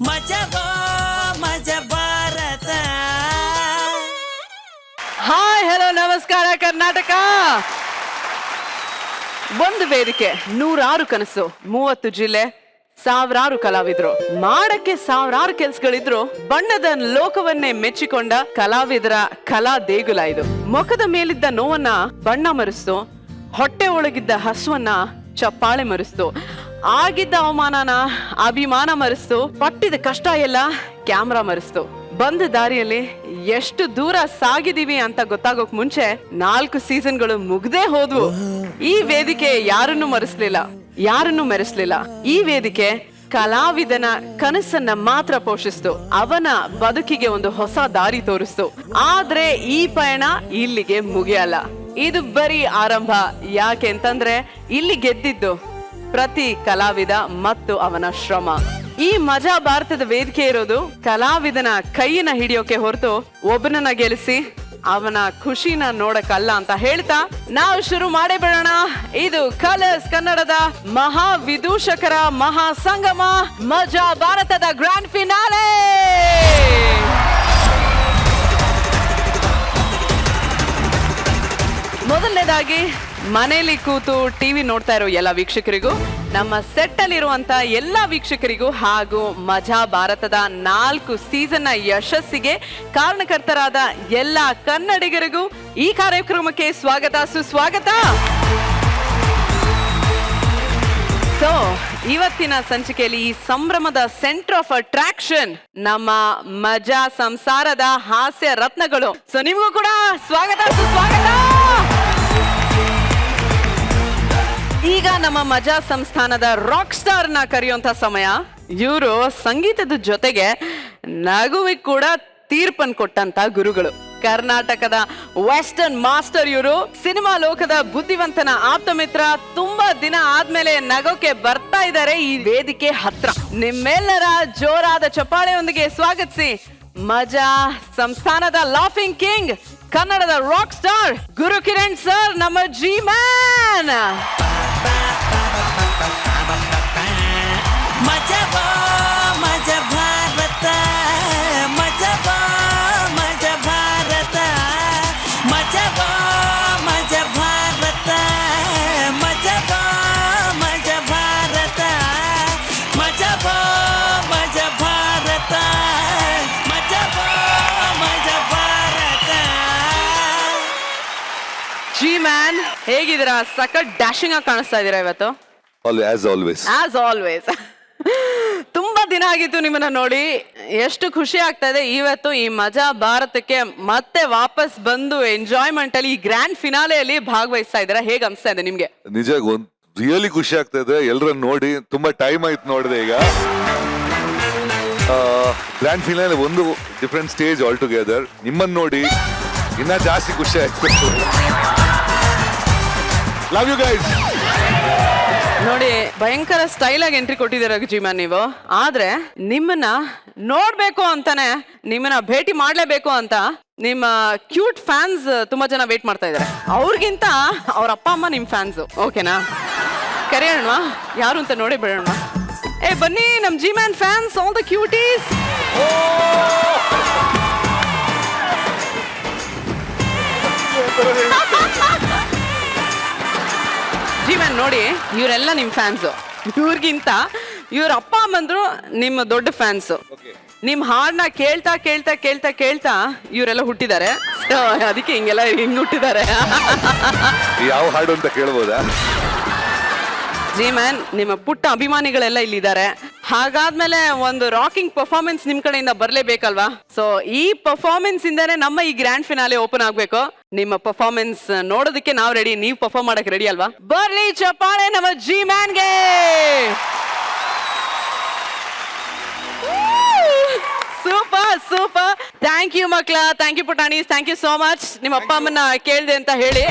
ಮಜಾ Bharat. Hi hello ನಮಸ್ಕಾರ ಕರ್ನಾಟಕ. ಒಂದು ವೇದಿಕೆ, 100 ಕನಸು, 30 ಜಿಲ್ಲೆ, ಸಾವಿರಾರು ಕಲಾವಿದರು, ಮಾಡಕ್ಕೆ ಸಾವಿರಾರು ಕೆಲ್ಸಗಳಿದ್ರು ಬಣ್ಣದ ಲೋಕವನ್ನೇ ಮೆಚ್ಚಿಕೊಂಡ ಕಲಾವಿದರ ಕಲಾ ದೇಗುಲ ಇದು. ಮುಖದ ಮೇಲಿದ್ದ ನೋವನ್ನ ಬಣ್ಣ ಮರೆಸ್ತು, ಹೊಟ್ಟೆ ಒಳಗಿದ್ದ ಹಸುವನ್ನ ಚಪ್ಪಾಳೆ ಮರೆಸ್ತು, ಆಗಿದ್ದ ಅವಮಾನನ ಅಭಿಮಾನ ಮರೆಸ್ತು, ಪಟ್ಟಿದ ಕಷ್ಟ ಎಲ್ಲ ಕ್ಯಾಮ್ರಾ ಮರೆಸ್ತು. ಬಂದ ದಾರಿಯಲ್ಲಿ ಎಷ್ಟು ದೂರ ಸಾಗಿದೀವಿ ಅಂತ ಗೊತ್ತಾಗೋಕ್ ಮುಂಚೆ 4 ಸೀಸನ್ಗಳು ಮುಗ್ದೇ ಹೋದ್ವು. ಈ ವೇದಿಕೆ ಯಾರನ್ನು ಮರೆಸ್ಲಿಲ್ಲ, ಯಾರನ್ನು ಮೆರೆಸ್ಲಿಲ್ಲ. ಈ ವೇದಿಕೆ ಕಲಾವಿದನ ಕನಸನ್ನ ಮಾತ್ರ ಪೋಷಿಸ್ತು, ಅವನ ಬದುಕಿಗೆ ಒಂದು ಹೊಸ ದಾರಿ ತೋರಿಸ್ತು. ಆದ್ರೆ ಈ ಪಯಣ ಇಲ್ಲಿಗೆ ಮುಗಿಯಲ್ಲ, ಇದು ಬರೀ ಆರಂಭ. ಯಾಕೆ ಅಂತಂದ್ರೆ ಇಲ್ಲಿ ಗೆದ್ದಿದ್ದು ಪ್ರತಿ ಕಲಾವಿದ ಮತ್ತು ಅವನ ಶ್ರಮ. ಈ ಮಜಾ ಭಾರತದ ವೇದಿಕೆ ಇರೋದು ಕಲಾವಿದನ ಕೈಯನ್ನ ಹಿಡಿಯೋಕೆ ಹೊರತು ಒಬ್ಬನನ್ನ ಗೆಲ್ಲಿಸಿ ಅವನ ಖುಷಿನ ನೋಡಕ್ಕಲ್ಲ ಅಂತ ಹೇಳ್ತಾ ನಾವು ಶುರು ಮಾಡೇ ಬಿಡೋಣ. ಇದು ಕಲರ್ಸ್ ಕನ್ನಡದ ಮಹಾ ವಿದೂಷಕರ ಮಹಾ ಸಂಗಮ, ಮಜಾ ಭಾರತದ ಗ್ರ್ಯಾಂಡ್ ಫಿನಾಲೆ. ಮೊದಲನೇದಾಗಿ ಮನೆಯಲ್ಲಿ ಕೂತು ಟಿವಿ ನೋಡ್ತಾ ಇರೋ ಎಲ್ಲ ವೀಕ್ಷಕರಿಗೂ, ನಮ್ಮ ಸೆಟ್ ಅಲ್ಲಿರುವಂತ ಎಲ್ಲ ವೀಕ್ಷಕರಿಗೂ ಹಾಗೂ ಮಜಾ ಭಾರತದ 4 ಸೀಸನ್ನ ಯಶಸ್ಸಿಗೆ ಕಾರಣಕರ್ತರಾದ ಎಲ್ಲ ಕನ್ನಡಿಗರಿಗೂ ಈ ಕಾರ್ಯಕ್ರಮಕ್ಕೆ ಸ್ವಾಗತ ಸುಸ್ವಾಗತ. ಸೊ ಇವತ್ತಿನ ಸಂಚಿಕೆಯಲ್ಲಿ ಈ ಸಂಭ್ರಮದ ಸೆಂಟರ್ ಆಫ್ ಅಟ್ರಾಕ್ಷನ್ ನಮ್ಮ ಮಜಾ ಸಂಸಾರದ ಹಾಸ್ಯ ರತ್ನಗಳು. ಸೊ ನಿಮಗೂ ಕೂಡ ಸ್ವಾಗತ ಸುಸ್ವಾಗತ. ಈಗ ನಮ್ಮ ಮಜಾ ಸಂಸ್ಥಾನದ ರಾಕ್ ಸ್ಟಾರ್ ನ ಕರೆಯುವಂತ ಸಮಯ. ಇವರು ಸಂಗೀತದ ಜೊತೆಗೆ ನಗುವಿಗೆ ಕೂಡ ತೀರ್ಪನ್ನು ಕೊಟ್ಟಂತ ಗುರುಗಳು, ಕರ್ನಾಟಕದ ವೆಸ್ಟರ್ನ್ ಮಾಸ್ಟರ್ ಇವರು. ಸಿನಿಮಾ ಲೋಕದ ಬುದ್ಧಿವಂತನ ಆಪ್ತ ಮಿತ್ರ. ತುಂಬಾ ದಿನ ಆದ್ಮೇಲೆ ನಗೋಕೆ ಬರ್ತಾ ಇದ್ದಾರೆ ಈ ವೇದಿಕೆ ಹತ್ರ. ನಿಮ್ಮೆಲ್ಲರ ಜೋರಾದ ಚಪ್ಪಾಳೆಯೊಂದಿಗೆ ಸ್ವಾಗತಿಸಿ ಮಜಾ ಸಂಸ್ಥಾನದ ಲಾಫಿಂಗ್ ಕಿಂಗ್, ಕನ್ನಡದ ರಾಕ್ ಸ್ಟಾರ್ ಗುರು ಕಿರಣ್ ಸರ್, ನಮ್ಮ ಜಿ ಮ್ಯಾನ್. ಮಜಾ ಭಾರತ, ಮಜಾ ಭಾರತ, ಮಜಾ ಭಾರತ, ಮಜಾ ಭಾರತ, ಮಜಾ ಭಾರತ, ಮಜಾ ಭಾರತ. ಜಿ ಮ್ಯಾನ್ ಹೇಗಿದ್ದೀರಾ? ಸಖತ್ ಡ್ಯಾಶಿಂಗ್ ಆಗಿ ಕಾಣಿಸ್ತಾ ಇದೀರಾ ಇವತ್ತು. ಆಸ್ ಆಲ್ವೇಸ್ ತುಂಬಾ ದಿನ ಆಗಿತ್ತು ನಿಮ್ಮನ್ನ ನೋಡಿ, ಎಷ್ಟು ಖುಷಿ ಆಗ್ತಾ ಇದೆ. ಇವತ್ತು ಈ ಮಜಾ ಭಾರತಕ್ಕೆ ಮತ್ತೆ ವಾಪಸ್ ಬಂದು ಎಂಜಾಯ್ಮೆಂಟ್ ಅಲ್ಲಿ ಈ ಗ್ರ್ಯಾಂಡ್ ಫಿನಾಲೆಯಲ್ಲಿ ಭಾಗವಹಿಸ್ತಾ ಇದ್ದೀರಾ. ಹೇಗೆ ಅನ್ಸ್ತಾ ಇದೆ ನಿಮ್ಗೆ? ನಿಜ ರಿಯಲಿ ಖುಷಿ ಆಗ್ತಾ ಇದೆ ಎಲ್ಲರನ್ನ ನೋಡಿ. ತುಂಬಾ ಟೈಮ್ ಆಯ್ತು ನೋಡಿದೆ. ಈಗ ಗ್ರ್ಯಾಂಡ್ ಫಿನಾಲೆ ಒಂದು ಡಿಫ್ರೆಂಟ್ ಸ್ಟೇಜ್ ಆಲ್ ಟುಗೆದರ್. ನಿಮ್ಮನ್ನ ನೋಡಿ ಇನ್ನ ಜಾಸ್ತಿ ಖುಷಿ ಆಯ್ತು. Love you guys. ನೋಡಿ ಭಯಂಕರ ಸ್ಟೈಲ್ ಆಗಿ ಎಂಟ್ರಿ ಕೊಟ್ಟಿದ್ದೀರ ಜಿ ಮ್ಯಾನ್ ನೀವು. ಆದ್ರೆ ನಿಮ್ಮನ್ನ ನೋಡ್ಬೇಕು ಅಂತಾನೆ, ನಿಮ್ಮನ್ನ ಭೇಟಿ ಮಾಡ್ಲೇಬೇಕು ಅಂತ ನಿಮ್ಮ ಕ್ಯೂಟ್ ಫ್ಯಾನ್ಸ್ ತುಂಬಾ ಜನ ವೇಟ್ ಮಾಡ್ತಾ ಇದಾರೆ. ಅವ್ರಿಗಿಂತ ಅವ್ರ ಅಪ್ಪ ಅಮ್ಮ ನಿಮ್ ಫ್ಯಾನ್ಸ್. ಓಕೆನಾ? ಕರೆಯೋಣ, ಯಾರು ಅಂತ ನೋಡಿ ಬಿಡೋಣ. ಏ ಬನ್ನಿ ನಮ್ G man fans, all the cuties. G man ನೋಡಿ, ಇವರೆಲ್ಲ ನಿಮ್ ಫ್ಯಾನ್ಸು. ಇವ್ರಿಗಿಂತ ಇವ್ರ ಅಪ್ಪ ಅಮ್ಮಂದ್ರು ನಿಮ್ಮ ದೊಡ್ಡ ಫ್ಯಾನ್ಸು. ನಿಮ್ ಹಾಡನ್ನ ಕೇಳ್ತಾ ಕೇಳ್ತಾ ಕೇಳ್ತಾ ಕೇಳ್ತಾ ಇವರೆಲ್ಲ ಹುಟ್ಟಿದ್ದಾರೆ. ಅದಕ್ಕೆ ಹಿಂಗೆಲ್ಲ ಹಿಂಗ್ ಹುಟ್ಟಿದ್ದಾರೆ. ಯಾವ ಹಾಡು ಅಂತ ಕೇಳ್ಬೋದಾ? ಜಿ ಮ್ಯಾನ್, ನಿಮ್ಮ ಪುಟ್ಟ ಅಭಿಮಾನಿಗಳೆಲ್ಲ ಇಲ್ಲಿದ್ದಾರೆ. ಹಾಗಾದ್ಮೇಲೆ ಒಂದು ರಾಕಿಂಗ್ ಪರ್ಫಾರ್ಮೆನ್ಸ್ ನಿಮ್ ಕಡೆಯಿಂದ ಬರ್ಲೇಬೇಕಲ್ವಾ? ಸೊ ಈ ಪರ್ಫಾರ್ಮೆನ್ಸ್ ಇಂದಾನೆ ನಮ್ಮ ಈ ಗ್ರ್ಯಾಂಡ್ ಫಿನಾಲೆ ಓಪನ್ ಆಗ್ಬೇಕು. ನಿಮ್ಮ ಪರ್ಫಾರ್ಮೆನ್ಸ್ ನೋಡೋದಕ್ಕೆ ನಾವು ರೆಡಿ, ನೀವು ಪರ್ಫಾರ್ಮ್ ಮಾಡಕ್ ರೆಡಿ ಅಲ್ವಾ? ಬರ್ಲಿ ಚಪ್ಪಾಳೆ ನಮ್ಮ ಜಿ ಮ್ಯಾನ್ಗೆ. Super super. ಥ್ಯಾಂಕ್ ಯು ಮಕ್ಳ, ಥ್ಯಾಂಕ್ ಯು ಪುಟಾಣೀಸ್, ಥ್ಯಾಂಕ್ ಯು ಸೋ ಮಚ್. ನಿಮ್ಮ ಅಪ್ಪ ಅಮ್ಮನ ಕೇಳಿದೆ ಅಂತ ಹೇಳಿ.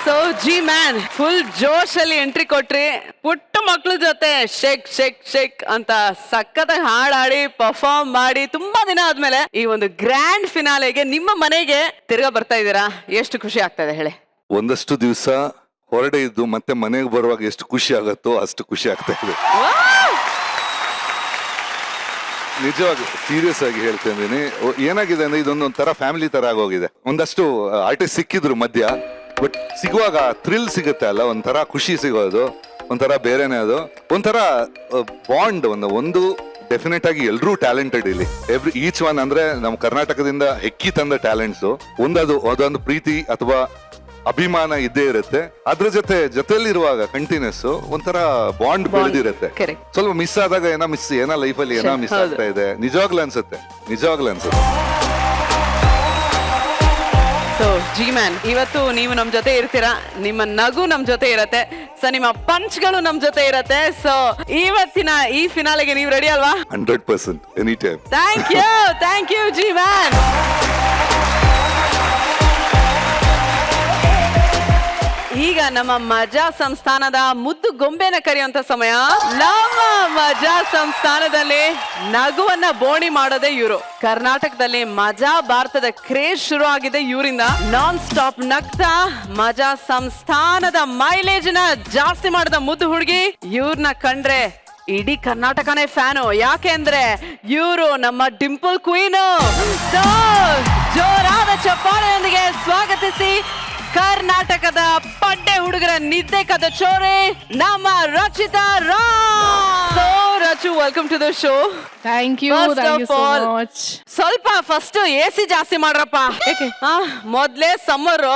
ಸೊ ಜಿ ಮ್ಯಾನ್ ಫುಲ್ ಜೋಶ್ ಅಲ್ಲಿ ಎಂಟ್ರಿ ಕೊಟ್ರಿ. ಪುಟ್ಟ ಮಕ್ಳ ಜೊತೆ ಶೇಕ್ ಶೇಕ್ ಶೇಕ್ ಅಂತ ಸಖತ್ತಾಗಿ ಹಾಡಾಡಿ ಪರ್ಫಾರ್ಮ್ ಮಾಡಿ ತುಂಬಾ ದಿನ ಆದ್ಮೇಲೆ ಈ ಒಂದು ಗ್ರ್ಯಾಂಡ್ ಫಿನಾಲೆಗೆ ನಿಮ್ಮ ಮನೆಗೆ ತಿರ್ಗಾ ಬರ್ತಾ ಇದ್ದೀರಾ. ಎಷ್ಟು ಖುಷಿ ಆಗ್ತಾ ಇದೆ ಹೇಳಿ? ಒಂದಷ್ಟು ದಿವಸ ಹೊರಡೆ ಇದ್ದು ಮತ್ತೆ ಮನೆಗೆ ಬರುವಾಗ ಎಷ್ಟು ಖುಷಿ ಆಗತ್ತೋ ಅಷ್ಟು ಖುಷಿ ಆಗ್ತಾ ಇದೆ. ನಿಜವಾಗಿ ಸೀರಿಯಸ್ ಆಗಿ ಹೇಳ್ತಿದ್ದೀನಿ. ಏನಾಗಿದೆ ಅಂದ್ರೆ ಇದೊಂದೊಂಥರ ಫ್ಯಾಮಿಲಿ ತರ ಆಗೋಗಿದೆ. ಒಂದಷ್ಟು ಆರ್ಟಿಸ್ಟ್ ಸಿಕ್ಕಿದ್ರು ಮಧ್ಯ, ಬಟ್ ಸಿಗುವಾಗ ಥ್ರಿಲ್ ಸಿಗುತ್ತೆ ಅಲ್ಲ, ಒಂಥರ ಖುಷಿ ಸಿಗೋದು ಒಂಥರ ಬೇರೆನೆ. ಅದು ಒಂಥರ ಬಾಂಡ್. ಒಂದು ಡೆಫಿನೆಟ್ ಆಗಿ ಎಲ್ರೂ ಟ್ಯಾಲೆಂಟೆಡ್ ಇಲ್ಲಿ, ಈಚ್ ಒನ್ ಅಂದ್ರೆ ನಮ್ಮ ಕರ್ನಾಟಕದಿಂದ ಹೆಕ್ಕಿ ತಂದ ಟ್ಯಾಲೆಂಟ್ಸ್. ಅದೊಂದು ಪ್ರೀತಿ ಅಥವಾ ಅಭಿಮಾನ ಇದ್ದೇ ಇರುತ್ತೆ. ಅದ್ರ ಜೊತೆಲಿರುವಾಗ ಕಂಟಿನ್ಯೂಸ್ ಒಂಥರ ಬಾಂಡ್ ಬೆಳೆದಿರುತ್ತೆ. ಸ್ವಲ್ಪ ಮಿಸ್ ಆದಾಗ ಏನೋ ಲೈಫಲ್ಲಿ ಏನೋ ಮಿಸ್ ಆಗ್ತಾ ಇದೆ, ನಿಜವಾಗ್ಲೂ ಅನ್ಸುತ್ತೆ. ಸೊ ಜಿ ಮ್ಯಾನ್, ಇವತ್ತು ನೀವು ನಮ್ ಜೊತೆ ಇರ್ತೀರಾ, ನಿಮ್ಮ ನಗು ನಮ್ ಜೊತೆ ಇರತ್ತೆ, ಸೊ ನಿಮ್ಮ ಪಂಚ್ಗಳು ನಮ್ ಜೊತೆ ಇರತ್ತೆ. ಸೊ ಇವತ್ತಿನ ಈ ಫಿನಾಲೆಗೆ ನೀವು ರೆಡಿ ಅಲ್ವಾ? 100% any time. Thank you G man. ಈಗ ನಮ್ಮ ಮಜಾ ಸಂಸ್ಥಾನದ ಮುದ್ದು ಗೊಂಬೆನ ಕರೆಯುವಂತ ಸಮಯ. ನಮ್ಮ ಮಜಾ ಸಂಸ್ಥಾನದಲ್ಲಿ ನಗುವನ್ನ ಬೋಣಿ ಮಾಡೋದೇ ಇವರು. ಕರ್ನಾಟಕದಲ್ಲಿ ಮಜಾ ಭಾರತದ ಕ್ರೇಜ್ ಶುರು ಆಗಿದೆ ಇವರಿಂದ. ನಾನ್ ಸ್ಟಾಪ್ ನಗ್ತಾ ಮಜಾ ಸಂಸ್ಥಾನದ ಮೈಲೇಜ್ ನ ಜಾಸ್ತಿ ಮಾಡಿದ ಮುದ್ದು ಹುಡುಗಿ. ಇವ್ರನ್ನ ಕಂಡ್ರೆ ಇಡೀ ಕರ್ನಾಟಕನೇ ಫ್ಯಾನು. ಯಾಕೆ ಅಂದ್ರೆ ಇವರು ನಮ್ಮ ಡಿಂಪಲ್ ಕ್ವೀನು. ಸೊ ಜೋರಾದ ಚಪ್ಪಾಳೆಯೊಂದಿಗೆ ಸ್ವಾಗತಿಸಿ ಕರ್ನಾಟಕದ ಪಡ್ಡೆ ಹುಡುಗರ ನಿದ್ದೆ ಕದ ಚೋರೆ ನಮ್ಮ Rachita Ram. So Rachu, welcome to the show. Thank you so much. ಸ್ವಲ್ಪ ಫಸ್ಟ್ ಎಸಿ ಜಾಸ್ತಿ ಮಾಡ್ರಪ್ಪ. ಮೊದ್ಲೇ ಸಮ್ಮರ್,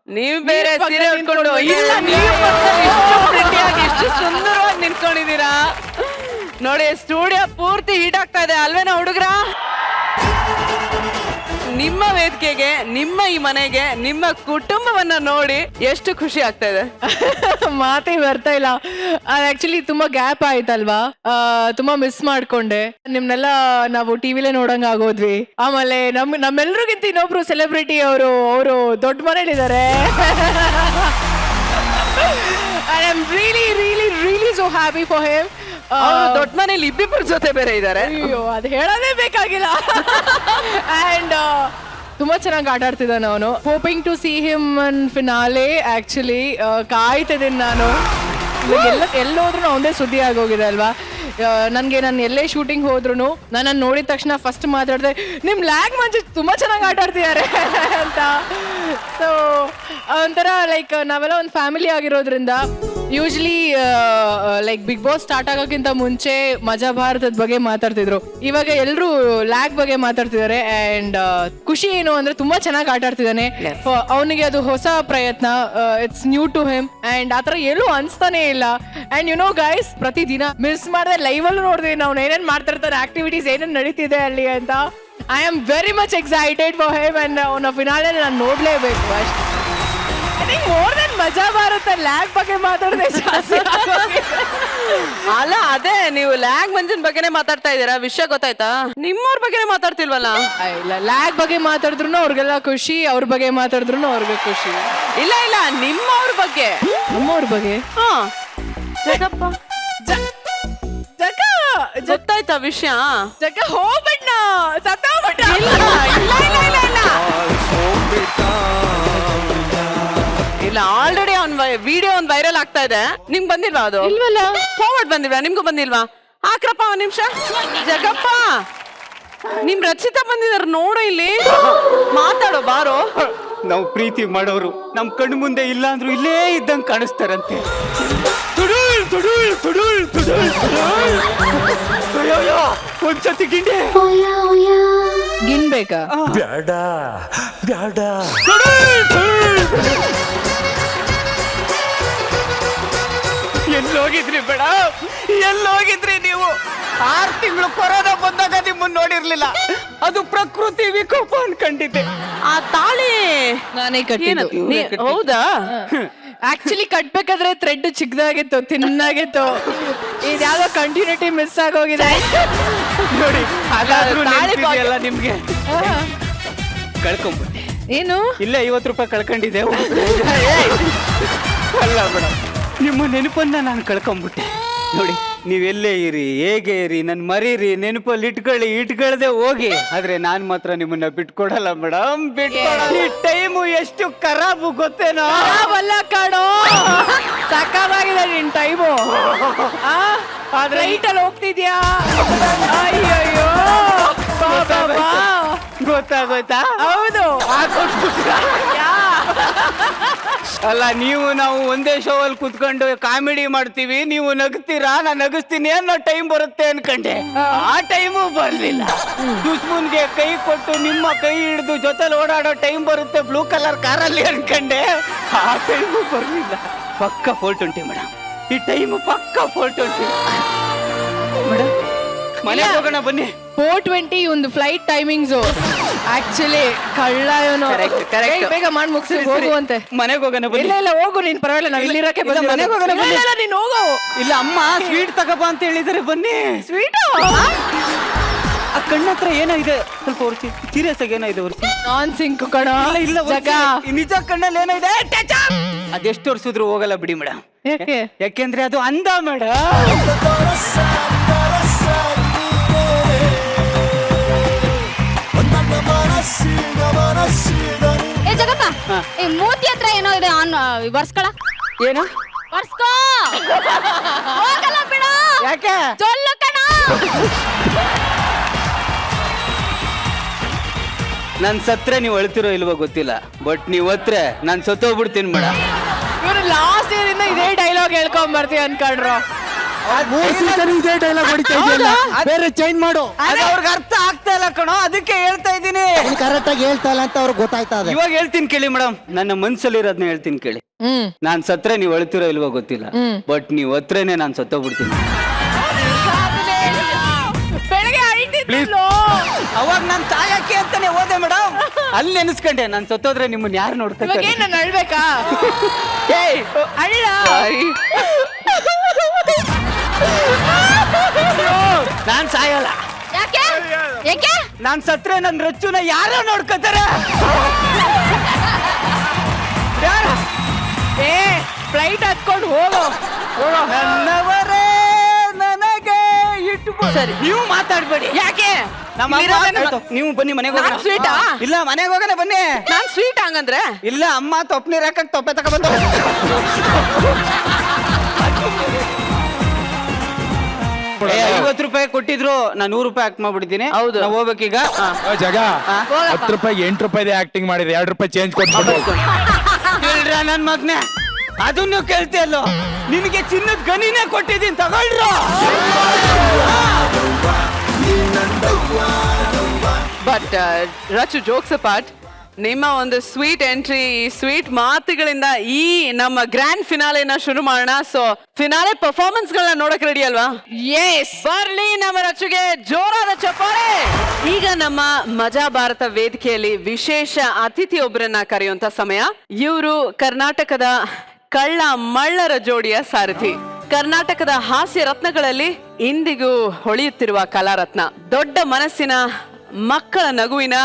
ನೀವು ಬೇರೆ ಸೀರೆ ಉಟ್ಕೊಂಡು ಇಲ್ಲ, ನೀವು ಎಷ್ಟು ಸುಂದರವಾಗಿ ನಿಂತ್ಕೊಂಡಿದ್ದೀರಾ ನೋಡಿ. ಸ್ಟುಡಿಯೋ ಪೂರ್ತಿ ಹೀಟ್ ಆಗ್ತಾ ಇದೆ ಅಲ್ವೇನಾ ಹುಡುಗರ? ನಿಮ್ಮ ವೇದಿಕೆಗೆ, ನಿಮ್ಮ ಈ ಮನೆಗೆ, ನಿಮ್ಮ ಕುಟುಂಬವನ್ನ ನೋಡಿ ಎಷ್ಟು ಖುಷಿ ಆಗ್ತಾ ಇದೆ. ಮಾತೇ ಬರ್ತಾ ಇಲ್ಲ. ಆಕ್ಚುಲಿ ತುಂಬಾ ಗ್ಯಾಪ್ ಆಯ್ತಲ್ವಾ, ತುಂಬಾ ಮಿಸ್ ಮಾಡ್ಕೊಂಡೆ. ನಿಮ್ನೆಲ್ಲ ನಾವು ಟಿವಿಲೇ ನೋಡಂಗ ಆಗೋದ್ವಿ. ಆಮೇಲೆ ನಮ್ಮೆಲ್ರಿಗಿಂತ ಇನ್ನೊಬ್ರು ಸೆಲೆಬ್ರಿಟಿ ಅವರು ದೊಡ್ಡ ಮನೇಲಿದ್ದಾರೆ. I am really so happy for him. ದೊಡ್ಡ ಮನೇಲಿ ಇಬ್ಬಿಬ್ಬರ ಜೊತೆ ಬೇರೆ ಇದ್ದಾರೆ. ಅಯ್ಯೋ, ಅದು ಹೇಳೋದೇ ಬೇಕಾಗಿಲ್ಲ. ಅಂಡ್ ತುಂಬಾ ಚೆನ್ನಾಗಿ ಆಟ ಆಡ್ತಿದ್ದಾನೆ ಅವನು. Hoping to see him in finale. Actually ಕಾಯ್ತಿದ್ದೀನಿ ನಾನು. ಎಲ್ಲೋದ್ರೂ ಅವನದೇ ಸುದ್ದಿ ಆಗೋಗಿದೆ ಅಲ್ವಾ. ನನಗೆ ನಾನು ಎಲ್ಲೇ ಶೂಟಿಂಗ್ ಹೋದ್ರು ನನ್ನನ್ನು ನೋಡಿದ ತಕ್ಷಣ ಫಸ್ಟ್ ಮಾತಾಡಿದೆ, ನಿಮ್ಮ ಲ್ಯಾಗ್ ಮಂಚು ತುಂಬ ಚೆನ್ನಾಗಿ ಆಟ ಆಡ್ತಿದ್ದಾರೆ ಅಂತ. ಸೊ ಒಂಥರ ಲೈಕ್ ನಾವೆಲ್ಲ ಒಂದು ಫ್ಯಾಮಿಲಿ ಆಗಿರೋದ್ರಿಂದ usually like Bigg Boss start ಆಗೋಕ್ಕಿಂತ ಮುಂಚೆ ಮಜಾ ಭಾರತದ ಬಗ್ಗೆ ಮಾತಾಡ್ತಿದ್ರು. ಇವಾಗ ಎಲ್ಲರೂ ಲ್ಯಾಗ್ ಬಗ್ಗೆ ಮಾತಾಡ್ತಿದ್ದಾರೆ. ಆ್ಯಂಡ್ ಖುಷಿ ಏನು ಅಂದ್ರೆ ತುಂಬಾ ಚೆನ್ನಾಗಿ ಆಟ ಆಡ್ತಿದ್ದಾನೆ. ಅವನಿಗೆ ಅದು ಹೊಸ ಪ್ರಯತ್ನ, it's new to him. And ಆ ಥರ ಎಲ್ಲೂ ಅನ್ಸ್ತಾನೆ ಇಲ್ಲ. ಆ್ಯಂಡ್ ಯು ನೋ ಗೈಸ್, ಪ್ರತಿದಿನ ಮಿಸ್ ಮಾಡಿದ್ರೆ ಲೈವಲ್ಲೂ ನೋಡ್ತೀವಿ ನಾವು ಏನೇನು ಮಾಡ್ತಿರ್ತಾರೆ, ಆಕ್ಟಿವಿಟೀಸ್ ಏನೇನು ನಡೀತಿದೆ ಅಲ್ಲಿ ಅಂತ. I am very much excited for him. And ಅವನ ಫಿನಾಲೆ ನಾನು ನೋಡಲೇಬೇಕು ಅಷ್ಟೇ. ಮೋರ್ ದನ್ ಮಜಾ ಭಾರತ ಲ್ಯಾಗ್ ಬಗ್ಗೆ ಮಾತಾಡಿದೆ ಅಲ್ಲ, ಅದೇ ನೀವು ಲ್ಯಾಗ್ ಮಂಜಿನ ಬಗ್ಗೆನೇ ಮಾತಾಡ್ತಾ ಇದ್ದೀರಾ. ವಿಷಯ ಗೊತ್ತಾಯ್ತಾ? ನಿಮ್ಮವ್ರ ಬಗ್ಗೆನೇ ಮಾತಾಡ್ತಿಲ್ವಲ್ಲ? ಇಲ್ಲ, ಲ್ಯಾಗ್ ಬಗ್ಗೆ ಮಾತಾಡಿದ್ರು ಅವ್ರಿಗೆಲ್ಲ ಖುಷಿ, ಅವ್ರ ಬಗ್ಗೆ ಮಾತಾಡಿದ್ರು ಅವ್ರಿಗೆ ಖುಷಿ. ಇಲ್ಲ, ನಿಮ್ಮವ್ರ ಬಗ್ಗೆ. ನಮ್ಮವ್ರ ಬಗ್ಗೆ? ಹಾ, ಜಗಪ್ಪ ಗೊತ್ತಾಯ್ತಾ ವಿಷಯ? ಜಗ ಹೋಗ್ಬಿಟ್ನ, ಸತ್ತೋಗ್ಬಿಟ್ಟ. ಇಲ್ಲ, ಆಲ್ರೆಡಿ ಅವ್ನ್ ವಿಡಿಯೋ ಒಂದು ವೈರಲ್ ಆಗ್ತಾ ಇದೆ. ನಿಮ್ಗೆ ಬಂದಿಲ್ವಾ ಅದು? ಇಲ್ವಲ್ಲ. ಫಾರ್ವರ್ಡ್ ಬಂದಿಲ್ವಾ? ನಿಮ್ಗೂ ಬಂದಿಲ್ವಾ? ಹಾಕ್ರಪ್ಪ ಒಂದ್ ನಿಮಿಷ. ಜಗಪ್ಪ, ನಿಮ್ ರಚಿತಾ ಬಂದಿದಾರ ನೋಡು, ಇಲ್ಲಿ ಮಾತಾಡೋ ಬಾರೋ. ನಾವು ಪ್ರೀತಿ ಮಾಡೋರು ನಮ್ ಕಣ್ಣು ಮುಂದೆ ಇಲ್ಲ ಅಂದ್ರೂ ಇಲ್ಲೇ ಇದ್ದಂಗೆ ಕಾಣಿಸ್ತಾರಂತೆ. ಒಂದ್ಸತಿ ಗಿನ್ಬೇಕಾ? ಬ್ಯಾಡ ಬ್ಯಾಡ. ಎಲ್ಲೋಗಿದ್ರಿ ಬೇಡ, ಎಲ್ಲೋಗಿದ್ರಿ ನೀವು? 6 ತಿಂಗಳು ಕೊರೋನಾ ಬಂದಾಗ ನಿಮ್ಮನ್ನ ನೋಡಿರ್ಲಿಲ್ಲ. ಅದು ಪ್ರಕೃತಿ ವಿಕೋಪ ಅನ್ಕೊಂಡಿದ್ದೆ. ಆ ತಾಳಿ ನಾನೇ ಕಟ್ಟಿದ್ದು. ಹೌದಾ? ಆಕ್ಚುಲಿ ಕಟ್ಬೇಕಾದ್ರೆ ಥ್ರೆಡ್ ಚಿಕ್ಕದಾಗಿತ್ತು, ತಿನ್ನಾಗಿತ್ತು. ಇದ್ಯಾವುದೋ ಕಂಟಿನ್ಯೂಟಿ ಮಿಸ್ ಆಗೋಗಿದೆ ನೋಡಿ. ಅದಾದ್ರೂ ನೆನಪಿದೆಯಲ್ಲ ನಿಮ್ಗೆ? ಕಳ್ಕೊಂಡ್ಬಿಟ್ಟೆ. ಏನು? ಇಲ್ಲೇ 50 ರೂಪಾಯಿ ಕಳ್ಕೊಂಡಿದ್ದೆ. ಅಲ್ಲ ಮೇಡಮ್, ನಿಮ್ಮ ನೆನಪನ್ನ ನಾನು ಕಳ್ಕೊಂಡ್ಬಿಟ್ಟೆ. ನೋಡಿ, ನೀವೆಲ್ಲೇ ಇರಿ, ಹೇಗೆ ಇರಿ, ನನ್ ಮರೀರಿ, ನೆನಪಲ್ಲಿ ಇಟ್ಕೊಳ್ದೆ ಹೋಗಿ. ಆದ್ರೆ ನಾನ್ ಮಾತ್ರ ನಿಮ್ಮನ್ನ ಬಿಟ್ಕೊಡಲ್ಲ ಮೇಡಮ್, ಬಿಟ್ಕೊಡಲ್ಲ. ಈ ಟೈಮು ಎಷ್ಟು ಖರಾಬು ಗೊತ್ತೇನೋ? ಅಲ್ಲ ಕಾಣೋ, ಸಕ್ಕತ್ತಾಗಿದೆ ನಿನ್ ಟೈಮು. ಲೈಟಲ್ಲಿ ಹೋಗ್ತಿದ್ಯಾ? ಅಯ್ಯಯ್ಯೋ, ಆಗೋಯ್ತಾ? ಹೌದು. ಅಲ್ಲ, ನೀವು ನಾವು ಒಂದೇ ಶೋ ಅಲ್ಲಿ ಕುತ್ಕೊಂಡು ಕಾಮಿಡಿ ಮಾಡ್ತೀವಿ, ನೀವು ನಗ್ತೀರಾ, ನಾನು ನಗಿಸ್ತೀನಿ ಅನ್ನೋ ಟೈಮ್ ಬರುತ್ತೆ ಅನ್ಕಂಡೆ. ಆ ಟೈಮು ಬರ್ಲಿಲ್ಲ. ದುಶ್ಮನ್ಗೆ ಕೈ ಕೊಟ್ಟು ನಿಮ್ಮ ಕೈ ಹಿಡಿದು ಜೊತೆಲಿ ಓಡಾಡೋ ಟೈಮ್ ಬರುತ್ತೆ ಬ್ಲೂ ಕಲರ್ ಕಾರಲ್ಲಿ ಅನ್ಕಂಡೆ. ಆ ಟೈಮು ಬರ್ಲಿಲ್ಲ. ಪಕ್ಕ 420 ಮೇಡಮ್, ಈ ಟೈಮ್ ಪಕ್ಕ 420 ಮೇಡಮ್. ಮನೆಗೆ ಹೋಗೋಣ ಬನ್ನಿ. 4:20 ಒಂದು ಫ್ಲೈಟ್ ಟೈಮಿಂಗ್ಸ್. ಆಕ್ಚುಲಿ ಕಳ್ಳ ಇವನು. Correct. ಬೇಗ ಮಾಡಿ ಮುಗಿಸಿ ಹೋಗುವಂತೆ. ಮನೆಗೆ ಹೋಗೋಣ ಬನ್ನಿ. ಇಲ್ಲ ಹೋಗು, ನೀನ್ ಪರವಾಗಿಲ್ಲ, ನಾವ್ ಇಲ್ಲಿರಕ್ಕೆ ಇಲ್ಲ, ಮನೆಗೆ ಹೋಗೋಣ ಬನ್ನಿ. ನೀನ್ ಹೋಗು. ಇಲ್ಲ, ಅಮ್ಮ ಸ್ವೀಟ್ ತಗೋಬಾ ಅಂತ ಹೇಳಿದಾರೆ, ಬನ್ನಿ. ಸ್ವೀಟು ಆ ಕಣ್ಣ ಹತ್ರ ಏನೋ ಇದೆ, ಸ್ವಲ್ಪ ಒರ್ಸಿ. ಸೀರಿಯಸ್ ಆಗಿ ಏನೋ ಇದೆ, ಒರ್ಸಿ. ನಾನ್ ಸಿಂಕ್ ಕಣ. ಇಲ್ಲ ಜಗ. ನಿಜ ಕಣ್ಣಲ್ಲಿ ಏನೋ ಇದೆ. ಅದೆಷ್ಟು ಒರ್ಸಿದ್ರು ಹೋಗಲ್ಲ ಬಿಡಿ ಮೇಡಮ್. ಯಾಕೆ? ಯಾಕೆಂದ್ರೆ ಅದು ಅಂದ ಮೇಡಮ್. ಏ ಜಗಪ್ಪ, ಈ ಮೂತಿ ಹತ್ರ ಏನೋ ಇದೆ, ಆನ್ ಬರ್ಸ್ಕೊಳ. ಏನು? ಬರ್ಸ್ಕೋ. ಹೋಗಲ್ಲ ಬಿಡು. ಯಾಕೆ? ಚೊಲ್ಲು ಕಣ. ನನ್ ಸತ್ರೆ ನೀವು ಅಳ್ತಿರೋ ಇಲ್ವೋ ಗೊತ್ತಿಲ್ಲ, ಬಟ್ ನೀವ್ ಹತ್ರೆ ನಾನ್ ಸತ್ತೋಗ್ಬಿಡ್ತೀನಿ ಮೇಡಮ್. ಇವ್ರು ಲಾಸ್ಟ್ ಇಯರ್ ಇಂದ ಇದೇ ಡೈಲಾಗ್ ಹೇಳ್ಕೊಂಡ್ ಬರ್ತೀವಿ ಅನ್ಕೊಂಡ್ರು. ಇದೇ ಡೈಲಾಗ್ ಹೊಡಿತಾ ಇದೆಯಲ್ಲ, ಬೇರೆ ಚೇಂಜ್ ಮಾಡು. ಅದು ಅವ್ರಿಗೆ ಅರ್ಥ ಆಗ್ತಾ ಇಲ್ಲ ಕಣೋ, ಅದಕ್ಕೆ ಹೇಳ್ತಾ ಇದ್ದೀನಿ. ಕರೆಕ್ಟ್ ಆಗಿ ಹೇಳ್ತಾ ಇಲ್ಲ ಅಂತ ಅವ್ರಿಗೆ ಗೊತ್ತಾಯ್ತಾ ಇದೆ. ಇವಾಗ ಹೇಳ್ತೀನಿ ಕೇಳಿ ಮೇಡಮ್, ನನ್ನ ಮನ್ಸಲ್ಲಿರೋದ್ನ ಹೇಳ್ತೀನಿ ಕೇಳಿ. ನಾನ್ ಸತ್ರೆ ನೀವ್ ಅಳ್ತಿರೋ ಇಲ್ವೋ ಗೊತ್ತಿಲ್ಲ, ಬಟ್ ನೀವ್ ಹತ್ರೇನೆ ನಾನ್ ಸತ್ತೋಗ್ಬಿಡ್ತೀನಿ. ಬೆಳಗ್ಗೆ ಅಳ್ತಿದ್ಲು. ಅವಾಗ ನಾನ್ ತಾಯಕ್ಕೆ ಅಂತಾನೆ ಹೋದೆ ಮೇಡಮ್. ಅಲ್ಲಿ ನೆನೆಸ್ಕೊಂಡೆ, ನಾನ್ ಸತ್ತೋದ್ರೆ ನಿಮ್ಮನ್ನ ಯಾರು ಇವಾಗ ನೋಡ್ತಾರೆ? ಏನ್ ನಾನು ಅಳ್ಬೇಕಾ? ಏಯ್ ಅಳ್ಳ. ನಾನ್ ಸಾಯಲ್ಲ. ಯಾಕೆ? ಯಾಕೆ? ನಾನ್ ಸತ್ರೆ ನನ್ ರಚ್ಚುನ ಯಾರೋ ನೋಡ್ಕೋತಾರೆ. ಏ ಫ್ಲೈಟ್ ಹತ್ಕೊಂಡು ಹೋಗೋ. ನನ್ನವರೇ ನನಗೆ ಇಟ್ಬಿಡು. ಸರಿ. ನೀವು ಮಾತಾಡ್ಬೇಡಿ. ಯಾಕೆ? ನಮ್ಮ ಅಮ್ಮ ಇಲ್ಲಿರೋದೇ ಆಯ್ತು, ನೀವು ಬನ್ನಿ ಮನೆಗೆ ಹೋಗೋಣ. ನಾನ್ sweet ಆ? ಇಲ್ಲ, ಮನೆಗೆ ಹೋಗೋಣ ಬನ್ನಿ. ನಾನ್ ಸ್ವೀಟ್ ಹಂಗಂದ್ರೆ ಇಲ್ಲ, ಅಮ್ಮ ತೊಪ್ಪು ನೀರ್ ಹಾಕಕ್ ತೊಪ್ಪೆ ತಗೊಬಂದ. 50 ರೂಪಾಯಿ ಕೊಟ್ಟಿದ್ರು, ನಾನು 100 ರೂಪಾಯಿ ಹಾಕ್ ಮಾಡ್ಬಿಡ್ತೀನಿ. ಹೌದು. ನಾವು ಹೋಗ್ಬೇಕೀಗ. ಜಗ 10 ರೂಪಾಯಿಗೆ 8 ರೂಪಾಯಿ ಆಕ್ಟಿಂಗ್ ಮಾಡಿದೆ, 2 ರೂಪಾಯಿ ಚೇಂಜ್ ಕೊಟ್ಬಿಟ್ಟು. ಕೇಳ್ರ ನನ್ ಮಗ್ನೆ, ಅದನ್ನು ಕೇಳ್ತಿಯಲ್ಲೋ, ನಿನಗೆ ಚಿನ್ನದ ಗನಿನೇ ಕೊಟ್ಟಿದ್ದೀನಿ, ತಗೊಳ್ರ. ಬಟ್ ರಚು, ಜೋಕ್ಸ್ ಅಪಾರ್ಟ್, ನಿಮ್ಮ ಒಂದು ಸ್ವೀಟ್ ಎಂಟ್ರಿ, ಸ್ವೀಟ್ ಮಾತುಗಳಿಂದ ಈ ನಮ್ಮ ಗ್ರ್ಯಾಂಡ್ ಫಿನಾಲೆನ ಶುರು ಮಾಡೋಣ. ಸೊ ಫಿನಾಲೆ ಪರ್ಫಾರ್ಮೆನ್ಸ್ ಗಳನ್ನ ನೋಡಕ್ ರೆಡಿ ಅಲ್ವಾ? ಎಸ್. ಬರ್ಲಿ ನಮ್ಮ ರಚುಗೆ ಜೋರಾದ ಚಪ್ಪಾಳೆ. ಈಗ ನಮ್ಮ ಮಜಾ ಭಾರತ ವೇದಿಕೆಯಲ್ಲಿ ವಿಶೇಷ ಅತಿಥಿ ಒಬ್ಬರನ್ನ ಕರೆಯುವಂತ ಸಮಯ. ಇವರು ಕರ್ನಾಟಕದ ಕಳ್ಳ ಮಳ್ಳರ ಜೋಡಿಯ ಸಾರಥಿ, ಕರ್ನಾಟಕದ ಹಾಸ್ಯ ರತ್ನಗಳಲ್ಲಿ ಇಂದಿಗೂ ಹೊಳೆಯುತ್ತಿರುವ ಕಲಾರತ್ನ, ದೊಡ್ಡ ಮನಸ್ಸಿನ ಮಕ್ಕಳ ನಗುವಿನ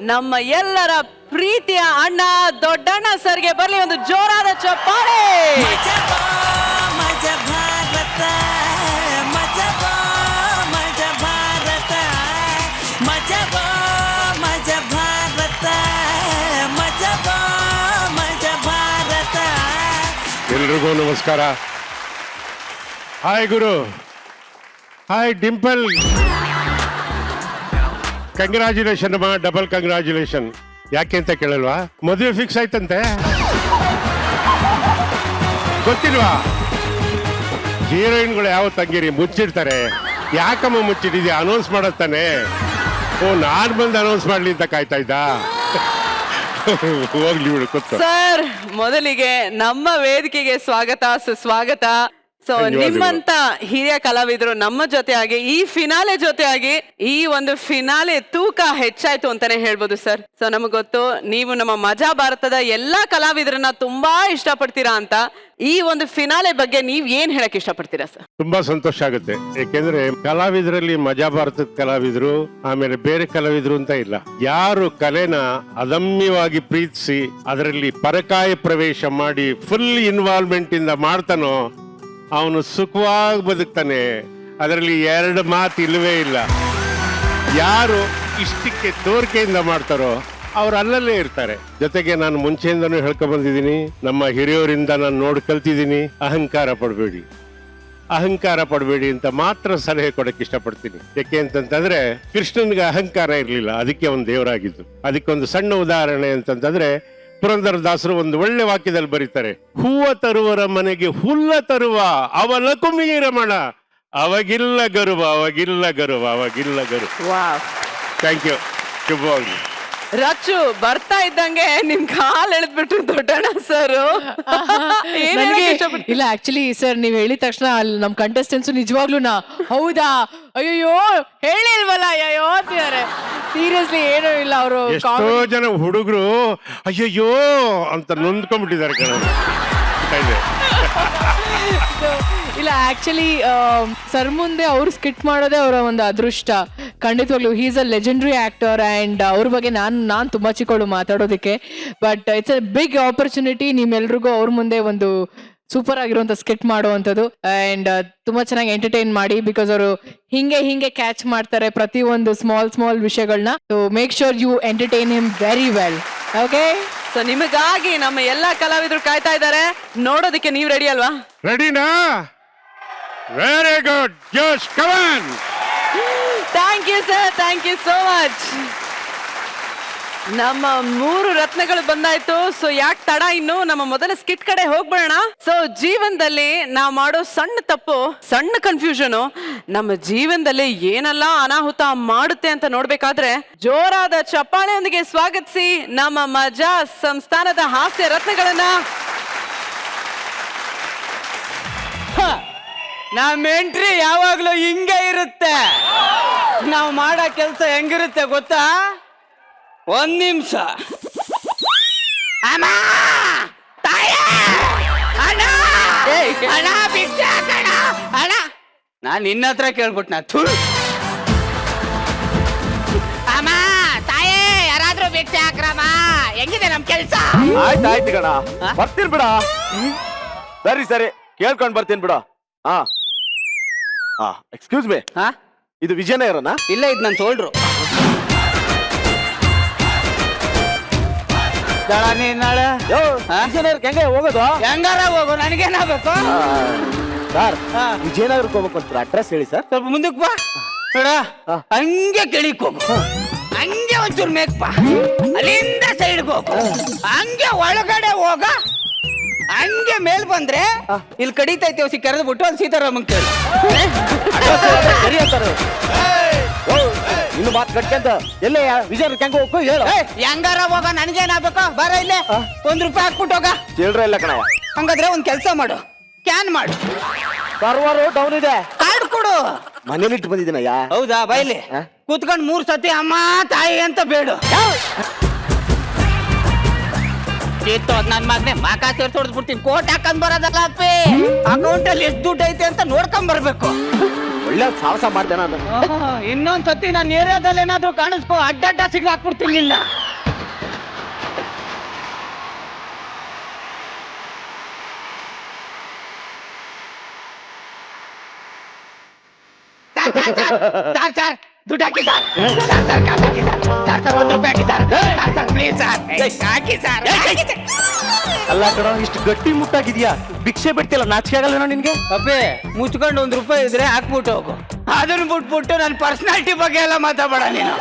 ನಮ್ಮ ಎಲ್ಲರ ಪ್ರೀತಿಯ ಅಣ್ಣ ದೊಡ್ಡಣ್ಣ ಸರ್ಗೆ ಬರ್ಲಿ ಒಂದು ಜೋರಾದ ಚಪ್ಪಾಳೆ. ಮಜಾ ಬಾ ಮಜಾ ಭಾರತ ಮಜಾ ಬಾ ಮಜಾ ಭಾರತ ಮಜಾ ಬಾ ಮಜಾ ಭಾರತ ಮಜಾ ಬಾ ಮಜಾ ಭಾರತ. ಎಲ್ರಿಗೂ ನಮಸ್ಕಾರ. ಹಾಯ್ ಗುರು, ಹಾಯ್ ಡಿಂಪಲ್, ಕಂಗ್ರಾಚುಲೇಷನ್ ಅಮ್ಮ, ಡಬಲ್ ಕಂಗ್ರಾಚುಲೇಷನ್. ಯಾಕೆ ಅಂತ ಕೇಳಲ್ವಾ? ಮದುವೆ ಫಿಕ್ಸ್ ಆಯ್ತಂತೆ, ಗೊತ್ತಿಲ್ವಾ? ಹೀರೋಯಿನ್ಗಳು ಯಾವ ತಂಗಿರಿ ಮುಚ್ಚಿಡ್ತಾರೆ, ಯಾಕಮ್ಮ ಮುಚ್ಚಿಟ್ಟಿದ್ಯಾ? ಅನೌನ್ಸ್ ಮಾಡತ್ತಾನೆ. ಓ, ನಾನ್ ಬಂದು ಅನೌನ್ಸ್ ಮಾಡ್ಲಿ ಅಂತ ಕಾಯ್ತಾ ಇದ್ದ. ಹೋಗ್ಲಿ ಬಿಡು, ಕೂತ್ಕೋ. ಸರ್, ಮೊದಲಿಗೆ ನಮ್ಮ ವೇದಿಕೆಗೆ ಸ್ವಾಗತ, ಸುಸ್ವಾಗತ. ಸೊ ಧನ್ಯವಾದಗಳು. ನಿಮ್ಮಂತ ಹಿರಿಯ ಕಲಾವಿದರು ನಮ್ಮ ಜೊತೆಯಾಗಿ ಈ ಫಿನಾಲೆ ಜೊತೆಯಾಗಿ ಈ ಒಂದು ಫಿನಾಲೆ ತೂಕ ಹೆಚ್ಚಾಯ್ತು ಅಂತಾನೆ ಹೇಳ್ಬೋದು ಸರ್. ಸೊ ನಮಗ್ ಗೊತ್ತು ನೀವು ನಮ್ಮ ಮಜಾ ಭಾರತದ ಎಲ್ಲಾ ಕಲಾವಿದರನ್ನ ತುಂಬಾ ಇಷ್ಟಪಡ್ತೀರಾ ಅಂತ. ಈ ಒಂದು ಫಿನಾಲೆ ಬಗ್ಗೆ ನೀವ್ ಏನ್ ಹೇಳಕ್ ಇಷ್ಟಪಡ್ತೀರಾ ಸರ್? ತುಂಬಾ ಸಂತೋಷ ಆಗುತ್ತೆ, ಯಾಕೆಂದ್ರೆ ಕಲಾವಿದರಲ್ಲಿ ಮಜಾ ಭಾರತದ ಕಲಾವಿದರು, ಆಮೇಲೆ ಬೇರೆ ಕಲಾವಿದರು ಅಂತ ಇಲ್ಲ. ಯಾರು ಕಲೆನ ಅದಮ್ಯವಾಗಿ ಪ್ರೀತಿಸಿ ಅದರಲ್ಲಿ ಪರಕಾಯ ಪ್ರವೇಶ ಮಾಡಿ ಫುಲ್ ಇನ್ವಾಲ್ವ್ಮೆಂಟ್ ಇಂದ ಮಾಡ್ತಾನೋ ಅವನು ಸುಖವಾಗಿ ಬದುಕ್ತಾನೆ. ಅದರಲ್ಲಿ ಎರಡು ಮಾತು ಇಲ್ಲವೇ ಇಲ್ಲ. ಯಾರು ಇಷ್ಟಕ್ಕೆ ತೋರಿಕೆಯಿಂದ ಮಾಡ್ತಾರೋ ಅವ್ರು ಅಲ್ಲಲ್ಲೇ ಇರ್ತಾರೆ. ಜೊತೆಗೆ ನಾನು ಮುಂಚೆಯಿಂದನೂ ಹೇಳ್ಕೊಂಡ್ ಬಂದಿದ್ದೀನಿ, ನಮ್ಮ ಹಿರಿಯವರಿಂದ ನಾನು ನೋಡಿ ಕಲ್ತಿದ್ದೀನಿ, ಅಹಂಕಾರ ಪಡಬೇಡಿ. ಅಹಂಕಾರ ಪಡಬೇಡಿ ಅಂತ ಮಾತ್ರ ಸಲಹೆ ಕೊಡಕ್ಕೆ ಇಷ್ಟಪಡ್ತೀನಿ. ಯಾಕೆ ಅಂತಂತಂದ್ರೆ ಕೃಷ್ಣನ್ಗೆ ಅಹಂಕಾರ ಇರ್ಲಿಲ್ಲ, ಅದಕ್ಕೆ ಅವನು ದೇವರಾಗಿದ್ದು. ಅದಕ್ಕೊಂದು ಸಣ್ಣ ಉದಾಹರಣೆ ಅಂತಂತಂದ್ರೆ ಪುರಂದರದಾಸರು ಒಂದು ಒಳ್ಳೆ ವಾಕ್ಯದಲ್ಲಿ ಬರೀತಾರೆ, ಹೂವ ತರುವರ ಮನೆಗೆ ಹುಲ್ಲ ತರುವ ಅವಲಕು ಮೀರಮಣ, ಅವಾಗಿಲ್ಲ ಗರುವ ಅವಾಗಿಲ್ಲ ಗರುವ ಅವಾಗಿಲ್ಲ ಗರು. ವಾವ್. Thank you. ಶುಭವಾಗ್ಲಿ. ರಚ್ಚು ಬರ್ತಾ ಇದ್ದಂಗೆ ನಿಮ್ ಕಾಲ್ ಎಳೆದ್ಬಿಟ್ರು ದೊಡ್ಡಣ್ಣ ಸರ್. ಇಲ್ಲ ಆಕ್ಚುಲಿ ಸರ್ ನೀವ್ ಹೇಳಿದ ತಕ್ಷಣ ಅಲ್ಲಿ ನಮ್ ಕಂಟೆಸ್ಟೆಂಟ್ಸ್ ನಿಜವಾಗ್ಲೂ ಹೌದಾ ಅಯ್ಯೋ ಹೇಳಿಲ್ವಲ್ಲ ಅಯ್ಯೋ ಅಂತಿದ್ದಾರೆ. ಸೀರಿಯಸ್ಲಿ ಏನೂ ಇಲ್ಲ ಅವರು. ಎಷ್ಟೋ ಜನ ಹುಡುಗರು ಅಯ್ಯಯ್ಯೋ ಅಂತ ನೊಂದ್ಕೊಂಡ್ಬಿಟ್ಟಿದ್ದಾರೆ ಕಣ. ಇಲ್ಲ ಆಕ್ಚುಲಿ ಸರ್ ಮುಂದೆ ಅವ್ರು ಸ್ಕಿಟ್ ಮಾಡೋದೇ ಅವರ ಒಂದು ಅದೃಷ್ಟ. ಖಂಡಿತವಾಗ್ಲು he is a legendary actor and ಅವ್ರ ಬಗ್ಗೆ ನಾನು ತುಂಬಾ ಚಿಕ್ಕವಳು ಮಾತಾಡೋದಕ್ಕೆ. But it's a big opportunity ನಿಮ್ಮೆಲ್ರಿಗೂ ಅವ್ರ ಮುಂದೆ ಒಂದು ಸೂಪರ್ ಆಗಿರುವಂತ ಸ್ಕಿಟ್ ಮಾಡುವಂಥದ್ದು. ಅಂಡ್ ತುಂಬಾ ಚೆನ್ನಾಗಿ ಎಂಟರ್ಟೈನ್ ಮಾಡಿ, ಬಿಕಾಸ್ ಅವರು ಹಿಂಗೆ ಕ್ಯಾಚ್ ಮಾಡ್ತಾರೆ ಪ್ರತಿ ಒಂದು ಸ್ಮಾಲ್ ವಿಷಯಗಳನ್ನ. So make sure you entertain him very well. Okay, so ನಿಮಗಾಗಿ ನಮ್ಮ ಎಲ್ಲಾ ಕಲಾವಿದರು ಕಾಯ್ತಾ ಇದ್ದಾರೆ. ನೋಡೋದಕ್ಕೆ ನೀವ್ ರೆಡಿ ಅಲ್ವಾ? ರೆಡಿನಾ? ವೆರಿ ಗುಡ್, ಜೋಶ್, come on. Thank you sir, thank you so much. ನಮ್ಮ 3 ರತ್ನಗಳು ಬಂದಾಯ್ತು. ಸೊ ಯಾಕೆ ತಡ, ಇನ್ನು ನಮ್ಮ ಮೊದಲ ಸ್ಕಿಟ್ ಕಡೆ ಹೋಗ್ಬೇಡ. ಸೊ ಜೀವನದಲ್ಲಿ ನಾವು ಮಾಡೋ ಸಣ್ಣ ತಪ್ಪು, ಸಣ್ಣ ಕನ್ಫ್ಯೂಷನ್ ನಮ್ಮ ಜೀವನದಲ್ಲಿ ಏನೆಲ್ಲ ಅನಾಹುತ ಮಾಡುತ್ತೆ ಅಂತ ನೋಡ್ಬೇಕಾದ್ರೆ ಜೋರಾದ ಚಪ್ಪಾಳೆಯೊಂದಿಗೆ ಸ್ವಾಗತಿಸಿ ನಮ್ಮ ಮಜಾ ಸಂಸ್ಥಾನದ ಹಾಸ್ಯ ರತ್ನಗಳನ್ನ. ನಮ್ಮ ಎಂಟ್ರಿ ಯಾವಾಗ್ಲೂ ಹಿಂಗೆ ಇರುತ್ತೆ. ನಾವು ಮಾಡೋ ಕೆಲಸ ಹೆಂಗಿರುತ್ತೆ ಗೊತ್ತಾ? 1 ನಿಮಿಷ. ಅಮ್ಮ, ತಾಯಿ, ಅಣ್ಣ, ಅಣ್ಣ, ಭಿಕ್ಷೆ ಹಾಕಣ್ಣ, ಅಣ್ಣ. ನಾನು ನಿನ್ನ ಹತ್ರ ಕೇಳ್ಬಿಟ್ನ. ಅಮ್ಮ, ತಾಯಿ, ಯಾರಾದ್ರೂ ಭಿಕ್ಷೆ ಹಾಕ್ರಮ್ಮ. ಹೆಂಗಿದೆ ನಮ್ ಕೆಲ್ಸ? ಆಯ್ತಾಯ್ತು ಕಣ, ಬರ್ತೀನಿ ಬಿಡ. ಸರಿ ಕೇಳ್ಕೊಂಡ್ ಬರ್ತೀನಿ ಬಿಡ. ಎಕ್ಸ್ಕ್ಯೂಸ್ ಮೀ, ಇದು ವಿಜಯನಗರನ? ಇಲ್ಲ, ಇದು ನನ್ನ ಸೋಲ್ಡ್ರು. ನಾಳೆ ವಿಜಯನಗರಕ್ಕೆ ಹೆಂಗೆ ಹೋಗೋದು? ಹೆಂಗಾರ ಹೋಗು, ನನಗೇನಾಗಬೇಕು? ಸರ್, ವಿಜಯನಗರಕ್ಕೆ ಹೋಗ್ಬೇಕು, ಅಡ್ರೆಸ್ ಹೇಳಿ ಸರ್. ಸ್ವಲ್ಪ ಮುಂದಕ್ಕೆ ಬಾ. ನೋಡ, ಹಂಗೆ ಕೆಳಿಕ್ ಹೋಗು, ಹಂಗೆ ಒಂಚೂರು ಮೇಕ್ ಬಾ, ಅಲ್ಲಿಂದ ಸೈಡ್ಗೆ ಹೋಗು, ಹಂಗೆ ಒಳಗಡೆ ಹೋಗ, ಹಂಗೆ ಮೇಲ್ ಬಂದ್ರೆ ಇಲ್ಲಿ ಕಡಿತೈತೆ ಹೊಸಿ ಕರೆದು ಬಿಟ್ಟು ಅಲ್ಲಿ ಸೀತಾರಾಮನ್ ಕೇಳಿ. ಇನ್ನು ಮಾತು ಕಟ್ಕೊಂತ ಎಲ್ಲೇ ವಿಜಯನಗರಕ್ಕೆ ಹೆಂಗೆ ಹೋಗ್ಕೋ ಹೇಳು. ಹೆಂಗಾರ ಹೋಗ, ನನಗೇನಾಗಬೇಕು? ಬರ ಇಲ್ಲೇ 1 ರೂಪಾಯಿ ಹಾಕ್ಬಿಟ್ಟು ಹೋಗ. ಚಿಲ್ಡ್ರ ಇಲ್ಲ ಕಣವ. ಹಂಗಾದ್ರೆ ಒಂದ್ ಕೆಲಸ ಮಾಡು, ಕ್ಯಾನ್ ಮಾಡು. ಸರ್ವರ್ ಡೌನ್ ಇದೆ, ಕಾರ್ಡ್ ಕೊಡು. ಮನೇಲಿ ಇಟ್ಟು ಬಂದಿದ್ದೀನಯ್ಯ. ಹೌದಾ? ಬೈಲಿ ಕೂತ್ಕೊಂಡು 3 ಸತಿ ಅಮ್ಮ ತಾಯಿ ಅಂತ ಬೇಡು. ನನ್ ಮಗನೆ ಮಕ ಸೇರ್ಸೋಡ್ಸ್ಬಿಡ್ತೀನಿ. ಕೋಟ್ ಹಾಕೊಂಡ್ ಬರೋದಲ್ಲ ಅಪ್ಪಿ, ಅಕೌಂಟ್ ಅಲ್ಲಿ ಎಷ್ಟು ದುಡ್ಡು ಐತೆ ಅಂತ ನೋಡ್ಕೊಂಡ್ ಬರ್ಬೇಕು. ಒಳ್ಳೆ ಸಾಹಸ ಮಾಡ್ದೆ ನಾನು. ಇನ್ನೊಂದ್ ಸತಿ ನಾನು ಏರಿಯಾದಲ್ಲಿ ಏನಾದ್ರು ಕಾಣಿಸ್ಕೋ, ಅಡ್ಡ ಸಿಗ್ಲ ಹಾಕ್ಬಿಡ್ತೀನಿ. ಇಲ್ಲ ಸರ್, ದುಡ್ಡು ಹಾಕಿ ಸರ್. 1 ರೂಪಾಯಿ ಹಾಕಿ ಸರ್, ಪ್ಲೀಸ್ ಸರ್, ಹಾಕಿ ಸರ್. ಅಲ್ಲ ಕಣ, ಇಷ್ಟು ಗಟ್ಟಿ ಮುಟ್ಟಾಗಿದ್ಯಾ, ಭಿಕ್ಷೆ ಬಿಡ್ತಿಲ್ಲ, ನಾಚಿಕೆ ಆಗಲ್ಲ ನಿನ್ಗೆ? ಅಪ್ಪೆ ಮುಚ್ಕೊಂಡು 1 ರೂಪಾಯಿ ಇದ್ರೆ ಹಾಕ್ಬಿಟ್ಟು ಹೋಗು. ಅದನ್ನ ಬಿಟ್ಬಿಟ್ಟು ನನ್ನ ಪರ್ಸನಾಲಿಟಿ ಬಗ್ಗೆ ಎಲ್ಲ ಮಾತಾಡಬೇಡ ನೀನು.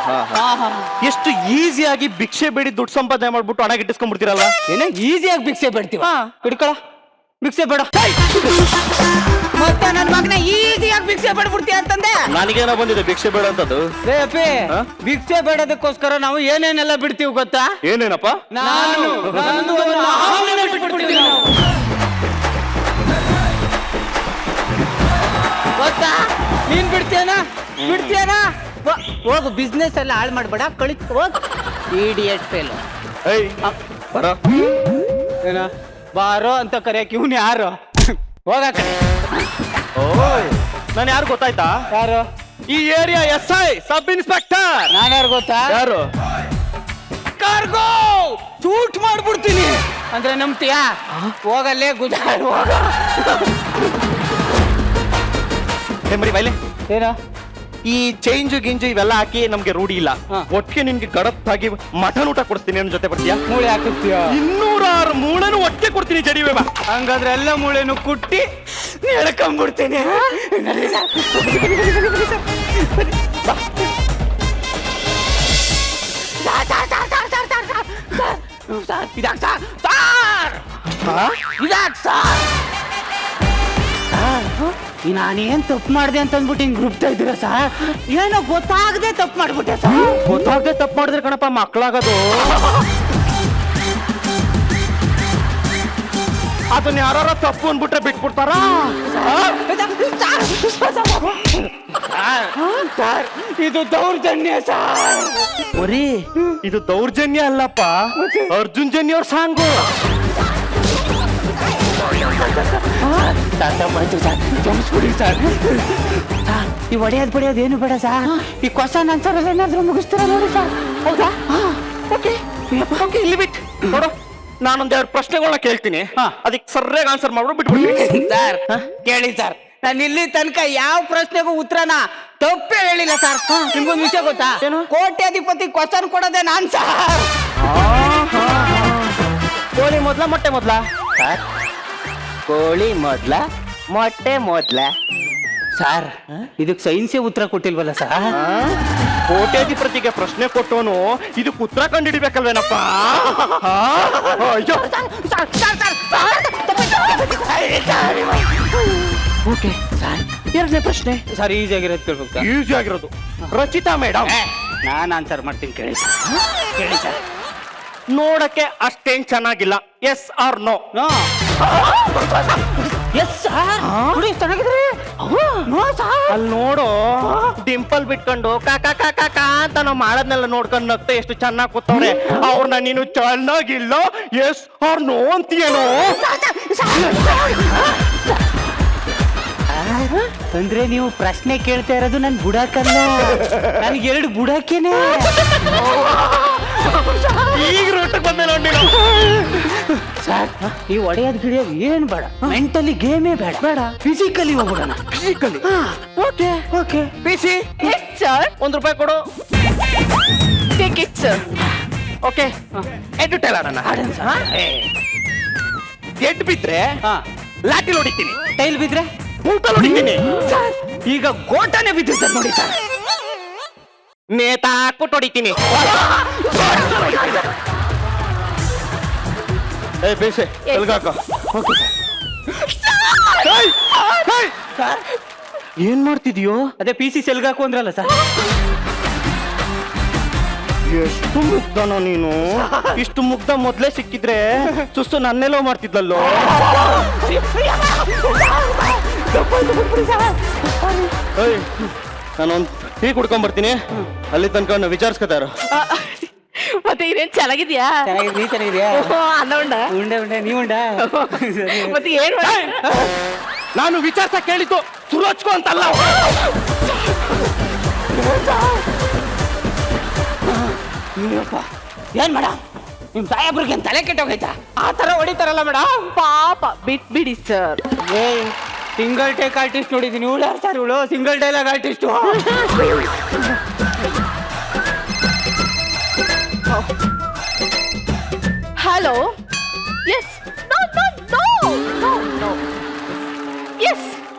ಎಷ್ಟು ಈಸಿಯಾಗಿ ಭಿಕ್ಷೆ ಬೇಡಿ ದುಡ್ಡು ಸಂಪಾದನೆ ಮಾಡ್ಬಿಟ್ಟು ಹಣ ಗಿಟ್ಟಿಸ್ಕೊಂಡ್ಬಿಡ್ತೀರಲ್ಲ. ಏನೇ ಈಸಿಯಾಗಿ ಭಿಕ್ಷೆ ಬೇಡ್ತೀವ? ಹಿಡ್ಕೊಳ, ಭಿಕ್ಷೆ ಬೇಡ. ಮತ್ತೆ ನನ್ನ ಮಗನ ಈಸಿಯಾಗಿ ಭಿಕ್ಷೆ ಬೇಡ್ಬಿಡ್ತೀಯ ಅಂತಂದೆ. ನನಗೇನೋ ಬಂದಿದೆ ಭಿಕ್ಷೆ ಬೇಡ ಅಂತದ್ದು. ರೇ ಅಪ್ಪಿ, ಭಿಕ್ಷೆ ಬೇಡೋದಕ್ಕೋಸ್ಕರ ನಾವು ಏನೇನೆಲ್ಲ ಬಿಡ್ತೀವಿ ಗೊತ್ತಾ? ಏನೇನಪ್ಪ? ನಾನು ಗೊತ್ತಾ? ನೀನ್ ಬಿಡ್ತೀಯನಾ? ಹೋಗು, ಬಿಸ್ನೆಸ್ ಎಲ್ಲ ಹಾಳು ಮಾಡ್ಬೇಡ, ಕಳಿಸ್ ಹೋಗ್. Idiot fail. ಏಯ್ ಬರ. ಏನ ಬಾರೋ ಅಂತ ಕರೆಯಕ್ಕೆ ಇವ್ನು ಯಾರು? ಹೋಗಕ್ಕ. ಓಯ್, ನಾನು ಯಾರು ಗೊತ್ತಾಯ್ತಾ? ಯಾರು? ಈ ಏರಿಯಾ SI ಸಬ್ ಇನ್ಸ್ಪೆಕ್ಟರ್. ನಾನ್ಯಾರು ಗೊತ್ತಾ? ಯಾರು? ಕಾರ್ಗೋ ಶೂಟ್ ಮಾಡ್ಬಿಡ್ತೀನಿ ಅಂದ್ರೆ ನಂಬ್ತೀಯಾ? ಹೋಗಲ್ಲೇ ಗುಜಾರ್ ಹೋಗ. ಮರಿ ಬೈಲೆ. ಏನ ಈ ಚೇಂಜು ಗಿಂಜು ಇವೆಲ್ಲ ಹಾಕಿ ನಮ್ಗೆ ರೂಢಿ ಇಲ್ಲ. ಒಟ್ಟಿಗೆ ನಿನ್ಗೆ ಗಡತ್ತಾಗಿ ಮಟನ್ ಊಟ ಕೊಡ್ತೀನಿ, ನನ್ನ ಜೊತೆ ಬರ್ತೀಯಾ? ಮೂಳೆ ಹಾಕಿಸ್ತೀಯ? 206 ಮೂಳೆನು ಒಟ್ಟಿಗೆ ಕೊಡ್ತೀನಿ, ಜಡಿವೆ ಬಾ. ಹಂಗಾದ್ರೆ ಎಲ್ಲ ಮೂಳೆನು ಕುಟ್ಟಿ ಎಳ್ಕೊಂಡ್ಬಿಡ್ತೀನಿ. ನಡಿ ಸರ್. ಬಾ. ಸರ್, ಇದಾಕ್ ಸರ್. ಇದಾಕ್ ಸರ್. ನಾನೇನ್ ತಪ್ಪು ಮಾಡಿದೆ ಅಂತ ಅಂದ್ಬಿಟ್ಟು ಹಿಂಗ್ ರುಬ್ತಾ ಇದ್ದೀರಾ ಸರ್? ಏನೋ ಗೊತ್ತಾಗದೆ ತಪ್ಪು ಮಾಡ್ಬಿಟ್ಟೆ ಸರ್. ಗೊತ್ತಾಗದೆ ತಪ್ಪು ಮಾಡಿದ್ರೆ ಕಣಪ್ಪ ಮಕ್ಕಳಾಗೋದು. ಅದನ್ನ ಯಾರ ತಪ್ಪು ಅಂದ್ಬಿಟ್ರೆ ಬಿಟ್ಬಿಡ್ತಾರ? ಸರ್, ಇದು ದೌರ್ಜನ್ಯ ಸರ್. ಬರೀ ಇದು ದೌರ್ಜನ್ಯ ಅಲ್ಲಪ್ಪ, ಅರ್ಜುನ್ ಜನ್ಯ ಅವ್ರ ಸಾಂಗು. ಕ್ಷಮಿಸ್ಬಿಡಿ ಸರ್. ಈ ಒಡೆಯೋದು ಬಡಿಯೋದು ಏನು ಬೇಡ ಸರ್. ಈ ಕ್ವಶನ್ ಆನ್ಸರ್ ಏನಾದ್ರು ಮುಗಿಸ್ತೀರಾ ನೋಡಿ ಸರ್. ಹೌದಾ? ಓಕೆ ಓಕೆ, ಇಲ್ಲಿ ಬಿಟ್ಟು ನೋಡು, ನಾನೊಂದೆರಡು ಪ್ರಶ್ನೆಗಳನ್ನ ಕೇಳ್ತೀನಿ, ಅದಕ್ಕೆ ಸರ್ಯಾಗಿ ಆನ್ಸರ್ ಮಾಡ್ಬಿಟ್ಟು ಬಿಟ್ಬಿಡ್ತೀನಿ. ಸರ್ ಕೇಳಿ ಸರ್, ನಾನು ಇಲ್ಲಿ ತನಕ ಯಾವ ಪ್ರಶ್ನೆಗೂ ಉತ್ತರನ ತಪ್ಪೇ ಹೇಳಿಲ್ಲ ಸರ್. ನಿಮ್ಗೊಂದು ವಿಷಯ ಗೊತ್ತಾ? ಕೋಟ್ಯಾಧಿಪತಿ ಕ್ವಶನ್ ಕೊಡೋದೆ ನಾನ್ ಸರ್. ಕೋಳಿ ಮೊದ್ಲ ಮೊಟ್ಟೆ ಮೊದ್ಲ? ಸರ್, ಕೋಳಿ ಮೊದ್ಲ ಮೊಟ್ಟೆ ಮೊದ್ಲ? ಸರ್, ಇದಕ್ಕೆ ಸೈನ್ಸೇ ಉತ್ತರ ಕೊಟ್ಟಿಲ್ವಲ್ಲ ಸರ್? ಕೋಟ್ಯಾಧಿಪತಿಗೆ ಪ್ರಶ್ನೆ ಕೊಟ್ಟವನು ಇದಕ್ಕೆ ಉತ್ತರ ಕಂಡುಹಿಡಿಬೇಕಲ್ವೇನಪ್ಪ? ಅಯ್ಯೋ. ಓಕೆ ಸರ್, ಎರಡನೇ ಪ್ರಶ್ನೆ ಸರ್ ಈಸಿ ಆಗಿರೋದು ಕೇಳ್ಬೇಕು. ಈಸಿ ಆಗಿರೋದು. ರಚಿತಾ ಮೇಡಮ್, ನಾನು ಆನ್ಸರ್ ಮಾಡ್ತೀನಿ ಕೇಳಿ ಸರ್. ಕೇಳಿ ಸರ್. ನೋಡಕ್ಕೆ ಅಷ್ಟೇನ್ ಚೆನ್ನಾಗಿಲ್ಲ, yes or no? Yes sir. ನೋಡಿ ಚೆನ್ನಾಗಿದ್ರಿ. ಅಲ್ಲಿ ನೋಡು, ಡಿಂಪಲ್ ಬಿಟ್ಕೊಂಡು ಕಾಕಾ ಕಾಕಾ ಕಾ ಅಂತ ನಾವು ಮಾಡೋದ್ನೆಲ್ಲ ನೋಡ್ಕೊಂಡು ನಗ್ತಾ ಎಷ್ಟು ಚೆನ್ನಾಗಿ ಕೂತವ್ರೆ. ಅವ್ರನ್ನ ನೀನು ಚೆನ್ನಾಗಿಲ್ಲ ಎಸ್ ಆರ್ ನೋ ಅಂತೀಯೇನೋ? ಅಂದ್ರೆ ನೀವು ಪ್ರಶ್ನೆ ಕೇಳ್ತಾ ಇರೋದು ನನ್ ಬುಡಕಲ್ಲ, ನನಗೆ ಎರಡು ಬುಡಕೇನೆ. ಈಗ ರೂಟಕ್ಕೆ ಬಂದೆ ನೋಡಿ ನೀನು. ಸರ್, ಈ ಒಡೆಯೋದು ಗಿಡಿಯೋದು ಏನ್ ಬೇಡ, ಮೆಂಟಲಿ ಗೇಮೇ ಬೇಡ, ಬೇಡ ಫಿಸಿಕಲಿ ಹೋಗ್ಬಿಡೋಣ. Physically okay okay. ಬಿಸಿ ಎಸ್ ಸರ್. ₹1 ಕೊಡು. Take it sir. Okay, head tail ಆಡೋಣ. ಎಡ್ ಬಿದ್ರೆ ಲಾಟಿ ಹೊಡಿತೀನಿ, ಟೈಲ್ ಬಿದ್ರೆ ಊಟಲ್ ಹೊಡಿತೀನಿ. ಈಗ ಗೋಟನೆ ಬಿದ್ದು ಸರ್ ನೋಡಿ ಸರ್. ನೇತಾ ಹಾಕ್ಬಿಟ್ಟು ಹೊಡಿತೀನಿ. ಬೇಸೆ ಎಲ್ಗಾಕ. ಏನ್ ಮಾಡ್ತಿದ್ಯೋ? ಅದೇ PC ಸೆಲ್ಗಾಕು ಅಂದ್ರಲ್ಲ ಸರ್. ಎಷ್ಟು ಮುಗ್ಧನೋ ನೀನು. ಇಷ್ಟು ಮುಗ್ಧ ಮೊದ್ಲೇ ಸಿಕ್ಕಿದ್ರೆ ಸುಸ್ತು ನನ್ನೆಲ್ಲೋ ಮಾಡ್ತಿದ್ಲಲ್ಲೋ. ನಾನೊಂದು ಟೀ ಕುಡ್ಕೊಂಡ್ ಬರ್ತೀನಿ, ಅಲ್ಲಿ ತನಕ ವಿಚಾರಿಸ್ಕೊತಾರ. ಮತ್ತೆ ಇದೇನ್ ಚೆನ್ನಾಗಿದ್ಯಾ? ಚೆನ್ನಾಗಿದೆ, ನೀ ಚೆನ್ನಾಗಿದ್ಯಾ? ಅನ್ನ ಉಂಡ ಉಂಡೆ ಉಂಡೆ, ನೀ ಉಂಡ? ಮತ್ತೆ ಏನ್ ನಾನು ವಿಚಾರಿಸ ಕೇಳಿದ್ದು ಸುರೋಚ್ಕೋ ಅಂತಲ್ಲ. ನೀವಪ್ಪ ಏನ್ ಮೇಡಮ್, ನಿಮ್ ಸಾಹೇಬ್ರಿಗೆ ತಲೆ ಕೆಟ್ಟೋಗೈತಾ? ಆ ತರ ಹೊಡಿತಾರಲ್ಲ ಮೇಡಮ್. ಪಾಪ ಬಿಟ್ಬಿಡಿ ಸರ್. ಸಿಂಗಲ್ ಟೇಕ್ ಆರ್ಟಿಸ್ಟ್ ನೋಡಿದೀನಿ. ಇವಳು ಸರ್, ಇವಳು single dialogue artist. Hello. Yes. No no no no no. Yes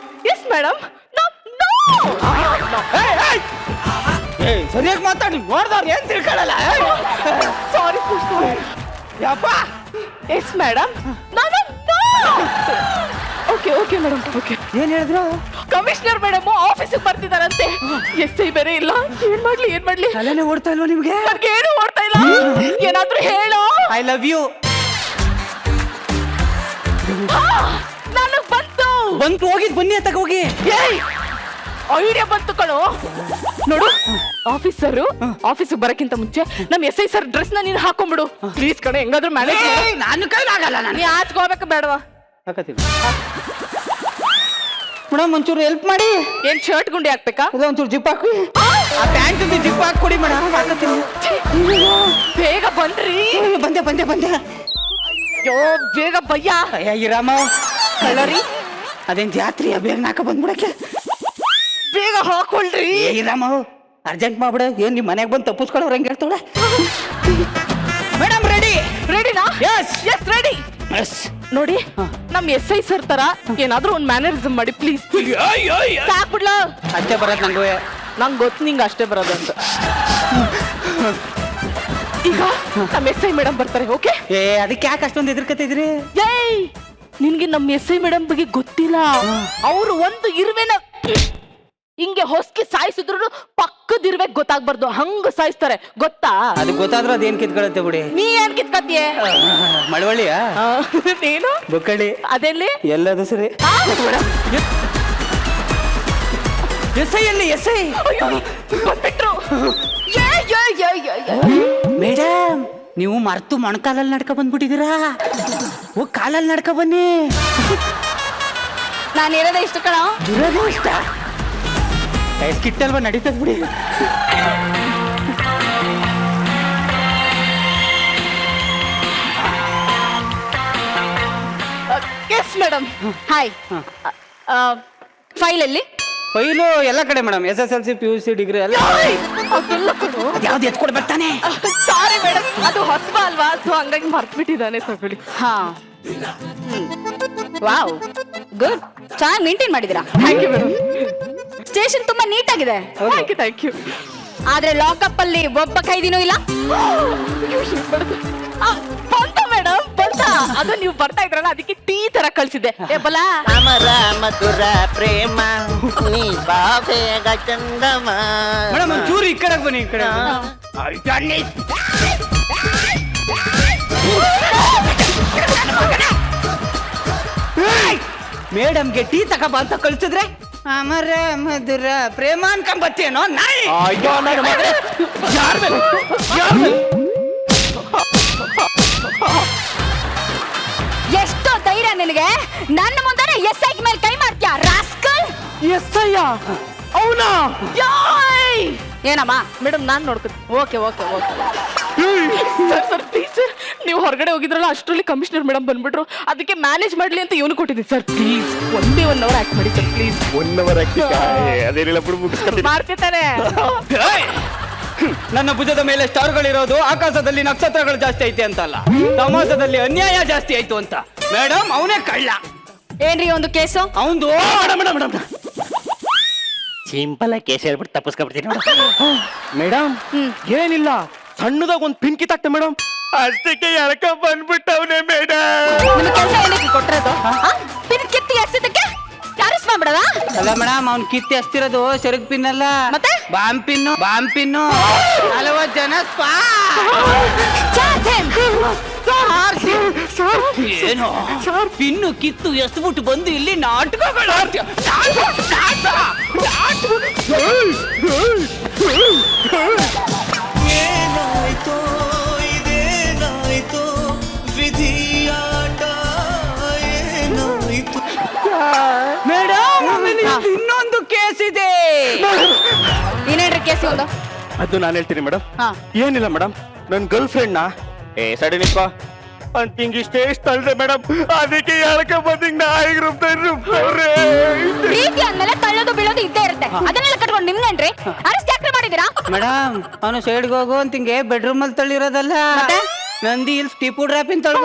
yes madam. No no. ಸರಿಯಾಗಿ ಮಾತಾಡಿ, ನೋಡ್ದವ್ರು ಏನ್ ತಿಳ್ಕೊಳ್ಳಲ್ಲ. ಸಾರಿ ಯಪ್ಪ. Yes madam. No no no. Okay okay madam. Okay. ಏನ್ ಹೇಳಿದ್ರು? ಕಮಿಷನರ್ ಮೇಡಮ್ ಆಫೀಸಿಗೆ ಬರ್ತಿದಾರಂತೆ. SI ಬೇರೆ ಇಲ್ಲ. ಏನ್ ಮಾಡ್ಲಿ? ತಲೆನೇ ಓಡ್ತಾ ಇಲ್ವಾ ನಿಮ್ಗೆ? ಏನು ಓಡ್ತಾ ಇಲ್ಲ. ಏನಾದ್ರೂ ಹೇಳೋ. I love you. ನನಗ್ ಬಂತು ಹೋಗಿದ್ ಬನ್ನಿ ಅಂತ ಹೋಗಿ. ಏಯ್, ಐಡಿಯಾ ಬಂತು ಕಣೋ. ನೋಡು, ಆಫೀಸಿಗೆ ಬರಕ್ಕಿಂತ ಮುಂಚೆ ನಮ್ SI ಸರ್ ಡ್ರೆಸ್ ನ ನೀನ್ ಹಾಕೊಂಡ್ಬಿಡು ಪ್ಲೀಸ್ ಕಣೋ. ಹೆಂಗಾದ್ರೂ ಮ್ಯಾನೇಜ್ ಮಾಡು. ನಾನು ಕೈಲಾಗಲ್ಲ. ನೀ ಆಚ್ಕೋಬೇಕು ಬೇಡವಾ? ಮೇಡಮ್ ಒಂಚೂರು ಹೆಲ್ಪ್ ಮಾಡಿ. ಏನ್ ಶರ್ಟ್ ಗುಂಡಿ ಹಾಕ್ಬೇಕಾ? ಇಲ್ಲ, ಒಂಚೂರು ಜಿಪ್ ಹಾಕಿ. ಆ ಪ್ಯಾಂಟ್ ಜಿಪ್ ಹಾಕಿ ಕೊಡಿ ಮೇಡಮ್. ಬೇಗ ಬನ್ರಿ. ಬಂದೆ. ಅಯ್ಯೋ ಬೇಗ ಬಯ್ಯ. ರಾಮ ಕಳರಿ, ಅದೇನ್ ಜಾತ್ರೆಯ ಬೇಗ ನಾಕ ಬಂದ್ಬಿಡಕ್ಕೆ. ಬೇಗ ಹಾಕೊಳ್ರಿ. ರಾಮ ಅರ್ಜೆಂಟ್ ಮಾಡ್ಬಿಡ. ಏನ್ ನಿಮ್ ಮನೆಗೆ ಬಂದು ತಪ್ಪಿಸ್ಕೊಳ್ಳೋರು ಹೆಂಗ್ ಹೇಳ್ತಾಳೆ? Madam ready. ರೆಡಿನಾ? Yes yes ready. ನೋಡಿ ನಮ್ SI ಸರ್ ತರ ಏನಾದ್ರೂ ಒಂದ್ ಮ್ಯಾನರಿಸಮ್ ಮಾಡಿ ಪ್ಲೀಸ್ ಸಾಕ್ಬಿಡ್ಲ. ಅಷ್ಟೇ ಬರತ್ ನಂಗೆ. ನಂಗೆ ಗೊತ್ತು ನಿಂಗೆ ಅಷ್ಟೇ ಬರೋದಂತ. ಈಗ ನಮ್ಮ SI ಮೇಡಮ್ ಬರ್ತಾರೆ. ಓಕೆ ಏ ಅದಕ್ಕೆ ಯಾಕೆ ಅಷ್ಟೊಂದು ಎದುರ್ಕತ್ತಿದ್ರಿ? ಏಯ್ ನಿನ್ಗೆ ನಮ್ಮ SI ಮೇಡಮ್ ಬಗ್ಗೆ ಗೊತ್ತಿಲ್ಲ. ಅವ್ರು ಒಂದು ಇರುವೆನ ಹಿಂಗೆ ಹೊಸ್ಕಿ ಸಾಯಿಸಿದ್ರು ಪಕ್ಕದ ಇರುವೆ ಗೊತ್ತಾಗ್ಬಾರ್ದು ಹಂಗ ಸಾಯಿಸ್ತಾರೆ ಗೊತ್ತಾ? ಅದು ಗೊತ್ತಾದ್ರೂ ಅದೇನ್ ಕಿತ್ಕೊಳತ್ತೆ ಬಿಡಿ. ನೀ ಏನ್ ಕಿತ್ಕತಿಯೇ? ಮಳವಳ್ಳಿಯ ನೀನು ಬೊಕ್ಕಳ್ಳಿ ಅದೆಲ್ಲಿ ಎಲ್ಲದು ಸರಿ. SI ಎಲ್ಲಿ SI ಬಂದ್ಬಿಟ್ರು. ಮೇಡಮ್ ನೀವು ಮರ್ತು ಮೊಣಕಾಲಲ್ಲಿ ನಡ್ಕ ಬಂದ್ಬಿಟ್ಟಿದ್ದೀರಾ. ಓ ಕಾಲಲ್ಲಿ ನಡ್ಕ ಬನ್ನಿ. ನಾನು ಇರೋದೇ ಇಷ್ಟು ಕಣ. ಇರೋದೇ ಇಷ್ಟ ಸ್ಕಿಟ್ ಅಲ್ವಾ ನಡೀತದ್ ಬಿಡಿ. Yes madam. ಹಾಯ್. ಫೈಲ್ ಅಲ್ಲಿ ಫೈಲು ಎಲ್ಲ ಕಡೆ ಮೇಡಮ್. SSLC PUC ಡಿಗ್ರಿ ಎಲ್ಲ ಯಾವ್ದು ಎತ್ಕೊಡ್ಬೇಕು ತಾನೆ. ಸಾರಿ ಮೇಡಮ್ ಅದು ಹೊಸಬ ಅಲ್ವಾ ಸೊ ಹಂಗಾಗಿ ಮರ್ತ್ಬಿಟ್ಟಿದ್ದಾನೆ. ತಗೊಳ್ಳಿ. ಹಾ ವಾವ್ ಗುಡ್. ಚೆನ್ನಾಗಿ ಮೇಂಟೈನ್ ಮಾಡಿದಿರಾ. Thank you madam. ಸ್ಟೇಷನ್ ತುಂಬಾ ನೀಟ್ ಆಗಿದೆ. Thank you. ಆದ್ರೆ ಲಾಕಪ್ ಅಲ್ಲಿ ಒಬ್ಬ ಖೈದಿನೂ ಇಲ್ಲ. ಬಂತ ಮೇಡಮ್ ಬಂತ. ಅದು ನೀವು ಬರ್ತಾ ಇದ್ರಲ್ಲ ಅದಕ್ಕೆ ಟೀ ತರ ಕಳ್ಸಿದ್ದೆ. ಏ ಬಲ ಅಮರ ಮಧುರ ಪ್ರೇಮ ನೀ ಬಾಬೇಗ ಚಂದಮ. ಮೇಡಮ್ ಒಂಚೂರು ಈ ಕಡೆ ಬನ್ನಿ. ಈ ಕಡೆ ಮೇಡಮ್ಗೆ ಟೀ ತಕಬ ಅಂತ ಕಳ್ಸಿದ್ರೆ ಅಮರ ಮಧುರ ಪ್ರೇಮ ಅನ್ಕೊಂಬತ್ತೇನೋ ನಾಯಿ. ಎಷ್ಟೋ ಧೈರ್ಯ ನಿನಗೆ ನನ್ನ ಮುಂದೆ SI ಮೇಲೆ ಕೈ ಮಾಡ್ತೀಯ ರಾಸ್ಕಲ್. SI ಅವನಾ? ಏನಮ್ಮ ಮೇಡಮ್ ನಾನ್ ನೋಡ್ತೀನಿ. Okay okay okay sir sir please sir. ನೀವು ಹೊರಗಡೆ ಹೋಗಿದ್ರಲ್ಲ ಅಷ್ಟರಲ್ಲಿ ಕಮಿಷನರ್ ಮೇಡಮ್ ಬಂದ್ಬಿಟ್ರು. ಅದಕ್ಕೆ ಮ್ಯಾನೇಜ್ ಮಾಡ್ಲಿ ಅಂತ ಇವನು ಕೊಟ್ಟಿದ್ದೀನಿ ಸರ್. ಪ್ಲೀಸ್ ಒಂದೇ 1 ಅವರ್ ಆಕ್ಟ್ ಮಾಡಿ ಸರ್ ಪ್ಲೀಸ್. 1 ಅವರ್ ಅದೇನಿಲ್ಲ ಬಿಡು ಮುಗಿಸ್ಕೊತೀನಿ. ಮಾಡ್ತಿರ್ತಾರೆ. ನನ್ನ ಭುಜದ ಮೇಲೆ ಸ್ಟಾರ್ಗಳಿರೋದು ಆಕಾಶದಲ್ಲಿ ನಕ್ಷತ್ರಗಳು ಜಾಸ್ತಿ ಐತೆ ಅಂತಲ್ಲ, ಸಮಾಜದಲ್ಲಿ ಅನ್ಯಾಯ ಜಾಸ್ತಿ ಆಯ್ತು ಅಂತ. ಮೇಡಮ್ ಅವನೇ ಕಳ್ಳ. ಏನ್ರಿ ಒಂದು ಕೇಸು? ಅವಂದು ಸಿಂಪಲ್ ಆಗಿ ಕೇಸ್ ಹೇಳ್ಬಿಟ್ಟು ತಪ್ಪಿಸ್ಕೊಬಿಡ್ತೀನಿ ಮೇಡಮ್. ಏನಿಲ್ಲ ಸಣ್ಣದಾಗ ಒಂದು ಪಿಂಕಿ ತಟ್ಟೆ ಮೇಡಮ್, ಅಷ್ಟಕ್ಕೆ ಎಳ್ಕ ಬಂದ್ಬಿಟ್ಟವನೇ ಮೇಡಮ್. ನಿಮ್ಗೆ ಕೆಲಸ ಏನಕ್ಕೆ ಕೊಟ್ಟಿರೋದು? ಪಿನ್ ಕಿತ್ತಿ ಎಷ್ಟಿದ್ದಕ್ಕೆ ಕ್ಯಾರಿಸ್ ಮಾಡ್ಬಿಡವಾ? ಅಲ್ಲ ಮೇಡಮ್ ಅವ್ನ್ ಕಿತ್ತಿ ಅಷ್ಟಿರೋದು ಸೆರಗ್ ಪಿನ್ ಅಲ್ಲ, ಮತ್ತೆ ಬಾಂಬ್ ಪಿನ್ನು 40 ಜನ ಏನು ಪಿನ್ನು ಕಿತ್ತು ಎಸ್ಬಿಟ್ಟು ಬಂದು ಇಲ್ಲಿ ನಾಟಕಗಳು ಏನಾಯ್ತೋ ಇದೇನಾಯ್ತೋ ವಿಧಿಯಾಟ ಏನಾಯ್ತು. ಮೇಡಮ್ ಇನ್ನೊಂದು ಕೇಸ್ ಇದೆ. ಏನೇನ್ರಿ ಕೇಸ್ ಒಂದು? ಅದು ನಾನು ಹೇಳ್ತೀನಿ ಮೇಡಮ್. ಹಾ. ಏನಿಲ್ಲ ಮೇಡಮ್, ನನ್ನ ಗರ್ಲ್ ಫ್ರೆಂಡ್ ಸಡಿ ನಿಂತ್ಕೋ ಅಂತ ಹಿಂಗಿಷ್ಟೇ ತಳ್ದೆ ಮೇಡಮ್, ಅದಕ್ಕೆ ಎಳ್ಕ ಬಂದಿಂಗ್ ನಾಯಿಗೆ ರುಬ್ತವ್ರೆ. ಪ್ರೀತಿ ಅಂದ್ಮೇಲೆ ತಳ್ಳೋದು ಬೀಳೋದು ಇದ್ದೇ ಇರುತ್ತೆ. ಅದನ್ನೆಲ್ಲ ಕಟ್ಕೊಂಡು ನಿಮ್ನೇನ್ರಿ ಅರೆಸ್ಟ್ ಯಾಕ್ರೆ ಮಾಡಿದೀರಾ? ಮೇಡಮ್ ಅವನು ಸೈಡ್ಗೆ ಹೋಗು ಅಂತಿಂಗೆ ಬೆಡ್ರೂಮ್ ಅಲ್ಲಿ ತಳ್ಳಿರೋದಲ್ಲ, ನಂದಿ ಇಲ್ಲಿ ಸ್ಟೀಪು ಡ್ರಾಪಿನ್ ತಳ್ಳ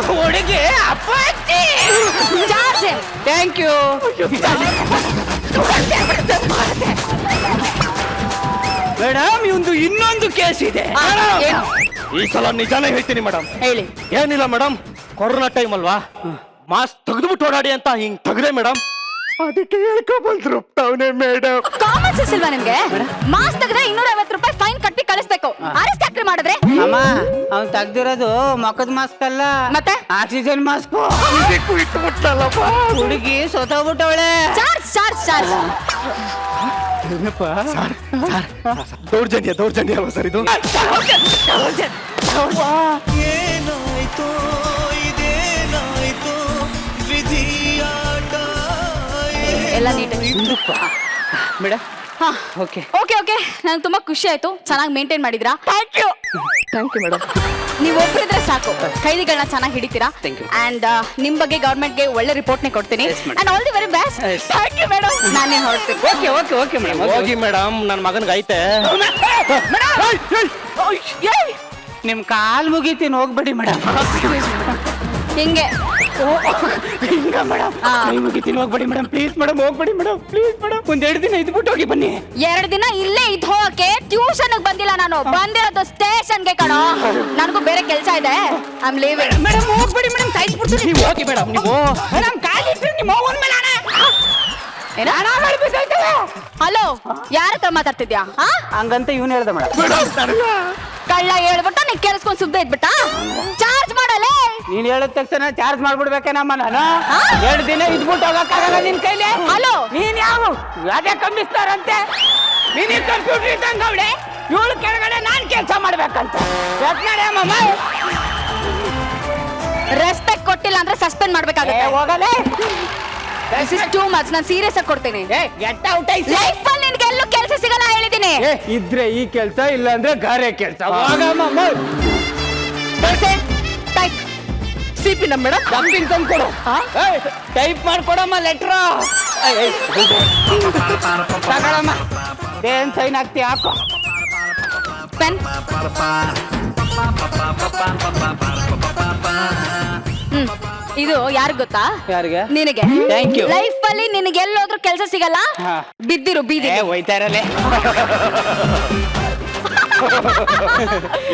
ಹುಡುಗಿ ಅಪ್ಪಾಜಿ. Thank you. ಮೇಡಮ್ ಇವಂದು ಇನ್ನೊಂದು ಕೇಸ್ ಇದೆ. ಏನು? ಈ ಸಲ ನಿಜಾನೇ ಹೇಳ್ತೀನಿ ಮೇಡಮ್. ಹೇಳಿ. ಏನಿಲ್ಲ ಮೇಡಮ್, ಕೊರೋನಾ ಟೈಮ್ ಅಲ್ವಾ, ಮಾಸ್ಕ್ ತೆಗೆದ್ಬಿಟ್ಟು ಓಡಾಡಿ ಅಂತ ಹಿಂಗ್ ತೆಗ್ದೆ ಮೇಡಮ್, ಅದಕ್ಕೆ ಹೇಳ್ಕೊ ಬಂದ್ರು ಮೇಡಮ್. ಕಾಮನ್ ಸೆನ್ಸ್ ಇಲ್ವಾ ನಿಮ್ಗೆ? ಮಾಸ್ಕ್ ತೆಗೆದ್ರೆ 250 ರೂಪಾಯಿ ಫೈನ್ ಕಟ್ಟಿ ಕಳಿಸ್ಬೇಕು. ಅರೆಸ್ಟ್ ಯಾಕ್ರೆ ಮಾಡಿದ್ರೆ? ಅಮ್ಮ ಅವ್ನ್ ತೆಗ್ದಿರೋದು ಮೊಕದ ಮಾಸ್ಕ್ ಅಲ್ಲ, ಮತ್ತೆ ಆಕ್ಸಿಜನ್ ಮಾಸ್ಕ್. ಹುಡುಗಿ ಸೋತೋಗ್ಬಿಟ್ಟವಳೆ. Charge charge charge. ದೌರ್ಜನ್ಯ ಸರ್ ಇದು. ಏನಾಯ್ತೋ ಇದೇನಾಯ್ತೋ ವಿಧಿಯಾಟ ಎಲ್ಲ ನೀಟ್. ಮೇಡಮ್ ಹಾ ಓಕೆ ಓಕೆ ಓಕೆ, ನಂಗೆ ತುಂಬಾ ಖುಷಿ ಆಯ್ತು. ಚೆನ್ನಾಗಿ ಮೇಂಟೈನ್ ಮಾಡಿದ್ರಾ. Thank you madam. ನೀವು ಒಬ್ಬರಿದ್ರೆ ಸಾಕು, ಖೈದಿಗಳನ್ನ ಚೆನ್ನಾಗಿ ಹಿಡಿತೀರಾ. Thank you. ಅಂಡ್ ನಿಮ್ ಬಗ್ಗೆ ಗವರ್ಮೆಂಟ್ಗೆ ಒಳ್ಳೆ ರಿಪೋರ್ಟ್ನೇ ಕೊಡ್ತೀನಿ. Yes, madam. And all the very best. Thank you madam. ನಾನೇ ಹೊರಡ್ತೀನಿ. Okay madam. ಹೋಗಿ ಮೇಡಮ್, ನನ್ನ ಮಗನ್ಗೆ ಐತೆ. ನಿಮ್ ಕಾಲ್ ಮುಗಿತೀನಿ, ಹೋಗ್ಬೇಡಿ ಮೇಡಮ್. ಹಿಂಗೆ ಹಿಂಗ ಮೇಡಮ್ ನಿಮಗೆ ಹೋಗ್ಬೇಡಿ ಮೇಡಮ್ ಪ್ಲೀಸ್ ಮೇಡಮ್ ಹೋಗ್ಬೇಡಿ ಮೇಡಮ್ ಪ್ಲೀಸ್ ಮೇಡಮ್ ಒಂದ್ 2 ದಿನ ಇದ್ಬಿಟ್ಟು ಹೋಗಿ ಬನ್ನಿ 2 ದಿನ ಇಲ್ಲೇ ಇದ್ ಹೋಗಕ್ಕೆ ಟ್ಯೂಷನ್ ಬಂದಿಲ್ಲ ನಾನು, ಬಂದಿರೋದು ಸ್ಟೇಷನ್ಗೆ ಕಣೋ. ನನಗೂ ಬೇರೆ ಕೆಲಸ ಇದೆ. I am leaving. ಮೇಡಮ್ ಹೋಗ್ಬೇಡಿ ಮೇಡಮ್ ಸಾಯಿಸ್ಬಿಡ್ತೀನಿ. ನೀವು ಹೋಗಿ ಮೇಡಮ್ ನೀವು ಮೇಡಮ್ ಕಾಲಿಟ್ಟು ನಿಮ್ಮ ಹೋಗೋನ್ ಮೇಲೆ ಹಲೋ, ಯಾರ ಹತ್ರ ಮಾತಾಡ್ತಿದ್ಯಾ? ಹಂಗಂತ ಇವನು ಹೇಳ್ದ ಮೇಡಮ್. ಕಳ್ಳ ಹೇಳ್ಬಿಟ್ಟು ನೀ ಕೆಲ್ಸ್ಕೊಂಡ್ ಸುದ್ದ ಇದ್ಬಿಟ್ಟ. ಚಾರ್ಜ್ ಮಾಡಲೇ. ನೀನ್ ಹೇಳಿದ ತಕ್ಷಣ ಚಾರ್ಜ್ ಮಾಡ್ಬಿಡ್ಬೇಕೇನಮ್ಮ ನಾನು? 2 ದಿನ ಇದ್ಬಿಟ್ಟು ಹೋಗಕ್ಕಾಗಲ್ಲ ನಿನ್ ಕೈಲಿ. ಹಲೋ, ನೀನ್ ಯಾವ ಅದೇ ಕಂಬಿಸ್ತಾರಂತೆ. ನೀನ್ ಕಂಪ್ಯೂಟರ್ ಇದ್ದಂಗ ಅವಳೆ, ಇವಳು ಕೆಳಗಡೆ ನಾನ್ ಕೆಲಸ ಮಾಡ್ಬೇಕಂತ. ರೆಸ್ಪೆಕ್ಟ್ ಕೊಟ್ಟಿಲ್ಲ ಅಂದ್ರೆ ಸಸ್ಪೆಂಡ್ ಮಾಡ್ಬೇಕಾಗುತ್ತೆ. ಹೋಗಲೇ ದಿಸ್ ಇಸ್ ಟೂ ಮಚ್. ನಾನು ಸೀರಿಯಸ್ ಆಗಿ ಕೊಡ್ತೀನಿ. Get out ice. ಲೈಫ್ ಅಲ್ಲಿ ನಿನ್ಗೆ ಎಲ್ಲೂ ಕೆಲಸ ಸಿಗಲ್ಲ ಹೇಳಿದೀನಿ. ಇದ್ರೆ ಈ ಕೆಲಸ ಇಲ್ಲ ಅಂದ್ರೆ ಗಾರೆ ಕೆಲಸ. ಹೋಗಮ್ಮ ಟೈಪ್ ಸಿಪಿ ನಮ್ಮ ಮೇಡಮ್ ಡಂಪಿಂಗ್ ತಂದು ಕೊಡು. Type ಮಾಡ್ಕೊಡಮ್ಮ letter. ತಗೊಳಮ್ಮ ಏನ್ ಸೈನ್ ಹಾಕ್ತಿ ಹಾಕೋ. ಪೆನ್. ಇದು ಯಾರಿಗ್ ಗೊತ್ತಾ? ಯಾರಿಗೆ? ನಿನಗೆ. Thank you. ಲೈಫ್ ಅಲ್ಲಿ ನಿನಗೆ ಎಲ್ಲೋದ್ರೂ ಕೆಲಸ ಸಿಗಲ್ಲ, ಬಿದ್ದಿರು ಬೀದಿ. ಹೋಯ್ತಾ ಇರಲೇ.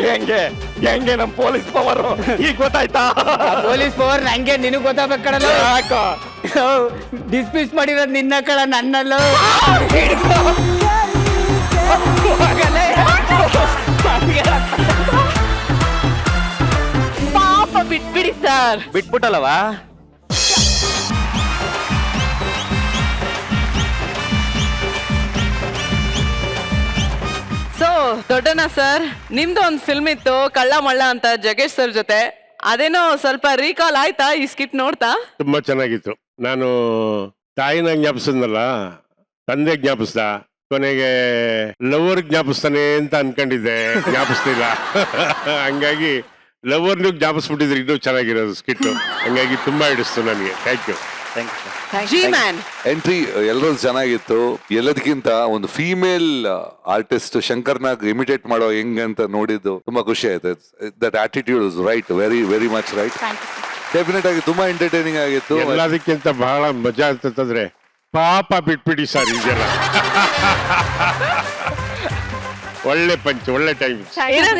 ಹೆಂಗೆ ಹೆಂಗೆ ನಮ್ ಪೊಲೀಸ್ ಪವರ್ ಈಗ ಗೊತ್ತಾಯ್ತಾ? ಪೊಲೀಸ್ ಪವರ್ ನಂಗೆ ನಿನಗ್ ಗೊತ್ತಾಗ್ಬೇಕು ಕಣಲ್ಲ. ಯಾಕೋ ಡಿಸ್ಮಿಸ್ ಮಾಡಿರೋದು ನಿನ್ನ ಕಳ ನನ್ನಲ್ಲೂ. ಪಾಪ ಬಿಟ್ಬಿಡಿ ಸರ್. ಬಿಟ್ಬಿಟ್ಟಲ್ಲವಾ? ಸೊ ದೊಡ್ಡಣ್ಣ ಸರ್, ನಿಮ್ದು ಒಂದು ಫಿಲ್ಮ್ ಇತ್ತು ಕಳ್ಳ ಮಳ್ಳ ಅಂತ ಜಗೇಶ್ ಸರ್ ಜೊತೆ. ಅದೇನೋ ಸ್ವಲ್ಪ ರೀಕಾಲ್ ಆಯ್ತಾ ಈ ಸ್ಕಿಟ್ ನೋಡ್ತಾ? ತುಂಬಾ ಚೆನ್ನಾಗಿತ್ತು. ನಾನು ತಾಯಿನ ಜ್ಞಾಪಿಸಿದ್ನಲ್ಲ, ತಂದೆ ಜ್ಞಾಪಿಸ್ದ, ಕೊನೆಗೆ ಲವರ್ ಜ್ಞಾಪಿಸ್ತಾನೆ ಅಂತ ಅನ್ಕೊಂಡಿದ್ದೆ, ಜ್ಞಾಪಿಸ್ತಿಲ್ಲ. ಹಂಗಾಗಿ ಲವರ್ನು ಜ್ಞಾಪಿಸ್ಬಿಟ್ಟಿದ್ರೆ ಇನ್ನೂ ಚೆನ್ನಾಗಿರೋದು ಸ್ಕಿಟ್. ಹಂಗಾಗಿ ತುಂಬಾ ಹಿಡಿಸ್ತು ನನಗೆ. Thank you. G man entry ಎಲ್ಲರೂ ಚೆನ್ನಾಗಿತ್ತು. ಎಲ್ಲದಕ್ಕಿಂತ ಒಂದು ಫೀಮೇಲ್ ಆರ್ಟಿಸ್ಟ್ ಶಂಕರ್ನಾಗ್ ಇಮಿಟೇಟ್ ಮಾಡೋ ಹೆಂಗಂತ ನೋಡಿದ್ದು ತುಂಬಾ ಖುಷಿ ಆಯ್ತು. That attitude is right, very very much right. Definite ಆಗಿ ತುಂಬಾ ಎಂಟರ್ಟೈನಿಂಗ್ ಆಗಿತ್ತು. ಎಲ್ಲದಕ್ಕಿಂತ ಬಹಳ ಮಜಾ ಅಂತಂದ್ರೆ ಪಾಪ ಬಿಟ್ಬಿಡಿ ಸರ್ ಇದೆಲ್ಲ. ಒಳ್ಳೆ ಪಂಚ್, ಒಳ್ಳೆ ಟೈಮ್.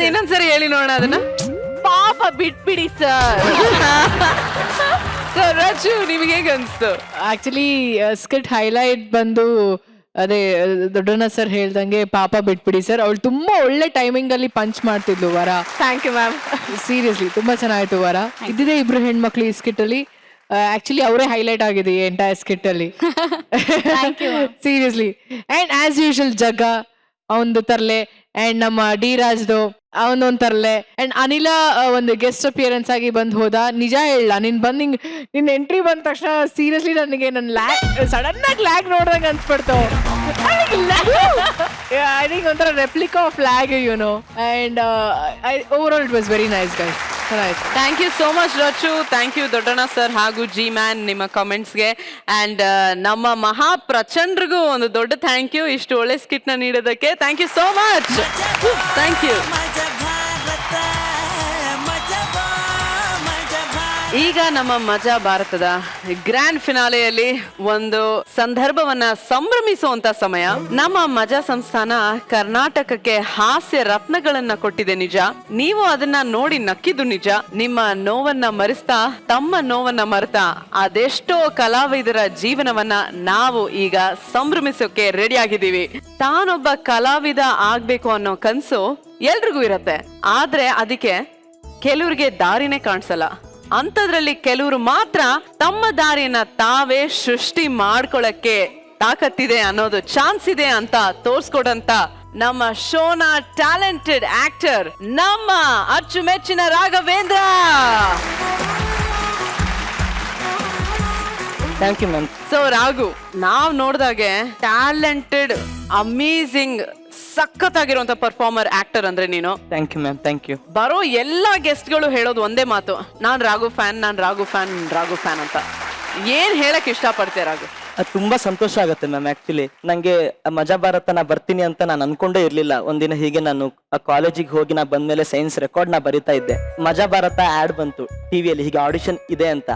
ಇನ್ನೊಂದ್ಸರಿ ಹೇಳಿ ನೋಡೋಣ ಅದನ್ನ. ಪಾಪ ಬಿಟ್ಬಿಡಿ ಸರ್. ಸರ್ ರಾಜು, ನಿಮಗೆ ಹೇಗೆ ಅನ್ಸ್ತು? ಆಕ್ಚುಲಿ ಸ್ಕಿಟ್ ಹೈಲೈಟ್ ಬಂದು ಅದೇ ದೊಡ್ಡಣ್ಣ ಸರ್ ಹೇಳ್ದಂಗೆ ಪಾಪ ಬಿಟ್ಬಿಡಿ ಸರ್. ಅವಳು ತುಂಬಾ ಒಳ್ಳೆ ಟೈಮಿಂಗ್ ಅಲ್ಲಿ ಪಂಚ್ ಮಾಡ್ತಿದ್ಲು ವರ. Thank you ma'am. ಸೀರಿಯಸ್ಲಿ ತುಂಬಾ ಚೆನ್ನಾಯ್ತು ವರ. ಇದ್ದಿದೆ ಇಬ್ರು ಹೆಣ್ಮಕ್ಳು ಈ ಸ್ಕಿಟ್ ಅಲ್ಲಿ. ಆಕ್ಚುಲಿ ಅವರೇ ಹೈಲೈಟ್ ಆಗಿದೆ ಈ ಎಂಟೈರ್ ಸ್ಕಿಟ್ ಅಲ್ಲಿ. ಸೀರಿಯಸ್ಲಿ. ಅಂಡ್ ಆಸ್ ಯೂಶುವಲ್ ಜಗ್ಗ ಅವಂದು ತರ್ಲೆ, ಅಂಡ್ ನಮ್ಮ ಡಿ ರಾಜ್ದು ಅವನೊಂದ್ ತರ್ಲೆ, ಅಂಡ್ ಅನಿಲ ಒಂದು ಗೆಸ್ಟ್ ಅಪಿಯರೆನ್ಸ್ ಆಗಿ ಬಂದ್ ಹೋದ. ನಿಜ ಹೇಳ, ನೀನ್ ಬಂದ್ ನಿನ್ ಎಂಟ್ರಿ ಬಂದ ತಕ್ಷಣ ಸೀರಿಯಸ್ಲಿ ನನಗೆ ನನ್ನ ಲ್ಯಾಗ್ ಸಡನ್ ಆಗಿ ಲ್ಯಾಗ್ ನೋಡ್ದಂಗೆ ಅನ್ಸ್ಬಿಡ್ತು. ಐ ಥಿಂಕ್ ಒಂಥರ replica of lag you know. And overall it was very nice guys. ಚೆನ್ನಾಯ್ತು. Thank you so much Rachu. Thank you Doddanna sir ಹಾಗೂ ಜಿ ಮ್ಯಾನ್ ನಿಮ್ಮ ಕಾಮೆಂಟ್ಸ್ಗೆ. ಅಂಡ್ ನಮ್ಮ ಮಹಾ ಪ್ರಚಂಡ್ರಿಗೂ ಒಂದು ದೊಡ್ಡ ಥ್ಯಾಂಕ್ ಯು ಇಷ್ಟು ಒಳ್ಳೆ ಸ್ಕಿಟ್ ನ ನೀಡೋದಕ್ಕೆ. Thank you so much. Thank you. ಈಗ ನಮ್ಮ ಮಜಾ ಭಾರತದ ಗ್ರ್ಯಾಂಡ್ ಫಿನಾಲೆಯಲ್ಲಿ ಒಂದು ಸಂದರ್ಭವನ್ನ ಸಂಭ್ರಮಿಸುವಂತ ಸಮಯ. ನಮ್ಮ ಮಜಾ ಸಂಸ್ಥಾನ ಕರ್ನಾಟಕಕ್ಕೆ ಹಾಸ್ಯ ರತ್ನಗಳನ್ನ ಕೊಟ್ಟಿದೆ ನಿಜ. ನೀವು ಅದನ್ನ ನೋಡಿ ನಕ್ಕಿದ್ದು ನಿಜ. ನಿಮ್ಮ ನೋವನ್ನ ಮರೆಸ್ತಾ ತಮ್ಮ ನೋವನ್ನ ಮರೆತಾ ಅದೆಷ್ಟೋ ಕಲಾವಿದರ ಜೀವನವನ್ನ ನಾವು ಈಗ ಸಂಭ್ರಮಿಸೋಕೆ ರೆಡಿ ಆಗಿದ್ದೀವಿ. ತಾನೊಬ್ಬ ಕಲಾವಿದ ಆಗ್ಬೇಕು ಅನ್ನೋ ಕನ್ಸು ಎಲ್ರಿಗೂ ಇರತ್ತೆ, ಆದ್ರೆ ಅದಕ್ಕೆ ಕೆಲವ್ರಿಗೆ ದಾರಿನೇ ಕಾಣಿಸಲ್ಲ. ಅಂಥದ್ರಲ್ಲಿ ಕೆಲವರು ಮಾತ್ರ ತಮ್ಮ ದಾರಿಯನ್ನ ತಾವೇ ಸೃಷ್ಟಿ ಮಾಡ್ಕೊಳಕ್ಕೆ ತಾಕತ್ತಿದೆ ಅನ್ನೋದು, ಚಾನ್ಸ್ ಇದೆ ಅಂತ ತೋರ್ಸ್ಕೊಡಂತ ನಮ್ಮ ಶೋನ ಟ್ಯಾಲೆಂಟೆಡ್ ಆಕ್ಟರ್ ನಮ್ಮ ಅಚ್ಚುಮೆಚ್ಚಿನ Raghavendra. Thank you ma'am. So Raghu, ನಾವ್ ನೋಡ್ದಾಗೆ ಟ್ಯಾಲೆಂಟೆಡ್, ಅಮೇಸಿಂಗ್, ಸಖತ್ತಾಗಿರುವಂತ ಪರ್ಫಾರ್ಮರ್ ಆಕ್ಟರ್ ಅಂದ್ರೆ ನೀನು. Thank you ma'am. Thank you. ಬರೋ ಎಲ್ಲಾ ಗೆಸ್ಟ್ ಗಳು ಹೇಳೋದು ಒಂದೇ ಮಾತು, ನಾನ್ ರಾಘು ಫ್ಯಾನ್, ನಾನ್ ರಾಘು ಫ್ಯಾನ್, ರಾಘು ಫ್ಯಾನ್ ಅಂತ. ಏನ್ ಹೇಳಕ್ ಇಷ್ಟಪಡ್ತೀಯ ರಾಘು? ಅದು ತುಂಬಾ ಸಂತೋಷ ಆಗುತ್ತೆ ಮ್ಯಾಮ್. ಆಕ್ಚುಲಿ ನಂಗೆ ಮಜಾ ಭಾರತ ನಾ ಬರ್ತೀನಿ ಅಂತ ನಾನು ಅನ್ಕೊಂಡೇ ಇರ್ಲಿಲ್ಲ. ಒಂದಿನ ಹೀಗೆ ನಾನು ಕಾಲೇಜಿಗೆ ಹೋಗಿ ನಾ ಬಂದ್ಮೇಲೆ ಸೈನ್ಸ್ ರೆಕಾರ್ಡ್ ನಾ ಬರಿತಾ ಇದ್ದೆ. ಮಜಾ ಭಾರತ ಆಡ್ ಬಂತು ಟಿವಿಯಲ್ಲಿ, ಹೀಗೆ ಆಡಿಷನ್ ಇದೆ ಅಂತ.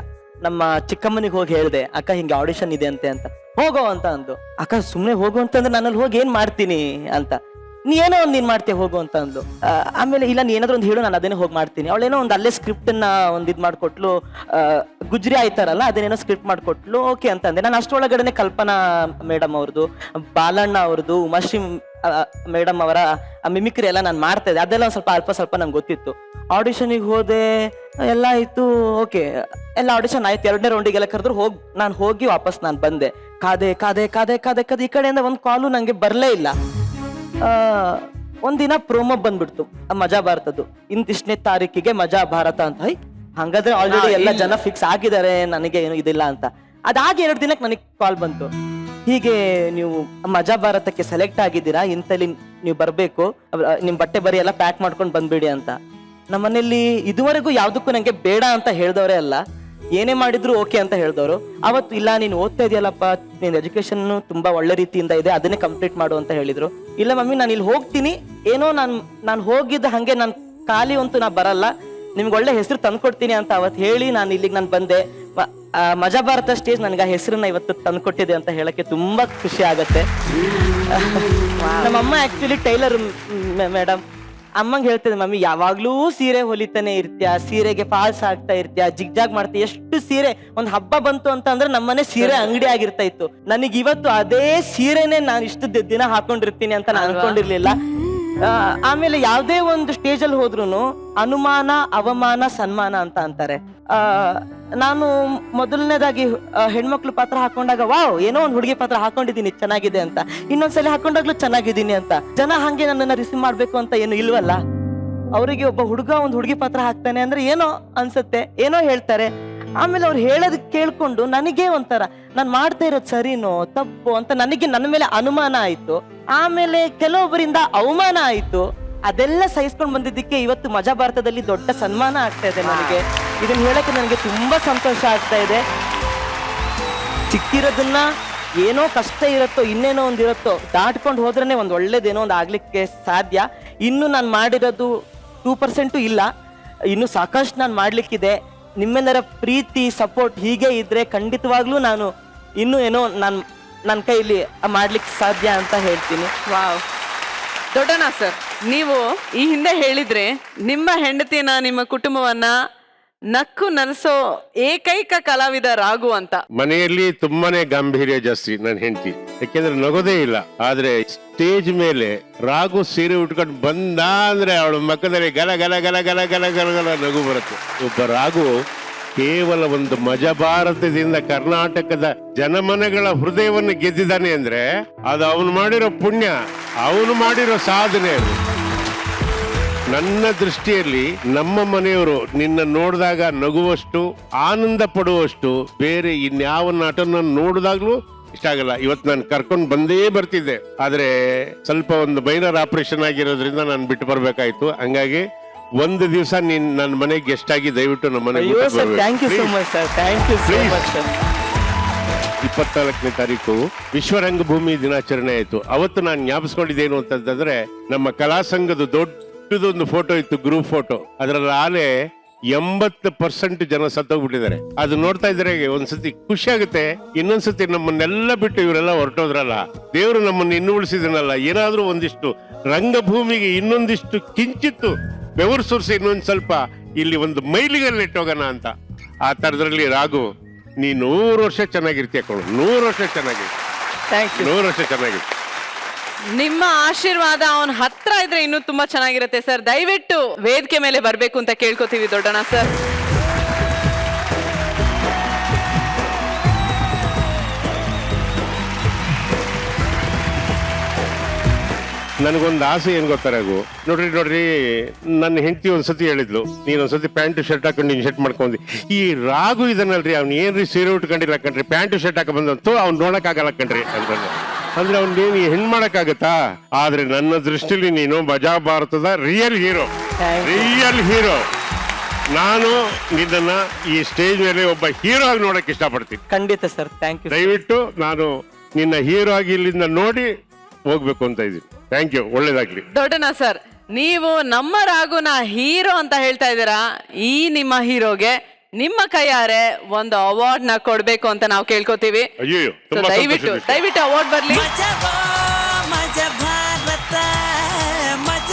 ನಮ್ಮ ಚಿಕ್ಕಮ್ಮನಿಗೆ ಹೋಗಿ ಹೇಳಿದೆ, ಅಕ್ಕ ಹಿಂಗೆ ಆಡಿಷನ್ ಇದೆ ಅಂತ. ಹೋಗೋ ಅಂತ ಅಂದು. ಅಕ್ಕ ಸುಮ್ನೆ ಹೋಗು ಅಂತಂದ್ರೆ ನಾನಲ್ಲಿ ಹೋಗಿ ಏನ್ ಮಾಡ್ತೀನಿ ಅಂತ. ನೀ ಏನೋ ಒಂದ್ ನೀನ್ ಮಾಡ್ತೀಯ ಹೋಗು ಅಂತ ಅಂದ್ಲು. ಆಮೇಲೆ ಇಲ್ಲ ನೀ ಏನಾದ್ರು ಒಂದು ಹೇಳು, ನಾನು ಅದನ್ನೇ ಹೋಗಿ ಮಾಡ್ತೀನಿ. ಅವಳೇನೋ ಒಂದು ಅಲ್ಲೇ ಸ್ಕ್ರಿಪ್ಟ್ ನ ಒಂದ್ ಇದ್ ಮಾಡ್ಕೊಟ್ಲು. ಗುಜ್ರಿ ಆಯ್ತಾರಲ್ಲ ಅದನ್ನೇನೋ ಸ್ಕ್ರಿಪ್ಟ್ ಮಾಡ್ಕೊಟ್ಲು. ಓಕೆ ಅಂತ ಅಂದೆ. ನಾನು ಅಷ್ಟೊಳಗಡೆನೆ ಕಲ್ಪನಾ ಮೇಡಮ್ ಅವ್ರದ್ದು, ಬಾಲಣ್ಣ ಅವ್ರದ್ದು, ಉಮಾಶ್ರೀ ಮೇಡಮ್ ಅವರ ಮಿಮಿಕ್ರಿ ಎಲ್ಲ ನಾನು ಮಾಡ್ತಾ ಇದ್ದೆ. ಅದೆಲ್ಲ ಸ್ವಲ್ಪ ಸ್ವಲ್ಪ ನಂಗೆ ಗೊತ್ತಿತ್ತು. ಆಡಿಷನಿಗೆ ಹೋದೆ, ಎಲ್ಲ ಆಯ್ತು. ಓಕೆ ಎಲ್ಲ ಆಡಿಷನ್ ಆಯ್ತು. 2ನೇ ರೌಂಡಿಗೆಲ್ಲ ಕರೆದ್ರು. ನಾನು ಹೋಗಿ ವಾಪಸ್ ನಾನು ಬಂದೆ. ಕಾದೆ ಈ ಕಡೆಯಿಂದ ಒಂದು ಕಾಲು ನಂಗೆ ಬರ್ಲೇ ಇಲ್ಲ. ಒಂದಿನ ಪ್ರೋಮೋ ಬಂದ್ಬಿಡ್ತು ಮಜಾ ಭಾರತದ್ದು. ಇಂತಿಷ್ಟನೇ ತಾರೀಕಿಗೆ ಮಜಾ ಭಾರತ ಅಂತ. ಹಂಗಾದ್ರೆ ಆಲ್ರೆಡಿ ಎಲ್ಲ ಜನ ಫಿಕ್ಸ್ ಆಗಿದ್ದಾರೆ, ನನಗೆ ಏನು ಇದಿಲ್ಲ ಅಂತ. ಅದಾಗಿ 2 ದಿನಕ್ಕೆ ನನಗೆ ಕಾಲ್ ಬಂತು, ಹೀಗೆ ನೀವು ಮಜಾ ಭಾರತಕ್ಕೆ ಸೆಲೆಕ್ಟ್ ಆಗಿದ್ದೀರಾ, ಇಂತಲ್ಲಿ ನೀವು ಬರ್ಬೇಕು, ನಿಮ್ ಬಟ್ಟೆ ಬರಿ ಎಲ್ಲ ಪ್ಯಾಕ್ ಮಾಡ್ಕೊಂಡು ಬಂದ್ಬಿಡಿ ಅಂತ. ನಮ್ಮನೇಲಿ ಇದುವರೆಗೂ ಯಾವ್ದಕ್ಕೂ ನಂಗೆ ಬೇಡ ಅಂತ ಹೇಳ್ದವ್ರೆ ಅಲ್ಲ, ಏನೇ ಮಾಡಿದ್ರು ಓಕೆ ಅಂತ ಹೇಳ್ದವ್ರು. ಅವತ್ತು ಇಲ್ಲ ನೀನು ಓದ್ತಾ ಇದೆಯಲ್ಲಪ್ಪ, ನಿನ್ ಎಜುಕೇಶನ್ ತುಂಬಾ ಒಳ್ಳೆ ರೀತಿಯಿಂದ ಇದೆ, ಅದನ್ನೇ ಕಂಪ್ಲೀಟ್ ಮಾಡು ಅಂತ ಹೇಳಿದ್ರು. ಇಲ್ಲ ಮಮ್ಮಿ ನಾನು ಇಲ್ಲಿ ಹೋಗ್ತೀನಿ, ಏನೋ ನಾನು ಹೋಗಿದ್ದ ಹಂಗೆ ನಾನು ಖಾಲಿ ಅಂತೂ ನಾ ಬರಲ್ಲ, ನಿಮ್ಗೆ ಒಳ್ಳೆ ಹೆಸರು ತಂದ್ಕೊಡ್ತೀನಿ ಅಂತ ಅವತ್ತು ಹೇಳಿ ನಾನು ಇಲ್ಲಿಗೆ ನಾನು ಬಂದೆ. ಮಜಾ ಭಾರತ ಸ್ಟೇಜ್ ನನಗೆ ಆ ಹೆಸರನ್ನ ಇವತ್ತು ತಂದ್ಕೊಟ್ಟಿದೆ ಅಂತ ಹೇಳಕ್ಕೆ ತುಂಬಾ ಖುಷಿ ಆಗತ್ತೆ. ನಮ್ಮಮ್ಮ ಆಕ್ಚುಲಿ ಟೈಲರ್ ಮೇಡಮ್. ಅಮ್ಮಂಗೆ ಹೇಳ್ತಿದ್ದೆ, ಮಮ್ಮಿ ಯಾವಾಗ್ಲೂ ಸೀರೆ ಹೊಲಿತಾನೆ ಇರ್ತೀಯ, ಸೀರೆಗೆ ಫಾಲ್ಸ್ ಹಾಕ್ತಾ ಇರ್ತೀಯ, ಜಿಗ್ಜಾಗ್ ಮಾಡ್ತೀಯ, ಎಷ್ಟು ಸೀರೆ. ಒಂದ್ ಹಬ್ಬ ಬಂತು ಅಂತ ಅಂದ್ರೆ ನಮ್ಮನೆ ಸೀರೆ ಅಂಗಡಿ ಆಗಿರ್ತಾ ಇತ್ತು. ನನಗೆ ಇವತ್ತು ಅದೇ ಸೀರೆನೆ ನಾನು ಇಷ್ಟು ದಿನ ಹಾಕೊಂಡಿರ್ತೀನಿ ಅಂತ ನಾನು ಅನ್ಕೊಂಡಿರ್ಲಿಲ್ಲ. ಆಮೇಲೆ ಯಾವ್ದೇ ಒಂದು ಸ್ಟೇಜ್ ಅಲ್ಲಿ ಹೋದ್ರು ಅನುಮಾನ, ಅವಮಾನ, ಸನ್ಮಾನ ಅಂತ ಅಂತಾರೆ. ನಾನು ಮೊದಲನೇದಾಗಿ ಹೆಣ್ಮಕ್ಳು ಪಾತ್ರ ಹಾಕೊಂಡಾಗ ವಾವ್ ಏನೋ ಒಂದು ಹುಡುಗಿ ಪಾತ್ರ ಹಾಕೊಂಡಿದೀನಿ ಚೆನ್ನಾಗಿದೆ ಅಂತ, ಇನ್ನೊಂದ್ಸಲ ಹಾಕೊಂಡಾಗ್ಲೂ ಚೆನ್ನಾಗಿದ್ದೀನಿ ಅಂತ. ಜನ ಹಂಗೆ ನನ್ನನ್ನ ರಿಸೀವ್ ಮಾಡ್ಬೇಕು ಅಂತ ಏನು ಇಲ್ವಲ್ಲ. ಅವರಿಗೆ ಒಬ್ಬ ಹುಡುಗ ಒಂದು ಹುಡುಗಿ ಪಾತ್ರ ಹಾಕ್ತಾನೆ ಅಂದ್ರೆ ಏನೋ ಅನ್ಸುತ್ತೆ, ಏನೋ ಹೇಳ್ತಾರೆ. ಆಮೇಲೆ ಅವ್ರು ಹೇಳೋದ್ ಕೇಳ್ಕೊಂಡು ನನಗೆ ಒಂಥರ ನಾನ್ ಮಾಡ್ತಾ ಇರೋದು ಸರಿನೋ ತಪ್ಪು ಅಂತ ನನಗೆ ನನ್ನ ಮೇಲೆ ಅನುಮಾನ ಆಯ್ತು. ಆಮೇಲೆ ಕೆಲವೊಬ್ಬರಿಂದ ಅವಮಾನ ಆಯ್ತು. ಅದೆಲ್ಲ ಸಹಿಸ್ಕೊಂಡು ಬಂದಿದ್ದಕ್ಕೆ ಇವತ್ತು ಮಜಾ ಭಾರತದಲ್ಲಿ ದೊಡ್ಡ ಸನ್ಮಾನ ಆಗ್ತಾ ಇದೆ ನನಗೆ. ಇದನ್ನ ಹೇಳಕ್ಕೆ ನನಗೆ ತುಂಬಾ ಸಂತೋಷ ಆಗ್ತಾ ಇದೆ. ಸಿಕ್ಕಿರೋದನ್ನ ಏನೋ ಕಷ್ಟ ಇರುತ್ತೋ ಇನ್ನೇನೋ ಒಂದಿರುತ್ತೋ ದಾಟ್ಕೊಂಡು ಹೋದ್ರೇನೆ ಒಂದ್ ಒಳ್ಳೇದೇನೋ ಒಂದು ಆಗ್ಲಿಕ್ಕೆ ಸಾಧ್ಯ. ಇನ್ನು ನಾನು ಮಾಡಿರೋದು 2% ಇಲ್ಲ, ಇನ್ನು ಸಾಕಷ್ಟು ನಾನು ಮಾಡ್ಲಿಕ್ಕಿದೆ. ನಿಮ್ಮೆಲ್ಲರ ಪ್ರೀತಿ ಸಪೋರ್ಟ್ ಹೀಗೆ ಇದ್ರೆ ಖಂಡಿತವಾಗ್ಲೂ ನಾನು ಇನ್ನೂ ಏನೋ ನನ್ನ ಕೈಲಿ ಮಾಡ್ಲಿಕ್ಕೆ ಸಾಧ್ಯ ಅಂತ ಹೇಳ್ತೀನಿ. ವಾವ್. ದೊಡ್ಡಣ್ಣ ಸರ್, ನೀವು ಈ ಹಿಂದೆ ಹೇಳಿದ್ರೆ ನಿಮ್ಮ ಹೆಂಡತಿನ, ನಿಮ್ಮ ಕುಟುಂಬವನ್ನ ನಕ್ಕು ನಲಿಸೋ ಏಕೈಕ ಕಲಾವಿದ ರಾಘು ಅಂತ. ಮನೆಯಲ್ಲಿ ತುಂಬಾನೇ ಗಾಂಭೀರ್ಯ ಜಾಸ್ತಿ ನನ್ನ ಹೆಂಡತಿ, ಯಾಕೆಂದ್ರೆ ನಗೋದೇ ಇಲ್ಲ. ಆದ್ರೆ ಸ್ಟೇಜ್ ಮೇಲೆ ರಾಘು ಸೀರೆ ಉಟ್ಕೊಂಡು ಬಂದ ಅಂದ್ರೆ ಅವಳ ಮಕ್ಕದಲ್ಲಿ ಗಲ ಗಲ ಗಲ ಗಲ ಗಲ ಗಲ ಗಲ ನಗು ಬರುತ್ತೆ. ಒಬ್ಬ ರಾಘು ಕೇವಲ ಒಂದು ಮಜಾ ಭಾರತದಿಂದ ಕರ್ನಾಟಕದ ಜನಮನಗಳ ಹೃದಯವನ್ನು ಗೆದ್ದಿದ್ದಾನೆ ಅಂದ್ರೆ ಅದು ಅವನು ಮಾಡಿರೋ ಪುಣ್ಯ, ಅವನು ಮಾಡಿರೋ ಸಾಧನೆ. ಅದು ನನ್ನ ದೃಷ್ಟಿಯಲ್ಲಿ ನಮ್ಮ ಮನೆಯವರು ನಿನ್ನ ನೋಡಿದಾಗ ನಗುವಷ್ಟು, ಆನಂದ ಪಡುವಷ್ಟು ಬೇರೆ ಇನ್ಯಾವ ನಟನ ನೋಡಿದಾಗ್ಲೂ ಇಷ್ಟ ಆಗಲ್ಲ. ಇವತ್ತು ನಾನು ಕರ್ಕೊಂಡು ಬಂದೇ ಬರ್ತಿದ್ದೆ, ಆದ್ರೆ ಸ್ವಲ್ಪ ಒಂದು ಮೈನರ್ ಆಪರೇಷನ್ ಆಗಿರೋದ್ರಿಂದ ನಾನು ಬಿಟ್ಟು ಬರ್ಬೇಕಾಯ್ತು. ಹಂಗಾಗಿ ಒಂದು ದಿವಸ ನೀನ್ ನನ್ನ ಮನೆಗೆ ಗೆಸ್ಟ್ ಆಗಿ ದಯವಿಟ್ಟು ನಮ್ಮ ಮನೆಗೆ 24ನೇ ತಾರೀಕು ವಿಶ್ವ ರಂಗಭೂಮಿ ದಿನಾಚರಣೆ ಆಯ್ತು. ಅವತ್ತು ನಾನು ಜ್ಞಾಪಿಸ್ಕೊಂಡಿದ್ದೇನು ಅಂತಂದ್ರೆ, ನಮ್ಮ ಕಲಾ ಸಂಘದ ದೊಡ್ಡದೊಂದು ಫೋಟೋ ಇತ್ತು, ಗ್ರೂಪ್ ಫೋಟೋ. ಅದರಲ್ಲಿ ಆಲೆ 80% ಜನ ಸತ್ತೋಗ್ಬಿಟ್ಟಿದ್ದಾರೆ. ಅದು ನೋಡ್ತಾ ಇದ್ರೆ ಒಂದ್ಸತಿ ಖುಷಿ ಆಗುತ್ತೆ, ಇನ್ನೊಂದ್ಸತಿ ನಮ್ಮನ್ನೆಲ್ಲ ಬಿಟ್ಟು ಇವರೆಲ್ಲ ಹೊರಟೋದ್ರಲ್ಲ, ದೇವರು ನಮ್ಮನ್ನು ಇನ್ನೂ ಉಳಿಸಿದನಲ್ಲ, ಏನಾದ್ರೂ ಒಂದಿಷ್ಟು ರಂಗಭೂಮಿಗೆ ಇನ್ನೊಂದಿಷ್ಟು ಕಿಂಚಿತ್ತು ಬೆವರು ಸುರಿಸಿ ಇನ್ನೊಂದ್ ಸ್ವಲ್ಪ ಇಲ್ಲಿ ಒಂದು ಮೈಲಿಗಲ್ಲಿ ಇಟ್ಟೋಗೋಣ ಅಂತ. ಆ ತರದ್ರಲ್ಲಿ ರಾಘು ನೀ 100 ವರ್ಷ ಚೆನ್ನಾಗಿರ್ತೀಯ ಕಣು, 100 ವರ್ಷ ಚೆನ್ನಾಗಿರ್ತೀಯ, 100 ವರ್ಷ ಚೆನ್ನಾಗಿರ್ತೀಯ. ನಿಮ್ಮ ಆಶೀರ್ವಾದ ಅವನ ಹತ್ರ ಇದ್ರೆ ಇನ್ನೂ ತುಂಬಾ ಚೆನ್ನಾಗಿರುತ್ತೆ ಸರ್. ದಯವಿಟ್ಟು ವೇದಿಕೆ ಮೇಲೆ ಬರ್ಬೇಕು ಅಂತ ಕೇಳ್ಕೊತೀವಿ ದೊಡ್ಡಣ್ಣ ಸರ್. ನನಗೊಂದು ಆಸೆ ಏನ್ ಗೊತ್ತಾ ರಾಘು, ನೋಡ್ರಿ ನನ್ನ ಹೆಂಡತಿ ಒಂದ್ಸತಿ ಹೇಳಿದ್ಲು, ನೀನೊಂದ್ಸತಿ ಪ್ಯಾಂಟ್ ಶರ್ಟ್ ಹಾಕೊಂಡು ಶರ್ಟ್ ಮಾಡ್ಕೊಂಡಿ. ಈ ರಾಘು ಇದನ್ನಲ್ರಿ, ಅವ್ನು ಏನ್ರಿ ಸೀರೆ ಉಟ್ಕೊಂಡಿಲ್ಲ ಕಣ್ರಿ, ಪ್ಯಾಂಟ್ ಶರ್ಟ್ ಹಾಕ ಬಂದಂತೂ ಅವ್ನು ನೋಡಕ್ ಆಗಲ್ಲ ಕಣ್ರಿ ಅಂತ. ಅಂದ್ರೆ ಅವ್ನೇನು ಹೆಣ್ ಮಾಡಕ್ಕಾಗತ್ತಾ? ಆದ್ರೆ ನನ್ನ ದೃಷ್ಟಿಲಿ ನೀನು ಮಜಾ ಭಾರತದ ರಿಯಲ್ ಹೀರೋ, ರಿಯಲ್ ಹೀರೋ. ನಾನು ನಿನ್ನನ್ನ ಈ ಸ್ಟೇಜ್ ಮೇಲೆ ಒಬ್ಬ ಹೀರೋ ಆಗಿ ನೋಡಕ್ ಇಷ್ಟಪಡ್ತೀನಿ. ಖಂಡಿತ ಸರ್, ಥ್ಯಾಂಕ್ ಯು. ದಯವಿಟ್ಟು ನಾನು ನಿನ್ನ ಹೀರೋ ಆಗಿ ಇಲ್ಲಿಂದ ನೋಡಿ ಹೋಗ್ಬೇಕು ಅಂತ ಇದ್ದೀನಿ. ಥ್ಯಾಂಕ್ ಯು, ಒಳ್ಳೇದಾಗ್ಲಿ. ದೊಡ್ಡನ ಸರ್, ನೀವು ನಮ್ಮ ರಾಗುನ ಹೀರೋ ಅಂತ ಹೇಳ್ತಾ ಇದ್ದೀರಾ. ಈ ನಿಮ್ಮ ಹೀರೋಗೆ ನಿಮ್ಮ ಕೈಯಾರೆ ಒಂದು ಅವಾರ್ಡ್ ನ ಕೊಡ್ಬೇಕು ಅಂತ ನಾವು ಕೇಳ್ಕೊತೀವಿ. ಅಯ್ಯೋ, So, ತುಂಬಾ ದಯವಿಟ್ಟು ಸಂತೋಷದ ವಿಷಯ. ದಯವಿಟ್ಟು ಅವಾರ್ಡ್ ಬರ್ಲಿ. ಮಜ ಭಾರತ ಮಜ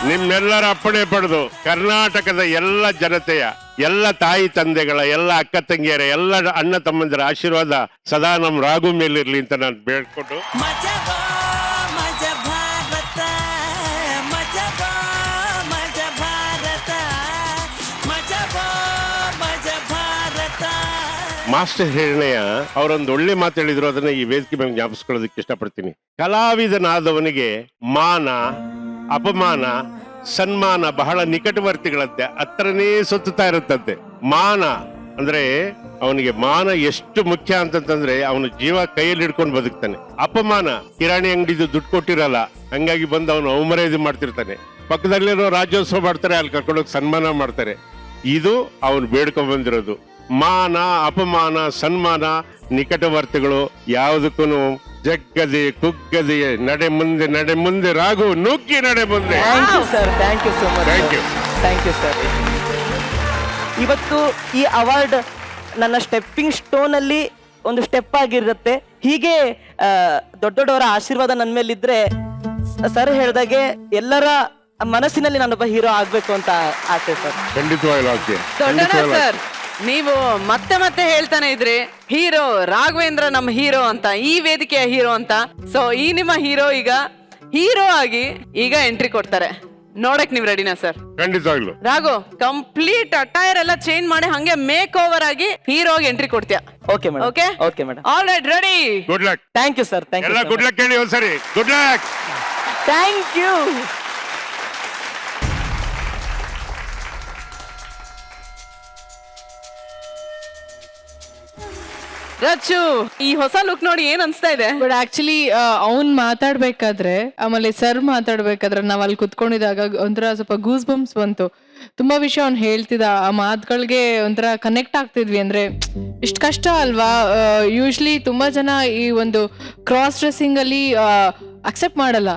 ನಿಮ್ಮೆಲ್ಲರ ಅಪ್ಪಣೆ ಪಡೆದು ಕರ್ನಾಟಕದ ಎಲ್ಲ ಜನತೆಯ, ಎಲ್ಲ ತಾಯಿ ತಂದೆಗಳ, ಎಲ್ಲ ಅಕ್ಕ ತಂಗಿಯರ, ಎಲ್ಲ ಅಣ್ಣ ತಮ್ಮಂದಿರ ಆಶೀರ್ವಾದ ಸದಾ ನಮ್ಮ ರಾಘು ಮೇಲಿರ್ಲಿ ಅಂತ ನಾನು ಬೇಡ್ಕೊಂಡು ಮಜ ಭಾರತ ಮಜ ಭಾರತ ಮಜ ಭಾರತ. ಮಾಸ್ಟರ್ ಹಿರಣ್ಯ ಅವರೊಂದು ಒಳ್ಳೆ ಮಾತು ಹೇಳಿದ್ರು, ಅದನ್ನ ಈ ವೇದಿಕೆ ಮೇಲೆ ಜ್ಞಾಪಿಸ್ಕೊಳ್ಳೋದಕ್ಕೆ ಇಷ್ಟಪಡ್ತೀನಿ. ಕಲಾವಿದನಾದವನಿಗೆ ಮಾನ, ಅಪಮಾನ, ಸನ್ಮಾನ ಬಹಳ ನಿಕಟವರ್ತಿಗಳಂತೆ, ಹತ್ರನೇ ಸುತ್ತುತ್ತಾ ಇರುತ್ತಂತೆ. ಮಾನ ಅಂದ್ರೆ ಅವನಿಗೆ ಮಾನ ಎಷ್ಟು ಮುಖ್ಯ ಅಂತಂತಂದ್ರೆ ಅವನು ಜೀವ ಕೈಯಲ್ಲಿ ಹಿಡ್ಕೊಂಡು ಬದುಕ್ತಾನೆ. ಅಪಮಾನ, ಕಿರಾಣಿ ಅಂಗಡಿದು ದುಡ್ಡು ಕೊಟ್ಟಿರಲ್ಲ, ಹಂಗಾಗಿ ಬಂದು ಅವನು ಅವಮರ್ಯಾದೆ ಮಾಡ್ತಿರ್ತಾನೆ. ಪಕ್ಕದಲ್ಲಿರೋ ರಾಜ್ಯೋತ್ಸವ ಮಾಡ್ತಾರೆ, ಅಲ್ಲಿ ಕರ್ಕೊಂಡೋಗಿ ಸನ್ಮಾನ ಮಾಡ್ತಾರೆ. ಇದು ಅವನು ಬೇಡ್ಕೊಂಡ್ ಬಂದಿರೋದು. ಮಾನ, ಅಪಮಾನ, ಸನ್ಮಾನ, ನಿಕಟವರ್ತಿಗಳು ಯಾವುದಕ್ಕೂ ಜಗ್ಗದೆ ಕುಗ್ಗದೆ ನಡೆ ಮುಂದೆ ರಾಘು ನುಗ್ಗಿ ನಡೆ ಮುಂದೆ. Thank you sir, thank you so much. Thank you. Thank you sir. ಇವತ್ತು ಈ ಅವಾರ್ಡ್ ನನ್ನ ಸ್ಟೆಪ್ಪಿಂಗ್ ಸ್ಟೋನ್ ಅಲ್ಲಿ ಒಂದು ಸ್ಟೆಪ್ ಆಗಿರುತ್ತೆ. ಹೀಗೆ ದೊಡ್ಡವರ ಆಶೀರ್ವಾದ ನನ್ನ ಮೇಲಿದ್ರೆ ಸರ್ ಹೇಳ್ದಾಗೆ ಎಲ್ಲರ ಮನಸ್ಸಿನಲ್ಲಿ ನಾನೊಬ್ಬ ಹೀರೋ ಆಗ್ಬೇಕು ಅಂತ ಆಸೆ ಸರ್. ಖಂಡಿತವಾಗ್ಲೂ ಓಕೆ. ದೊಡ್ಡನ ಸರ್, ನೀವು ಮತ್ತೆ ಮತ್ತೆ ಹೇಳ್ತಾನೆ ಇದ್ರಿ ಹೀರೋ ರಾಘವೇಂದ್ರ ನಮ್ಮ ಹೀರೋ ಅಂತ, ಈ ವೇದಿಕೆಯ ಹೀರೋ ಅಂತ. ಸೊ ಈ ನಿಮ್ಮ ಹೀರೋ ಈಗ ಹೀರೋ ಆಗಿ ಈಗ ಎಂಟ್ರಿ ಕೊಡ್ತಾರೆ. ನೋಡಕ್ ನೀವ್ ರೆಡಿನಾ ಸರ್? ಖಂಡಿತವಾಗ್ಲು. ರಾಘು, ಕಂಪ್ಲೀಟ್ ಅಟೈರ್ ಎಲ್ಲ ಚೇಂಜ್ ಮಾಡಿ ಹಂಗೆ ಮೇಕ್ ಓವರ್ ಆಗಿ ಹೀರೋ ಆಗಿ ಎಂಟ್ರಿ ಕೊಡ್ತೀಯ. Okay madam. Okay okay madam. All right, ready? Good luck. Thank you sir, thank you. ಎಲ್ಲ ಗುಡ್ ಲಕ್ ಹೇಳಿ ಒಂದ್ಸರಿ. Good luck. Thank you. Rachu, ಈ ಹೊಸ ಲುಕ್ ನೋಡಿ ಏನ್ ಅನ್ಸ್ತಾ ಇದೆ? ಬಟ್ ಆಕ್ಚುಲಿ ಅವ್ನ್ ಮಾತಾಡ್ಬೇಕಾದ್ರೆ, ಆಮೇಲೆ ಸರ್ ಮಾತಾಡ್ಬೇಕಾದ್ರೆ ನಾವ್ ಅಲ್ಲಿ ಕುತ್ಕೊಂಡಿದಾಗ ಒಂಥರ ಸ್ವಲ್ಪ ಗೂಸ್ ಬಂಪ್ಸ್ ಬಂತು. ತುಂಬಾ ವಿಷಯ ಅವ್ನು ಹೇಳ್ತಿದ್ದ, ಆ ಮಾತುಗಳಿಗೆ ಒಂಥರ ಕನೆಕ್ಟ್ ಆಗ್ತಿದ್ವಿ. ಅಂದ್ರೆ ಇಷ್ಟು ಕಷ್ಟ ಅಲ್ವಾ? ಯೂಶ್ವಲಿ ತುಂಬಾ ಜನ ಈ ಒಂದು ಕ್ರಾಸ್ ಡ್ರೆಸ್ಸಿಂಗ್ ಅಲ್ಲಿ ಅಕ್ಸೆಪ್ಟ್ ಮಾಡಲ್ಲ.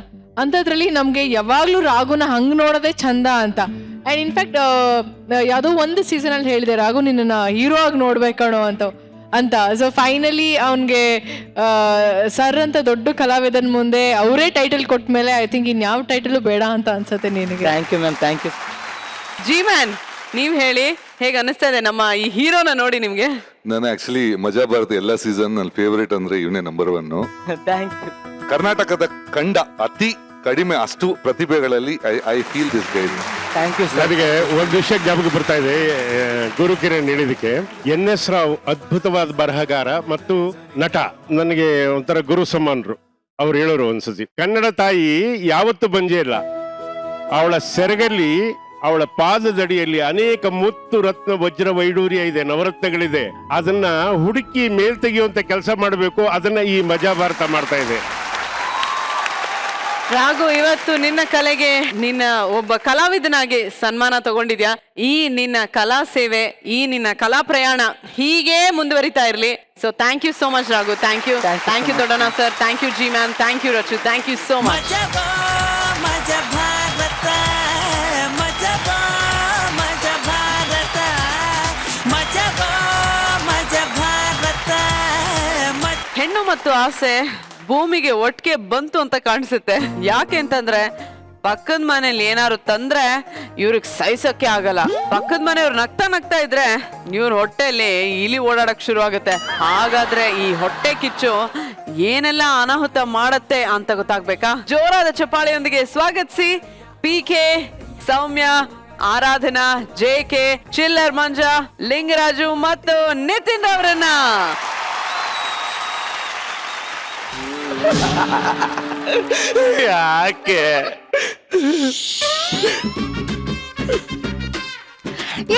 ಅಂಥದ್ರಲ್ಲಿ ನಮ್ಗೆ ಯಾವಾಗ್ಲೂ ರಾಘುನ ಹಂಗ್ ನೋಡೋದೇ ಚಂದ ಅಂತ. ಅಂಡ್ ಇನ್ಫ್ಯಾಕ್ಟ್ ಯಾವುದೋ ಒಂದು ಸೀಸನ್ ಅಲ್ಲಿ ಹೇಳಿದೆ, ರಾಘು ನಿನ್ನ ಹೀರೋ ಆಗಿ ನೋಡ್ಬೇಕಣೋ ಅಂತ. ಸೊ ಫೈನಲಿ ಅವನ್ಗೆ ಸರ್ ಅಂತ ದೊಡ್ಡ ಕಲಾವಿದನ್ ಮುಂದೆ ಅವರೇ ಟೈಟಲ್ ಕೊಟ್ಟ ಮೇಲೆ ಐ ಥಿಂಕ್ ಇನ್ಯಾವ ಟೈಟಲ್ ಬೇಡ ಅಂತ ಅನ್ಸುತ್ತೆ ನಿನಗೆ. Thank you ma'am, thank you. G man, ನೀವ್ ಹೇಳಿ, ಹೇಗೆ ಅನಿಸ್ತಾ ಇದೆ ನಮ್ಮ ಈ ಹೀರೋನ ನೋಡಿ ನಿಮ್ಗೆ? ನಾನು ಆಕ್ಚುಲಿ ಮಜಾ ಭಾರತ ಎಲ್ಲ ಸೀಸನ್ ನನ್ನ ಫೇವರೇಟ್ ಅಂದ್ರೆ ಇವನೇ ನಂಬರ್ 1. Thank you. ಕರ್ನಾಟಕದ ಕಂಡ ಅತಿ ಕಡಿಮೆ ಅಷ್ಟು ಪ್ರತಿಭೆಗಳಲ್ಲಿ I feel this guy. Thank you sir. ನನಗೆ ಒಂದು ವಿಷಯ ಜ್ಞಾಪಕ ಬರ್ತಾ ಇದೆ. ಗುರು ಕಿರಣ್ ಹೇಳಿದಕ್ಕೆ NS ರಾವ್ ಅದ್ಭುತವಾದ ಬರಹಗಾರ ಮತ್ತು ನಟ, ನನಗೆ ಒಂಥರ ಗುರು ಸಮಾನರು. ಅವ್ರು ಹೇಳೋರು ಒಂದ್ಸತಿ, ಕನ್ನಡ ತಾಯಿ ಯಾವತ್ತು ಬಂಜೆ ಇಲ್ಲ. ಅವಳ ಸೆರಗಲ್ಲಿ, ಅವಳ ಪಾದದಡಿಯಲ್ಲಿ ಅನೇಕ ಮುತ್ತು ರತ್ನ ವಜ್ರ ವೈಡೂರ್ಯ ಇದೆ, ನವರತ್ನಗಳಿದೆ. ಅದನ್ನ ಹುಡುಕಿ ಮೇಲ್ ತೆಗೆಯುವಂತ ಕೆಲಸ ಮಾಡಬೇಕು. ಅದನ್ನ ಈ ಮಜಾ ಭಾರತ ಮಾಡ್ತಾ ಇದೆ. ರಾಘು, ಇವತ್ತು ನಿನ್ನ ಕಲೆಗೆ ನಿನ್ನ ಒಬ್ಬ ಕಲಾವಿದನಾಗಿ ಸನ್ಮಾನ ತಗೊಂಡಿದ್ಯಾ. ಈ ನಿನ್ನ ಕಲಾ ಸೇವೆ, ಈ ನಿನ್ನ ಕಲಾ ಪ್ರಯಾಣ ಹೀಗೆ ಮುಂದುವರಿತಾ ಇರ್ಲಿ. So thank you so much Raghu. Thank you, thank you Doddanna sir, thank you ji ma'am, thank you Rachu, thank you so much. Majaa Bharatha ಮಜ ಭಾರತ ಮಜ ಭಾರತ. ಹೆಣ್ಣು ಮತ್ತು ಆಸೆ ಭೂಮಿಗೆ ಒಟ್ಟಿಗೆ ಬಂತು ಅಂತ ಕಾಣಿಸುತ್ತೆ. ಯಾಕೆ ಅಂತಂದ್ರೆ ಪಕ್ಕದ ಮನೇಲಿ ಏನಾದ್ರು ತಂದ್ರೆ ಇವ್ರಿಗೆ ಸಹಿಸಕ್ಕೆ ಆಗಲ್ಲ. ಪಕ್ಕದ ಮನೆಯವ್ರು ನಗ್ತಾ ಇದ್ರೆ ಇವ್ರ ಹೊಟ್ಟೆಯಲ್ಲಿ ಇಲಿ ಓಡಾಡಕ್ ಶುರು ಆಗುತ್ತೆ. ಹಾಗಾದ್ರೆ ಈ ಹೊಟ್ಟೆ ಕಿಚ್ಚು ಏನೆಲ್ಲ ಅನಾಹುತ ಮಾಡತ್ತೆ ಅಂತ ಗೊತ್ತಾಗ್ಬೇಕಾ? ಜೋರಾದ ಚಪ್ಪಾಳೆಯೊಂದಿಗೆ ಸ್ವಾಗತಿಸಿ PK, ಸೌಮ್ಯ, ಆರಾಧನಾ, JK, ಚಿಲ್ಲರ್ ಮಂಜಾ, ಲಿಂಗರಾಜು ಮತ್ತು ನಿತಿನ್ ಅವರನ್ನ. ಯಾಕೆ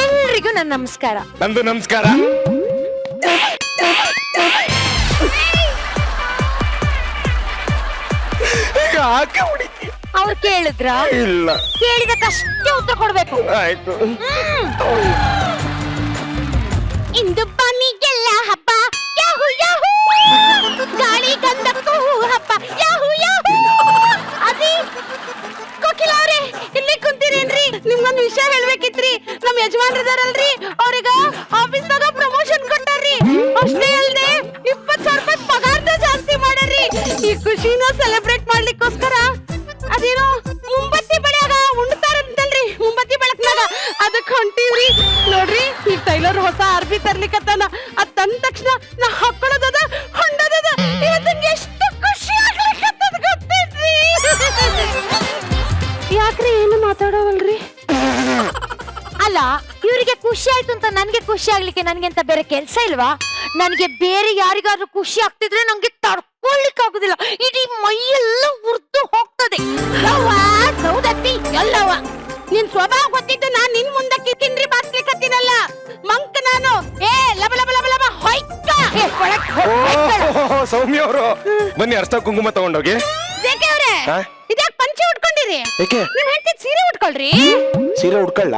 ಎಲ್ರಿಗೂ ನನ್ನ ನಮಸ್ಕಾರ. ನಂದು ನಮಸ್ಕಾರ. ಯಾಕೆ ಹೊಡಿತೀಯ? ಅವ್ರು ಕೇಳಿದ್ರ ಇಲ್ಲ. ಕೇಳಿದಕ್ಕಷ್ಟೇ ಉತ್ತರ ಕೊಡ್ಬೇಕು. ಆಯ್ತು. ಇಂದು ಬನ್ನಿಗೆಲ್ಲ ಹಬ್ಬ ಯಾಹು ಯಾಹು, ಗಾಳಿ ಗಂಧಕ್ಕೂ ಹಬ್ಬ ಯಾಹು ಯಾಹು. ಅದಿ ಕೋಕಿಲ ಅವ್ರೆ ಇಲ್ಲಿ ಕುಂತೀರೇನ್ರಿ? ನಿಮ್ಗೊಂದು ವಿಷಯ ಹೇಳ್ಬೇಕಿತ್ರಿ. ನಮ್ ಯಜಮಾನ್ರಿದಾರಲ್ರಿ, ಅವ್ರಿಗ ಆಫೀಸ್ನಾಗ ಪ್ರಮೋಷನ್ ಕೊಟ್ಟಾರ್ರಿ. ಅಷ್ಟೇ ಅಲ್ದೆ 20,000 ರೂಪಾಯಿ ಪಗಾರ್ದ ಜಾಸ್ತಿ ಮಾಡ್ಯಾರ್ರಿ. ಈ ಖುಷಿನ ಸೆಲೆಬ್ರೇಟ್ ಮಾಡ್ಲಿಕ್ಕೋಸ್ಕರ ಅದೇನೋ ಮುಂಬತ್ತಿ ಬೆಳೆಯಾಗ ಉಣ್ತಾರಂತಲ್ರಿ, ಮುಂಬತ್ತಿ ಬೆಳಕ್ನಾಗ ಅದಕ್ಕೆ ಹೊಂಟೀವ್ರಿ. ನೋಡ್ರಿ ಈಗ ಟೈಲರ್ ಹೊಸ ಅರ್ಬಿ ತರ್ಲಿಕ್ಕತ್ತಾನ. ಅದ್ ತಂದ ತಕ್ಷಣ ನಾ ಹಾಕೊಳ್ಳೋದದ ಹೊಂಡೋದದ. ಇವತ್ತಿಗೆ ಎಷ್ಟು ಖುಷಿ ಆಗ್ಲಿಕ್ಕತ್ತದ ಗೊತ್ತೈತ್ರಿ. ಯಾಕ್ರಿ ಏನು ಮಾತಾಡೋವಲ್ರಿ? ಅಲ್ಲ, ಇವರಿಗೆ ಖುಷಿ ಆಯ್ತು ಅಂತ ನನ್ಗೆ ಖುಷಿ ಆಗ್ಲಿಕ್ಕೆ ನನ್ಗೆ ಅಂತ ಬೇರೆ ಕೆಲ್ಸ ಇಲ್ವಾ? ನನ್ಗೆ ಬೇರೆ ಯಾರಿಗಾದ್ರೂ ಖುಷಿ ಆಗ್ತಿದ್ರೆ ನಂಗೆ ತಡ್ಕೊಳ್ಲಿಕ್ಕೆ ಆಗುದಿಲ್ಲ. ಇಡೀ ಮೈಯೆಲ್ಲ ಉರ್ದು ಹೋಗ್ತದೆ. ಸೌದತ್ತಿ ಎಲ್ಲವ ನಿನ್ ಸ್ವಭಾವ ಗೊತ್ತಿದ್ದು ನಾನ್ ನಿನ್ ಮುಂದಕ್ಕೆ ಕಿಂಡ್ರಿ ಬಾಸ್ಲಿಕ್ಕತ್ತೀನಲ್ಲ ಮಂಕ್ ನಾನು. ಏ ಲಬ ಲಬ ಲಬ ಲಬ ಹೊಯ್ಕ. ಸೌಮ್ಯ ಅವರು ಬನ್ನಿ, ಅರ್ಥ ಕುಂಕುಮ ತಗೊಂಡೋಗಿ. ಜೇಕೆ ಅವ್ರೆ ಇದ್ಯಾಕ್ ಪಂಚೆ ಉಟ್ಕೊಂಡಿರಿ? ಏಕೆ? ನಿಮ್ ಹೆಂಡತಿ ಸೀರೆ ಉಟ್ಕೊಳ್ರಿ. ಸೀರೆ ಉಟ್ಕೊಳ್ಳ?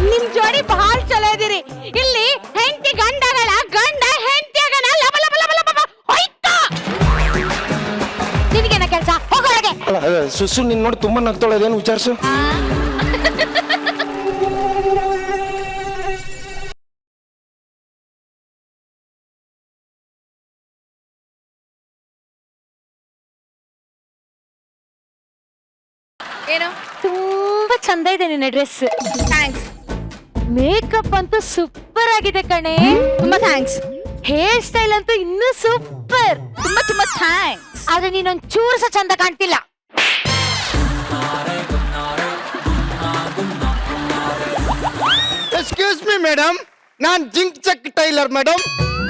ನಿಮ್ ಜೋಡಿ ಬಹಳ ಚಲೋ ಇದೀರಿ. ಇಲ್ಲಿ ಹೆಂಡತಿ ಗಂಡಗಳ ಗಂಡ ಹೆಂಡತಿಯಾಗನ ಲಬ ಲಬ ಲಬ ಲಬ ಹೊಯ್ಕ. ನಿನಗೇನ ಕೆಲ್ಸ? ಹೋಗೊಳಗೆ. ಸುಸು ನಿನ್ ನೋಡಿ ತುಂಬಾ ನಗ್ತೊಳದೇನು ವಿಚಾರಿಸು. ಏನು ತುಂಬಾ ಚಂದ ಇದೆ ನಿನ್ನ ಡ್ರೆಸ್. ಥ್ಯಾಂಕ್ಸ್. ಮೇಕಪ್ ಅಂತೂ ಸೂಪರ್ ಆಗಿದೆ ಕಣೆ. ತುಂಬಾ ಥ್ಯಾಂಕ್ಸ್. ಹೇರ್ ಸ್ಟೈಲ್ ಅಂತೂ ಇನ್ನೂ ಸೂಪರ್. ತುಂಬಾ ತುಂಬಾ ಥ್ಯಾಂಕ್ಸ್. ಆದ್ರೆ ನೀನೊಂದ್ ಚೂರು ಸಹ ಚಂದ ಕಾಣ್ತಿಲ್ಲ. ಎಕ್ಸ್ಕ್ಯೂಸ್ ಮಿ ಮೇಡಮ್, ನಾನ್ ಜಿಂಕ್ ಚಕ್ ಟೈಲರ್ ಮೇಡಮ್.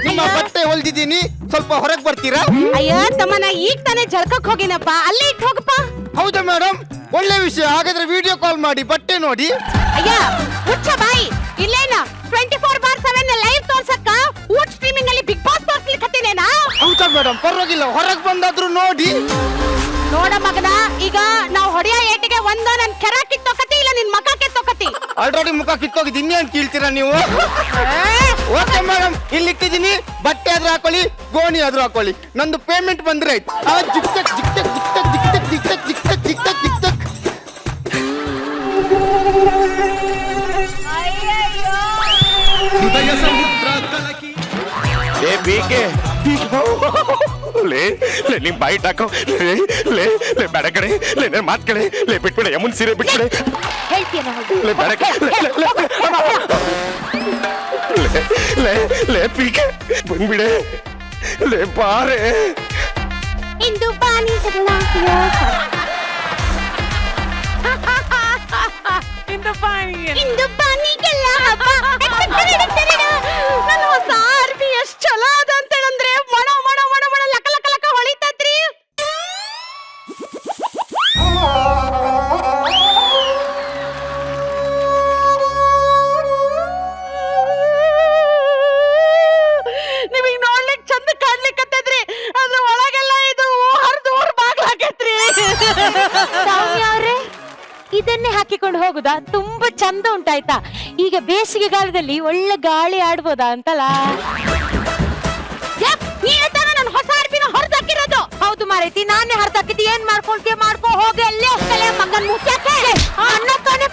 ನಿಮ್ಮ ಬಟ್ಟೆ ಹೊಲ್ದಿದ್ದೀನಿ, ಸ್ವಲ್ಪ ಹೊರಗೆ ಬರ್ತೀರಾ? ಅಯ್ಯೋ ತಮ್ಮ, ನಾ ಈಗ ತಾನೇ ಜರ್ಕಕ್ ಹೋಗಿನಪ್ಪ, ಅಲ್ಲೇ ಇಟ್ಟು ಹೋಗಪ್ಪ. ಹೌದಾ ಮೇಡಮ್? ಒಳ್ಳೆ ವಿಷಯ. ಹಾಗಾದ್ರೆ ವಿಡಿಯೋ ಕಾಲ್ ಮಾಡಿ ಬಟ್ಟೆ ನೋಡಿ. ಅಯ್ಯ ಹುಚ್ಚ ಬಾಯಿ, ಇಲ್ಲೇನ 24/7 ಲೈವ್ ತೋರ್ಸಕ್ಕ ಊಟ ಸ್ಟ್ರೀಮಿಂಗ್ ಅಲ್ಲಿ ಬಿಗ್ ಬಾಸ್ ತೋರ್ಸ್ಲಿಕ್ಕತ್ತೀನೇನಾ? ಹೌದಾ ಮೇಡಮ್? ಪರವಾಗಿಲ್ಲ, ಹೊರಗೆ ಬಂದಾದ್ರೂ ನೋಡಿ. ನೋಡ ಮಗನ, ಈಗ ನಾವ್ ಹೊಡೆಯ ಏಟಿಗೆ ಒಂದ ನನ್ ಕೆರ ಕಿತ್ತೋಕತಿ, ಇಲ್ಲ ನಿನ್ ಮಕ ಕಿತ್ತೋಕತಿ. ಆಲ್ರೆಡಿ ಮುಖ ಕಿತ್ತೋಗಿದ್ದು ಇನ್ನೇನ್ ಕೀಳ್ತೀರಾ ನೀವು? ಓಕೆ ಮೇಡಮ್, ಇಲ್ಲಿ ಇಟ್ಟಿದ್ದೀನಿ. ಬಟ್ಟೆ ಆದ್ರೂ ಹಾಕೊಳ್ಳಿ, ಗೋಣಿ ಆದ್ರೂ ಹಾಕೊಳ್ಳಿ. ನಂದು ಪೇಮೆಂಟ್ ಬಂದ್ರೆ ಆಯ್ತು. ಜಿಕ್ ಟಕ್ ಜಿಕ್ ಟಕ್ ಜಿಕ್ ಟಕ್ ಜಿಕ್ ಟಕ್ ಜಿಕ್ ಟಕ್ ಜಿಕ್ ಟಕ್ ಜಿಕ್ ಟಕ್ ಜಿಕ್ ಟಕ್. ಏ ಬೀಕೆ, ಲೇ ಲೇ ನಿಮ್ ಬೈಟ್ ಹಾಕೋ. ಲೇ ಲೇ ಲೇ ಬೇಡ ಕಡೆ, ಲೇ ನನ್ನ ಮಾತ್ ಕಡೆ, ಲೇ ಬಿಟ್ಬಿಡೆ, ಯಮುನ್ ಸೀರೆ ಬಿಟ್ಬಿಡೆ. ಹೇಳ್ತೀಯ ಲೇ ಬೇಡ ಲೇ ಲೇ ಲೇ ಬೀಕೆ ಬಂದ್ಬಿಡೆ. ಲೇ ಬಾರೆ. ಇಂದು ಬಾನಿ ಇಂದು ಬಾನಿಗೆಲ್ಲ ಹಬ್ಬ. ನನ್ನ ಹೊಸ ಅರ್ಬಿ ಎಷ್ಟ್ ಚಲೋ ಅದ ಅಂತ ಹೇಳಂದ್ರೆ ಮಣ ಮಣ ಮಣ ಮಣ ಲಕ ಲಕ ಲಕ ಹೊಳಿತತ್ರಿ. ನಿಮಗ್ ನೋಡ್ಲಿಕ್ ಚಂದ ಕಾಣ್ಲಿಕ್ಕತ್ತದ್ರಿ, ಅದ್ರ ಒಳಗೆಲ್ಲ ಇದು ಹರಿದು ಊರ್ ಬಾಗ್ಲಾಕೈತ್ರಿ. ಸೌಮ್ಯ ಅವ್ರೆ, ಇದನ್ನೇ ಹಾಕಿಕೊಂಡು ಹೋಗುದಾ? ತುಂಬಾ ಚಂದ ಉಂಟಾಯ್ತಾ? ಈಗ ಬೇಸಿಗೆಗಾಲದಲ್ಲಿ ಒಳ್ಳೆ ಗಾಳಿ ಆಡ್ಬೋದಾ ಅಂತಲ್ಲ. ನಾನು ಹೊಸ ಅರ್ಬಿನ ಹೊರದಾಕಿರೋದು. ಹೌದು ಮಾರೈತಿ, ನಾನೇ ಹೊರದಾಕಿದ್ದು. ಏನ್ ಮಾಡ್ಕೊಳ್ತೀಯ ಮಾಡ್ಕೊ, ಹೋಗಿ ಅಲ್ಲೇ ಹೋಗ್ತಲೆ ಮಗನ್ ಮುಚ್ಚಾಕೆ ಅನ್ನ ತಾನೇ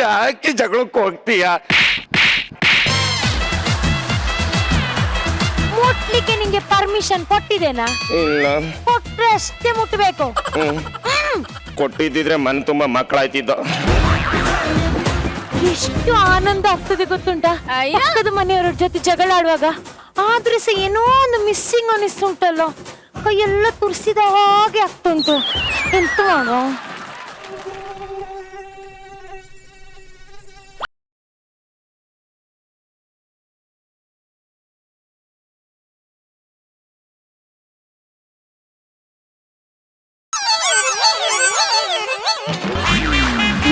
ಯಾಕೆ ಜಗಳಕ್ಕೆ ಹೋಗ್ತೀಯ? ಮುಟ್ಲಿಕ್ಕೆ ನಿಂಗೆ ಪರ್ಮಿಷನ್ ಕೊಟ್ಟಿದ್ದೇನಾ? ಇಲ್ಲ. ಕೊಟ್ರೆ ಅಷ್ಟೇ ಮುಟ್ಬೇಕು. ಕೊಟ್ಟಿದ್ದಿದ್ರೆ ಮನ್ ತುಂಬಾ ಮಕ್ಕಳಾಯ್ತಿದ್ದ. ಎಷ್ಟು ಆನಂದ ಆಗ್ತದೆ ಗೊತ್ತುಂಟಾ ಪಕ್ಕದ ಮನೆಯವರ ಜೊತೆ ಜಗಳ ಆಡುವಾಗ. ಆದ್ರೆ ಸಹ ಏನೋ ಒಂದು ಮಿಸ್ಸಿಂಗ್ ಅನಿಸ್ತುಂಟಲ್ಲ, ಕೈಯೆಲ್ಲ ತುರ್ಸಿದ ಹಾಗೆ ಆಗ್ತುಂಟು. ಎಂತ ಮಾಡೋ?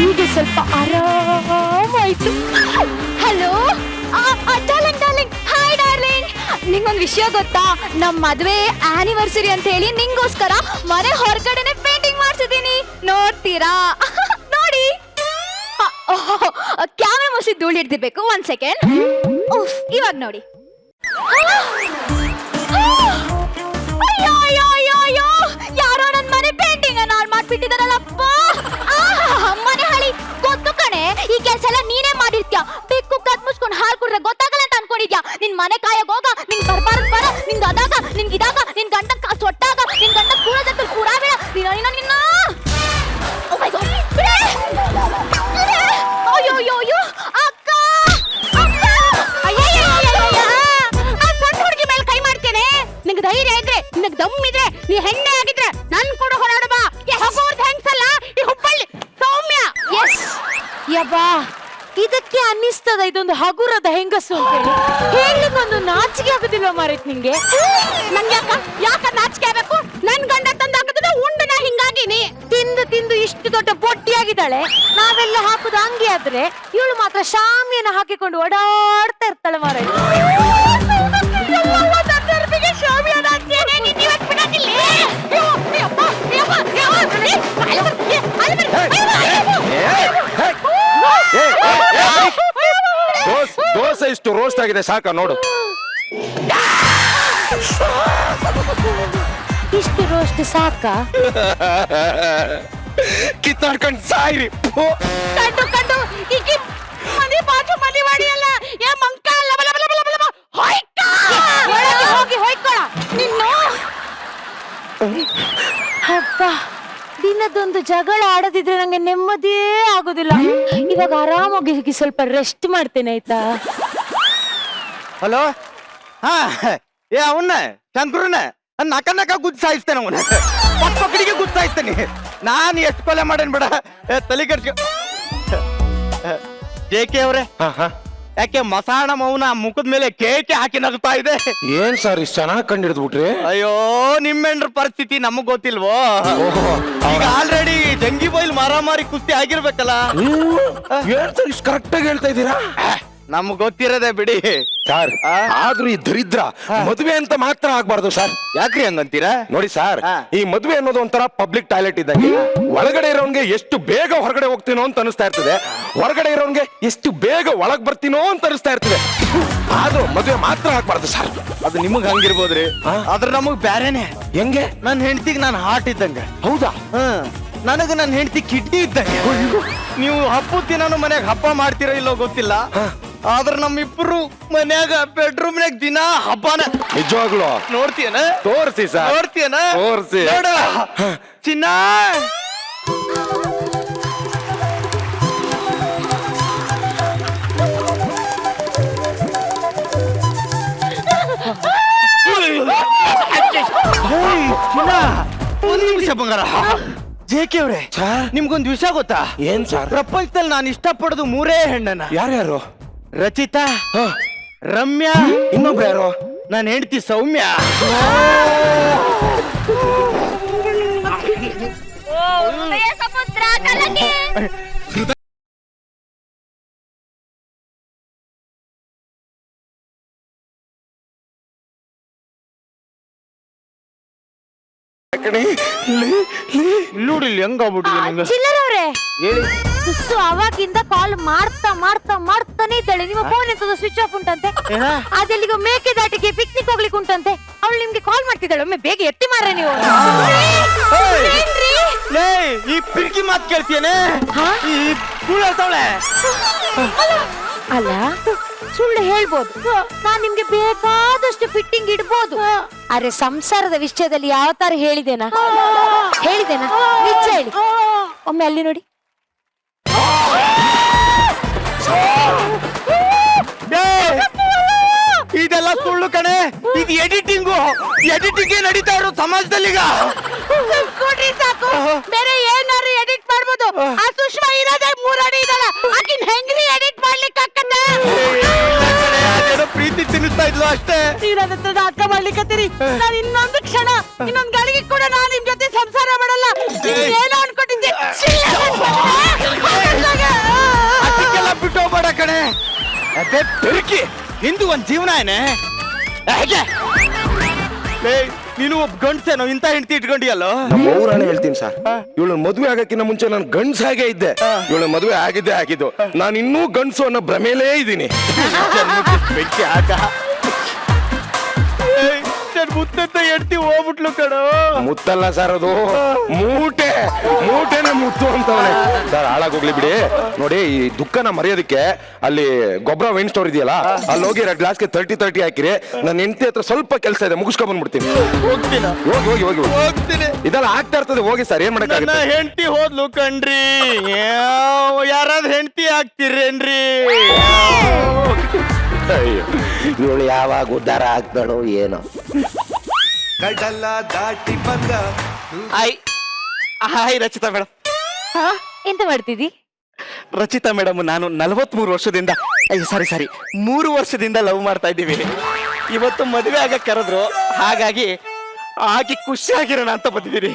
ಈಗ ಸ್ವಲ್ಪ ಆರಾಮಾಯ್ತು. ಆಯ್ತು. Hello darling darling, hi darling. ನಿಂಗೊಂದು ವಿಷಯ ಗೊತ್ತಾ? ನಮ್ಮ ಮದುವೆ ಆನಿವರ್ಸರಿ ಅಂತ ಹೇಳಿ ನಿಂಗೋಸ್ಕರ ಮನೆ ಹೊರಗಡೆನೆ ಪೇಂಟಿಂಗ್ ಮಾಡ್ಸಿದೀನಿ, ನೋಡ್ತೀರಾ? ನೋಡಿ. ಕ್ಯಾಮ್ರಾ ಮುಸಿ ಧೂಳು ಹಿಡ್ದಿರ್ಬೇಕು. 1 ಸೆಕೆಂಡ್. ಇವಾಗ ನೋಡಿ. ಅಯ್ಯೋ ಅಯ್ಯೋ ಅಯ್ಯೋ ಅಯ್ಯೋ, ಯಾರೋ ನನ್ ಮನೆ ಪೇಂಟಿಂಗ್ ಅನ್ನ ಹಾಳು ಮಾಡ್ಬಿಟ್ಟಿದಾರಲ್ಲಪ್ಪ. ಮನೆ ಹಳಿ ಗೊತ್ತು ಕಣೆ, ಈ ಕೆಲಸ ಎಲ್ಲ ನೀನೇ ಮಾಡಿರ್ತ್ಯಾ. ಬೆಕ್ಕು ಕತ್ ಮುಚ್ಕೊಂಡು ಹಾಲು ಕುಡ್ರೆ ಗೊತ್ತಾಗಲ್ಲ ಅಂತ ಅನ್ಕೊಂಡಿದ್ಯಾ? ನಿನ್ ಮನೆ ಕಾಯಾಗ ಹೋಗ, ನಿನ್ ಬರ್ಬಾರ್ದು ಬರ, ನಿಂಗ್ ಅದಾಗ, ನಿನ್ಗೆ ಇದಾಗ, ನಿನ್ ಗಂಡ ಸೊಟ್ಟಾಗ, ನಿನ್ ಗಂಡ ಕೂಡದಲ್ಲಿ ಕೂಡ ಬೇಡ. ನಿನ್ನ ಓ ಮೈ ಗಾಡ್, ಅಯ್ಯೋ ಅಯ್ಯೋ ಅಯ್ಯೋ, ಅಕ್ಕ ಅಕ್ಕ, ಅಯ್ಯಯ್ಯಯ್ಯಯ್ಯಯ್ಯ, ಆ ಸಣ್ಣ ಹುಡುಗಿ ಮೇಲೆ ಕೈ ಮಾಡ್ತೇನೆ. ನಿಂಗೆ ಧೈರ್ಯ ಇದ್ರೆ, ನಿನಗೆ ದಮ್ ಇದ್ರೆ, ನೀ ಹೆಣ್ಣೆ ಆಗಿದ್ರೆ ನನ್ ಕೂಡ ಹೊರಡು ಬಾ. ಹಗೋರ್ದು ಹೆಂಗ್ಸಲ್ಲ ಈ ಹುಬ್ಬಳ್ಳಿ ಸೌಮ್ಯ. ಎಸ್ ಯಬ್ಬಾ, ಇದಕ್ಕೆ ಅನ್ನಿಸ್ತದ ಇದೊಂದು ಹಗುರದ ಹೆಂಗಸು ಅಂತ ಹೇಳಿ ಒಂದು ನಾಚಿಕೆ ಆಗುದಿಲ್ಲ ಮಾರೈತ್ ನಿಂಗೆ? ನಂಗೆ ಯಾಕ ನಾಚಿಕೆ ಆಗ್ಬೇಕು? ನನ್ ಗಂಡ ತಂದು ಹಾಕಿದ್ರೆ ಉಂಡನ ಹಿಂಗಾಗಿನಿ. ತಿಂದು ತಿಂದು ಇಷ್ಟು ದೊಡ್ಡ ಬೊಟ್ಟಿಯಾಗಿದ್ದಾಳೆ. ನಾವೆಲ್ಲ ಹಾಕುದು ಹಂಗೆ ಆದ್ರೆ ಇವಳು ಮಾತ್ರ ಶಾಮಿಯನ್ನ ಹಾಕಿಕೊಂಡು ಓಡಾಡ್ತಾ ಇರ್ತಾಳೆ ಮಾರೈ. ದೋಸೆ ಇಷ್ಟು ರೋಸ್ಟ್ ಆಗಿದೆ, ಸಾಕ ನೋಡು. ಇಷ್ಟು ರೋಸ್ಟ್ ಸಾಕ? ಕಿತ್ತಾಡ್ಕೊಂಡು ಸಾಯಿರಿ. ಕಂಡು ಕಂಡು ಈಕಿ ಮನೆ ಬಾಜು ಮನೆ ಮಾಡಿಯಲ್ಲ, ಏ ಮಂಕ ಲಬ ಲಬ ಲಬ ಲಬ ಲಬ ಹೊಯ್ಕ ಒಳಗೆ ಹೋಗಿ ಹೊಯ್ಕೊಳ ನಿನ್ನು. ಅಪ್ಪ, ದಿನದೊಂದು ಜಗಳ ಆಡದಿದ್ರೆ ನಂಗೆ ನೆಮ್ಮದಿಯೇ ಆಗೋದಿಲ್ಲ. ಇವಾಗ ಆರಾಮಾಗಿ ಸ್ವಲ್ಪ ರೆಸ್ಟ್ ಮಾಡ್ತೇನೆ, ಆಯ್ತಾ? ಹಲೋ. ಹಾ, ಏ ಅವನ್ನ ಶಂಕರನ್ನ ನಕ ನಕ ಗುದ್ದು ಸಾಯಿಸ್ತೇನೆ. ಅವನ ಪಕ್ಕಡಿಗೆ ಗುದ್ದು ಸಾಯಿಸ್ತೇನೆ. ನಾನು ಎಷ್ಟು ಕೊಲೆ ಮಾಡೇನ್ ಬಿಡ, ತಲೆ ಕೆಡ್ಸ್ಕೊ. ಜೆ.ಕೆ. ಅವ್ರೆ, ಯಾಕೆ ಮಸಾಣ ಮೌನ ಮುಖದ ಮೇಲೆ ಕೇಕೆ ಹಾಕಿ ನಗ್ತಾ ಇದೆ? ಏನ್ ಸರ್ ಇಷ್ಟು ಚೆನ್ನಾಗಿ ಕಂಡಿಡ್ದು ಬಿಟ್ರಿ? ಅಯ್ಯೋ, ನಿಮ್ಮೆಂಡ್ರ ಪರಿಸ್ಥಿತಿ ನಮಗ್ ಗೊತ್ತಿಲ್ವೋ? ಈಗ ಆಲ್ರೆಡಿ ಜಂಗಿ ಬೈಲ್ ಮಾರಾಮಾರಿ ಕುಸ್ತಿ ಆಗಿರ್ಬೇಕಲ್ಲ. ಏನ್ ಸರ್ ಇಷ್ಟು ಕರೆಕ್ಟ್ ಆಗಿ ಹೇಳ್ತಾ ಇದ್ದೀರಾ? ನಮ್ಗ್ ಗೊತ್ತಿರೋದೇ ಬಿಡಿ ಸರ್. ಆದ್ರೂ ಈ ದರಿದ್ರ ಮದುವೆ ಅಂತ ಮಾತ್ರ ಆಗ್ಬಾರ್ದು ಸರ್. ಯಾಕ್ರಿ ಹಂಗಂತೀರಾ? ನೋಡಿ ಸರ್, ಈ ಮದುವೆ ಅನ್ನೋದು ಒಂಥರ ಪಬ್ಲಿಕ್ ಟಾಯ್ಲೆಟ್ ಇದ್ದಂಗೆ. ಒಳಗಡೆ ಇರೋನ್ಗೆ ಎಷ್ಟು ಬೇಗ ಹೊರಗಡೆ ಹೋಗ್ತೀನೋ ಅಂತ ಅನಿಸ್ತಾ ಇರ್ತದೆ, ಹೊರಗಡೆ ಇರೋನ್ಗೆ ಎಷ್ಟು ಬೇಗ ಒಳಗ್ ಬರ್ತೀನೋ ಅಂತ ಅನಿಸ್ತಾ ಇರ್ತದೆ. ಆದ್ರೂ ಮದುವೆ ಮಾತ್ರ ಆಗ್ಬಾರ್ದು ಸರ್. ಅದು ನಿಮಗ್ ಹಂಗಿರ್ಬೋದ್ರಿ, ಆದ್ರೆ ನಮಗ್ ಬ್ಯಾರೇನೆ. ಹೆಂಗೆ? ನನ್ನ ಹೆಂಡತಿಗೆ ನಾನು ಹಾರ್ಟ್ ಇದ್ದಂಗೆ. ಹೌದಾ? ನನಗ ನನ್ನ ಹೆಂಡತಿ ಕಿಡ್ನಿ ಇದ್ದಂಗೆ. ನೀವು ಹಬ್ಬದ ದಿನಾನು ಮನ್ಯಾಗ ಹಬ್ಬ ಮಾಡ್ತೀರೋ ಇಲ್ಲೋ ಗೊತ್ತಿಲ್ಲ, ಆದ್ರ ನಮ್ಮಿಬ್ರು ಮನ್ಯಾಗ ಬೆಡ್ರೂಮ್ನಾಗ ದಿನ ಹಬ್ಬನ. ನಿಜವಾಗ್ಲು ನೋಡ್ತೀಯನ? ತೋರಿಸಿ ಸರ್. ನೋಡ್ತೀಯನ? ತೋರಿಸಿ. ನೋಡ ಚಿನ್ನ. ಒಂದ್ ನಿಮಿಷ ಬಂಗಾರ. ಜೆ.ಕೆ. ಅವ್ರೆ, ನಿಮ್ಗೊಂದು ವಿಷಯ ಗೊತ್ತಾ? ಏನ್ ಸರ್? ಪ್ರಪಂಚದಲ್ಲಿ ನಾನು ಇಷ್ಟಪಡೋದು 3 ಹೆಣ್ಣನ. ಯಾರ್ಯಾರು? ರಚಿತಾ, ರಮ್ಯಾ, ಇನ್ನೊಬ್ರು ಯಾರು? ನಾನು ಹೆಂಡತಿ ಸೌಮ್ಯ. ನೋಡಿ ಇಲ್ಲಿ ಹೆಂಗಾಗ್ಬಿಟ್ಟಿದೆ. ಚಿಲ್ಲರವ್ರೆ, ಹೇಳಿ. ಸುಸ್ಸು ಅವಾಗಿಂದ ಕಾಲ್ ಮಾಡ್ತಾ ಮಾಡ್ತಾ ಮಾಡ್ತಾನೆ ಇದ್ದಾಳೆ. ನಿಮ್ಮ ಫೋನ್ ಎಂತದ ಸ್ವಿಚ್ ಆಫ್ ಉಂಟಂತೆ. ಅದೆಲ್ಲಿಗೋ ಮೇಕೆದಾಟಿಗೆ ಪಿಕ್ನಿಕ್ ಹೋಗ್ಲಿಕ್ಕೆ ಉಂಟಂತೆ. ಅವಳು ನಿಮ್ಗೆ ಕಾಲ್ ಮಾಡ್ತಿದ್ದಾಳೆ, ಒಮ್ಮೆ ಬೇಗ ಎತ್ತಿ ಮಾರ್ರೆ ನೀವು. ಈ ಪಿರ್ಕಿ ಮಾತು ಕೇಳ್ತೀಯನೆ? ಈ ಸುಳ್ಳು ಹೇಳ್ತಾವಳೆ. ಅಲ್ಲ, ಸುಳ್ಳು ಹೇಳ್ಬೋದು, ನಾನ್ ನಿಮ್ಗೆ ಬೇಕಾದಷ್ಟು ಫಿಟ್ಟಿಂಗ್ ಇಡ್ಬೋದು. ಆದ್ರೆ ಸಂಸಾರದ ವಿಷಯದಲ್ಲಿ ಯಾವ ತರ ಹೇಳಿದೇನಾ ನಿಜ ಹೇಳಿ. ಒಮ್ಮೆ ಅಲ್ಲಿ ನೋಡಿ. ಇದೆಲ್ಲ ಸುಳ್ಳು ಕಣೆ, ಇದು ಎಡಿಟಿಂಗು. ಎಡಿಟಿಂಗ್ ನಡೀತಾ ಇರೋ ಸಮಾಜದಲ್ಲಿ ಈಗ. ಸಾಕು, ಬೇರೆ ಏನಾರು ಎಡಿಟ್ ಮಾಡ್ಬೋದು. ಆ ಸುಷ್ಮಾ ಇರೋದೇ 3 ಅಡಿ ಇದಲ್ಲ, ಆಕಿನ್ ಹೆಂಗ್ರಿ ಎಡಿಟ್ ಮಾಡ್ಲಿಕ್ಕೆ ಆಕ್ಕತ್ತ? ಅದೇನೋ ಪ್ರೀತಿ ತಿನ್ನಿಸ್ತಾ ಇದ್ಲು ಅಷ್ಟೇ. ಅರ್ಥ ಮಾಡ್ಲಿಕ್ಕತ್ತೀರಿ. ನಾನು ಇನ್ನೊಂದು ಕ್ಷಣ, ಇನ್ನೊಂದು ಗಳಿಗೆ ಕೂಡ ನಾನು ನಿಮ್ ಜೊತೆ ಸಂಸಾರ ಮಾಡಲ್ಲ. ಏನೋ ಅನ್ಕೊಂಡಿದ್ದೆ. ಅದಕ್ಕೆಲ್ಲ ಬಿಟ್ಟು ಹೋಗ್ಬೇಡ ಬೆರಕಿ ನಿಂದು ಒಂದ್ ಜೀವನ ಏನೇ ಹೇಗೆ ನೀನು ಒಬ್ಬ ಗಂಡ್ಸೇನೋ ಇಂಥ ಹೆಂಡತಿ ಇಟ್ಕೊಂಡಿಯಲ್ಲೋ. ನಮ್ಮ ಊರಾಣೆ ಹೇಳ್ತೀನಿ ಸರ್, ಇವಳು ಮದುವೆ ಆಗಕ್ಕಿಂತ ಮುಂಚೆ ನಾನು ಗಂಡ್ಸಾಗೇ ಇದ್ದೆ. ಇವಳು ಮದುವೆ ಆಗಿದ್ದು ನಾನು ಇನ್ನೂ ಗಂಡ್ಸು ಅನ್ನೋ ಭ್ರಮೇಲೇ ಇದ್ದೀನಿ. ಬೆಂಕಿ ಹಾಕ ಮುತ್ತಂತ ಹೆಂಡತಿ ಹೋಗ್ಬಿಟ್ಲು ಕಣೋ. ಮುತ್ತಲ್ಲ ಸರ್, ಅದು ಮೂಟೆನ ಮುತ್ತು ಅಂತವನೆ ಸರ್. ಹಾಳಾಗೋಗ್ಲಿ ಬಿಡಿ. ನೋಡಿ, ಈ ದುಃಖನ ಮರೆಯೋದಕ್ಕೆ ಅಲ್ಲಿ ಗೊಬ್ಬರ ವೈನ್ ಸ್ಟೋರ್ ಇದೆಯಲ್ಲ, ಅಲ್ಲಿ ಹೋಗಿ 2 ಗ್ಲಾಸ್ಗೆ 30 ಹಾಕಿರಿ. ನನ್ನ ಹೆಂಡತಿ ಹತ್ರ ಸ್ವಲ್ಪ ಕೆಲಸ ಇದೆ, ಮುಗಿಸ್ಕೊಂಡ್ ಬಂದ್ಬಿಡ್ತೀನಿ. ಹೋಗ್ತೀನ ಹೋಗ್ತೀನಿ. ಇದೆಲ್ಲ ಆಗ್ತಾ ಇರ್ತದೆ. ಹೋಗಿ ಸರ್, ಏನ್ ನನ್ನ ಮಾಡಕ್ಕಾಗುತ್ತೆ? ಹೆಂಡತಿ ಹೋದ್ಲು ಕಣ್ರಿ. ಯಾರಾದ್ರೂ ಹೆಂಡತಿ ಆಗ್ತಿರೇನ್ರಿ? ಇವಳು ಯಾವಾಗ ಉದ್ಧಾರ ಆಗ್ತಾಳೋ ಏನೋ. ಕಡಲ ದಾಟಿ ಬಂದ ಹಾಯ್ ರಚಿತಾ ಮೇಡಮ್. ಎಂತ ಮಾಡ್ತಿದ್ದಿ? ರಚಿತಾ ಮೇಡಮ್, ನಾನು 43 ವರ್ಷದಿಂದ ಸಾರಿ 3 ವರ್ಷದಿಂದ ಲವ್ ಮಾಡ್ತಾ ಇದ್ದೀವಿ. ಇವತ್ತು ಮದುವೆ ಆಗಕ್ಕೆ ಕರೆದ್ರು, ಹಾಗಾಗಿ ಆಗಿ ಖುಷಿಯಾಗಿರೋಣ ಅಂತ ಬಂದಿದ್ದೀರಿ.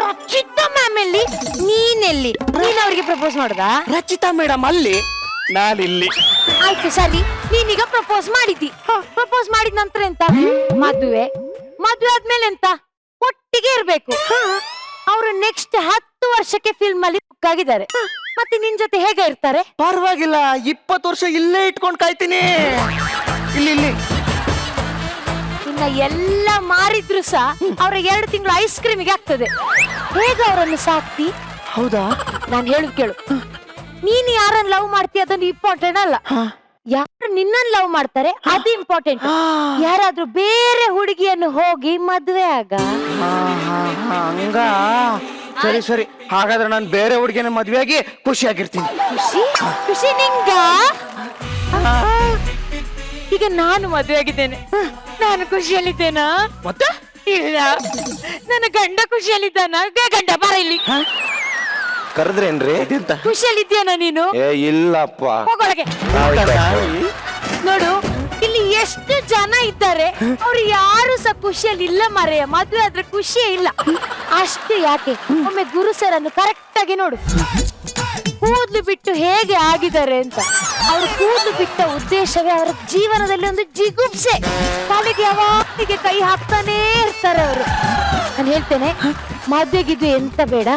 ರಚಿತಾ ಮ್ಯಾಮ್ ಎಲ್ಲಿ, ನೀನೆಲ್ಲಿ? ನೀನ್ ಅವ್ರಿಗೆ ಪ್ರಪೋಸ್ ಮಾಡ್ದಾ? ರಚಿತಾ ಮೇಡಮ್ ಅಲ್ಲಿ, ನಾನಿಲ್ಲಿ. ಆಯ್ತು ಸರಿ, ನೀನೀಗ ಪ್ರಪೋಸ್ ಮಾಡಿದ್ದಿ. ಪ್ರಪೋಸ್ ಮಾಡಿದ ನಂತರ ಎಂತ? ಮದುವೆ ಆದ್ಮೇಲೆ ಎಂತ? ಒಟ್ಟಿಗೆ ಇರ್ಬೇಕು. ಅವರು ನೆಕ್ಸ್ಟ್ 10 ವರ್ಷಕ್ಕೆ ಫಿಲ್ಮ್ ಅಲ್ಲಿ ಬುಕ್ ಆಗಿದ್ದಾರೆ. ಮತ್ತೆ ನಿನ್ ಜೊತೆ ಹೇಗೆ ಇರ್ತಾರೆ? ಪರವಾಗಿಲ್ಲ, 20 ವರ್ಷ ಇಲ್ಲೇ ಇಟ್ಕೊಂಡು ಕಾಯ್ತೀನಿ. ಇಲ್ಲಿ ಇನ್ನ ಎಲ್ಲ ಮಾರಿದ್ರು ಸಹ ಅವ್ರ 2 ತಿಂಗಳು ಐಸ್ ಕ್ರೀಮಿಗೆ ಆಗ್ತದೆ. ಹೇಗೆ ಅವರನ್ನು ಸಾಕ್ತಿ? ಹೌದಾ? ನಾನು ಹೇಳುದು ಕೇಳು. ನೀನ್ ಯಾರನ್ನ ಲವ್ ಮಾಡ್ತೀಯ ಅದೊಂದು ಇಂಪಾರ್ಟೆಂಟ್ ಅಲ್ಲ. ಯಾರು ನಿನ್ನನ್ನು ಲವ್ ಮಾಡ್ತಾರೆ ಅದು ಇಂಪಾರ್ಟೆಂಟ್. ಯಾರಾದ್ರೂ ಬೇರೆ ಹುಡುಗಿಯನ್ನು ಹೋಗಿ ಮದ್ವೆ ಆಗ. ಹಂಗ ಸರಿ. ಹಾಗಾದ್ರೆ ನಾನು ಬೇರೆ ಹುಡುಗಿನ ಮದ್ವೆ ಆಗಿ ಖುಷಿಯಾಗಿರ್ತೀನಿ. ಖುಷಿ ನಿಂಗ? ಈಗ ನಾನು ಮದ್ವೆ ಆಗಿದ್ದೇನೆ, ನಾನು ಖುಷಿಯಲ್ಲಿದ್ದೇನಾ? ಮತ್ತೆ ಇಲ್ಲ, ನನ್ನ ಗಂಡ ಖುಷಿಯಲ್ಲಿದ್ದಾನ? ಗಂಡ ಬರ ಇಲ್ಲಿ. ಕರೆದ್ರೇನ್ರಿ? ಖುಷಿಯಲ್ಲಿದ್ಯಾನ ನೀನು? ಇಲ್ಲಪ್ಪ. ಹೋಗೊಳಗೆ. ನೋಡು, ಇಲ್ಲಿ ಎಷ್ಟು ಜನ ಇದ್ದಾರೆ, ಅವ್ರು ಯಾರು ಸಹ ಖುಷಿಯಲ್ಲಿ ಇಲ್ಲ ಮರೆಯ. ಮದ್ವೆ ಆದ್ರೆ ಖುಷಿಯೇ ಇಲ್ಲ. ಅಷ್ಟು ಯಾಕೆ, ಒಮ್ಮೆ ಗುರು ಸರ್ ಅನ್ನು ಕರೆಕ್ಟ್ ಆಗಿ ನೋಡು. ಕೂದ್ಲು ಬಿಟ್ಟು ಹೇಗೆ ಆಗಿದ್ದಾರೆ ಅಂತ. ಅವ್ರು ಕೂದ್ಲು ಬಿಟ್ಟ ಉದ್ದೇಶವೇ ಅವರ ಜೀವನದಲ್ಲಿ ಒಂದು ಜಿಗುಪ್ಸೆ. ಕಾಲಿಗೆ ಯಾವಾಗಲಿಗೆ ಕೈ ಹಾಕ್ತಾನೇ ಇರ್ತಾರೆ ಅವರು. ನಾನು ಹೇಳ್ತೇನೆ, ಮದ್ವೆಗಿದ್ದು ಎಂತ ಬೇಡ,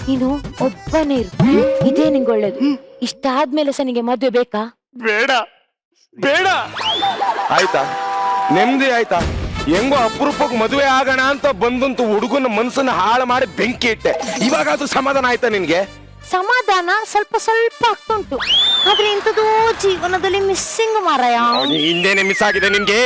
ನೀನು ಒಬ್ಬನೇ ಇರು, ಇದೇ ನಿಂಗೆ ಒಳ್ಳೇದು. ಇಷ್ಟಾದ್ಮೇಲೆ ಸಹ ನಿಂಗೆ ಮದ್ವೆ ಬೇಕಾ? ಬೇಡ. ಆಯ್ತಾ, ನೆಮ್ಮದಿ ಆಯ್ತಾ? ಹೆಂಗೋ ಅಪರೂಪಕ್ಕೆ ಮದುವೆ ಆಗೋಣ ಅಂತ ಬಂದಂತೂ ಹುಡುಗನ ಮನ್ಸನ್ನ ಹಾಳು ಮಾಡಿ ಬೆಂಕಿ ಇಟ್ಟೆ. ಇವಾಗ ಅದು ಸಮಾಧಾನ ಆಯ್ತಾ ನಿನ್ಗೆ? ಸಮಾಧಾನ ಸ್ವಲ್ಪ ಆಗ್ತುಂಟು, ಆದ್ರೆ ಇಂಥದ್ದು ಜೀವನದಲ್ಲಿ ಮಿಸ್ಸಿಂಗ್ ಮಾರಾಯ. ಹಿಂದೇನೆ ಮಿಸ್ ಆಗಿದೆ ನಿನ್ಗೆ.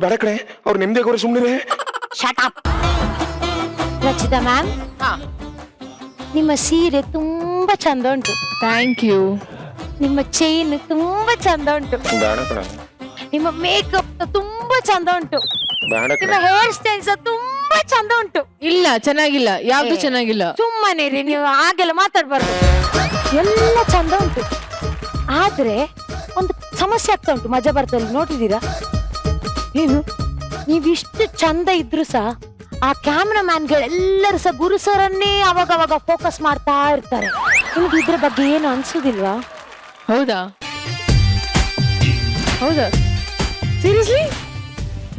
ಬೇಡ ಕಡೆ, ಅವ್ರು ನೆಮ್ಮದಿಯಾಗೋರು ಸುಮ್ಮನೆ. Shut up. ರಚಿತಾ ಮ್ಯಾಮ್, ನಿಮ್ಮ ಸೀರೆ ತುಂಬಾ ಚಂದ ಉಂಟು. Thank you. ನಿಮ್ಮ ಚೈನ್ ತುಂಬಾ ಚಂದ ಉಂಟು. ಬೇಡ ಕಡೆ. ನಿಮ್ಮ ಮೇಕಪ್ ತುಂಬಾ ಚಂದ ಉಂಟು. ಬೇಡ ನಿಮ್ಮ ಹೇರ್ ಸ್ಟೈಲ್ಸ್ ತುಂಬಾ ಚಂದ ಉಂಟು. ಇಲ್ಲ, ಚೆನ್ನಾಗಿಲ್ಲ, ಯಾವ್ದು ಚೆನ್ನಾಗಿಲ್ಲ. ಸುಮ್ಮನೆ ರೀ, ನೀವು ಹಾಗೆಲ್ಲ ಮಾತಾಡ್ಬಾರ್ದು. ಎಲ್ಲ ಚಂದ ಉಂಟು, ಆದ್ರೆ ಒಂದು ಸಮಸ್ಯೆ ಆಗ್ತಾ ಉಂಟು. ಮಜಾ ಬರ್ತಲ್ಲಿ ನೋಡಿದೀರಾ? ಏನು, ನೀವಿಷ್ಟು ಚಂದ ಇದ್ರು ಸಹ ಆ ಕ್ಯಾಮ್ರಾ ಮ್ಯಾನ್ಗಳೆಲ್ಲರೂ ಸಹ ಗುರು ಸರನ್ನೇ ಅವಾಗ ಫೋಕಸ್ ಮಾಡ್ತಾ ಇರ್ತಾರೆ. ನಿಮ್ಗೆ ಇದ್ರ ಬಗ್ಗೆ ಏನು ಅನ್ಸುದಿಲ್ವಾ? ಹೌದಾ? ಸೀರಿಯಸ್ಲಿ?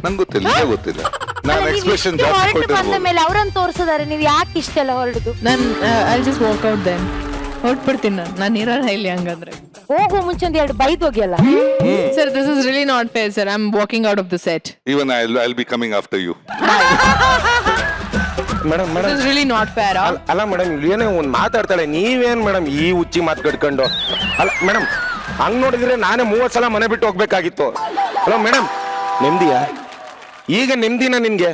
ನಂಗೆ ಗೊತ್ತಿಲ್ಲ. ನಾನು ಎಕ್ಸ್ಪ್ರೆಷನ್ ಜಾಸ್ತಿ ಬಂದ ಕೊಟ್ಟಿರ್ಬೋದು. ಮೇಲೆ ಅವ್ರನ್ನ ತೋರಿಸಿದಾರೆ, ನೀವು ಯಾಕೆ ಇಷ್ಟೆಲ್ಲ ಹೊರಡುದು? ನಾನು I just work out then ಹೊರಟ್ಬಿಡ್ತೀನಿ. ನಾನು ಇರಲ್ಲ ಇಲ್ಲಿ ಹಂಗಂದ್ರೆ. ಹೋಗೋ ಮುಂಚೆ ಒಂದು 2 ಬೈದ್ ಹೋಗಿಯಲ್ಲ. Sir, this is really not fair sir. I am walking out of the set. Even I'll be coming after you. Madam this is really not fair. ಅಲ್ಲ ಮೇಡಮ್, ಏನೇ ಒಂದ್ ಮಾತಾಡ್ತಾಳೆ, ನೀವೇನ್ ಮೇಡಮ್ ಈ ಹುಚ್ಚಿ ಮಾತು ಕಟ್ಕೊಂಡು? ಅಲ್ಲ ಮೇಡಮ್, ಹಂಗ್ ನೋಡಿದ್ರೆ ನಾನೇ 30 ಸಲ ಮನೆ ಬಿಟ್ಟು ಹೋಗ್ಬೇಕಾಗಿತ್ತು. ಅಲ್ಲ ಮೇಡಮ್, ನೆಮ್ಮದಿಯಾ? ಈಗ ನೆಮ್ಮದಿನ ನಿನ್ಗೆ?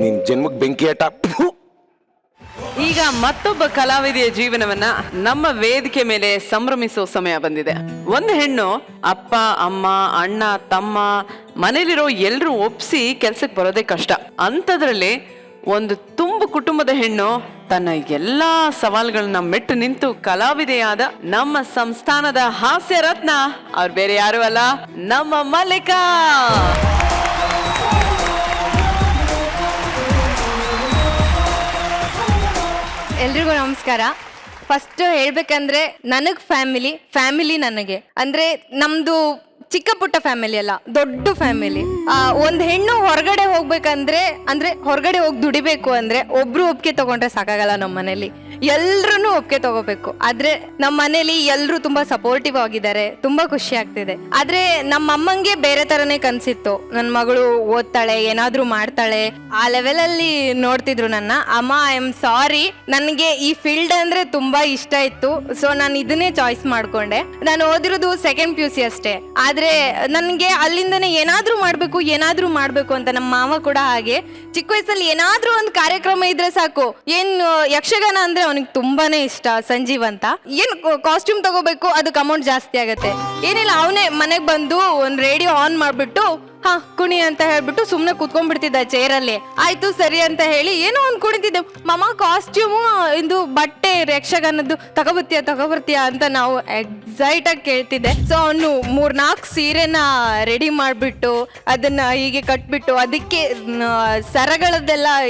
ನಿನ್ ಜನ್ಮಕ್ ಬೆಂಕಿ ಏಟ. ಈಗ ಮತ್ತೊಬ್ಬ ಕಲಾವಿದೆಯ ಜೀವನವನ್ನ ನಮ್ಮ ವೇದಿಕೆ ಮೇಲೆ ಸಂಭ್ರಮಿಸೋ ಸಮಯ ಬಂದಿದೆ. ಒಂದು ಹೆಣ್ಣು ಅಪ್ಪ, ಅಮ್ಮ, ಅಣ್ಣ, ತಮ್ಮ, ಮನೇಲಿರೋ ಎಲ್ರೂ ಒಪ್ಸಿ ಕೆಲ್ಸಕ್ಕೆ ಬರೋದೇ ಕಷ್ಟ. ಅಂಥದ್ರಲ್ಲಿ ಒಂದು ತುಂಬು ಕುಟುಂಬದ ಹೆಣ್ಣು ತನ್ನ ಎಲ್ಲಾ ಸವಾಲುಗಳನ್ನ ಮೆಟ್ಟು ನಿಂತು ಕಲಾವಿದೆಯಾದ ನಮ್ಮ ಸಂಸ್ಥಾನದ ಹಾಸ್ಯ ರತ್ನ ಅವ್ರು ಬೇರೆ ಯಾರು ಅಲ್ಲ, ನಮ್ಮ ಮಲ್ಲಿಕಾ. ಎಲ್ರಿಗೂ ನಮಸ್ಕಾರ. ಫಸ್ಟ್ ಹೇಳ್ಬೇಕಂದ್ರೆ ನನಗ್ ಫ್ಯಾಮಿಲಿ ನನಗೆ ಅಂದ್ರೆ ನಮ್ದು ಚಿಕ್ಕ ಪುಟ್ಟ ಫ್ಯಾಮಿಲಿ ಅಲ್ಲ, ದೊಡ್ಡ ಫ್ಯಾಮಿಲಿ. ಒಂದ್ ಹೆಣ್ಣು ಹೊರಗಡೆ ಹೋಗ್ಬೇಕಂದ್ರೆ ಅಂದ್ರೆ ಹೊರಗಡೆ ಹೋಗಿ ದುಡಿಬೇಕು ಅಂದ್ರೆ ಒಬ್ರು ಒಪ್ಪಿಗೆ ತಗೊಂಡ್ರೆ ಸಾಕಾಗಲ್ಲ. ನಮ್ಮ ಮನೇಲಿ ಎಲ್ರು ಒಪ್ಪಿಗೆ ತಗೋಬೇಕು. ಆದ್ರೆ ನಮ್ಮ ಮನೇಲಿ ಎಲ್ರು ತುಂಬಾ ಸಪೋರ್ಟಿವ್ ಆಗಿದ್ದಾರೆ, ತುಂಬಾ ಖುಷಿ ಆಗ್ತಿದೆ. ಆದ್ರೆ ನಮ್ಮ ಅಮ್ಮಂಗೆ ಬೇರೆ ತರನೇ ಕನ್ಸಿತ್ತು, ನನ್ ಮಗಳು ಓದ್ತಾಳೆ, ಏನಾದ್ರೂ ಮಾಡ್ತಾಳೆ, ಆ ಲೆವೆಲ್ ಅಲ್ಲಿ ನೋಡ್ತಿದ್ರು ನನ್ನ ಅಮ್ಮ. ಐ ಆಮ್ ಸಾರಿ, ನನಗೆ ಈ ಫೀಲ್ಡ್ ಅಂದ್ರೆ ತುಂಬಾ ಇಷ್ಟ ಇತ್ತು, ಸೊ ನಾನು ಇದನ್ನೇ ಚಾಯ್ಸ್ ಮಾಡ್ಕೊಂಡೆ. ನಾನು ಓದಿರೋದು 2nd PUC ಅಷ್ಟೇ, ಆದ್ರೆ ನನ್ಗೆ ಅಲ್ಲಿಂದನೇ ಏನಾದ್ರೂ ಮಾಡ್ಬೇಕು ಅಂತ. ನಮ್ಮ ಮಾವ ಕೂಡ ಹಾಗೆ, ಚಿಕ್ಕ ವಯಸ್ಸಲ್ಲಿ ಏನಾದ್ರೂ ಒಂದು ಕಾರ್ಯಕ್ರಮ ಇದ್ರೆ ಸಾಕು. ಏನು ಯಕ್ಷಗಾನ ಅಂದ್ರೆ ಅವನಿಗೆ ತುಂಬಾನೇ ಇಷ್ಟ, ಸಂಜೀವ್ ಅಂತ. ಏನ್ ಕಾಸ್ಟ್ಯೂಮ್ ತಗೋಬೇಕು, ಅದಕ್ಕೆ ಅಮೌಂಟ್ ಜಾಸ್ತಿ ಆಗತ್ತೆ. ಏನಿಲ್ಲ, ಅವನೇ ಮನೆಗ್ ಬಂದು ಒಂದ್ ರೇಡಿಯೋ ಆನ್ ಮಾಡ್ಬಿಟ್ಟು ಕುಣಿ ಅಂತ ಹೇಳ್ಬಿಟ್ಟು ಸುಮ್ನೆ ಕುತ್ಕೊಂಡ್ಬಿಡ್ತಿದ್ದ ಚೇರಲ್ಲಿ. ಆಯ್ತು ಸರಿ ಅಂತ ಹೇಳಿ ಏನೋ ಒಂದ್ ಕುಣಿತಿದ್ದೆ. ಮಮ್ಮ ಕಾಸ್ಟ್ಯೂಮು ಇದು ಬಟ್ಟೆ ಯಕ್ಷಗಾನದ್ದು ತಗೋಬರ್ತೀಯಾ ಅಂತ ನಾವು ಎಕ್ಸೈಟ್ ಆಗಿ ಕೇಳ್ತಿದ್ದೆ. ಸೊ ಅವನು 3-4 ಸೀರೆನ ರೆಡಿ ಮಾಡ್ಬಿಟ್ಟು ಅದನ್ನ ಹೀಗೆ ಕಟ್ಬಿಟ್ಟು ಅದಕ್ಕೆ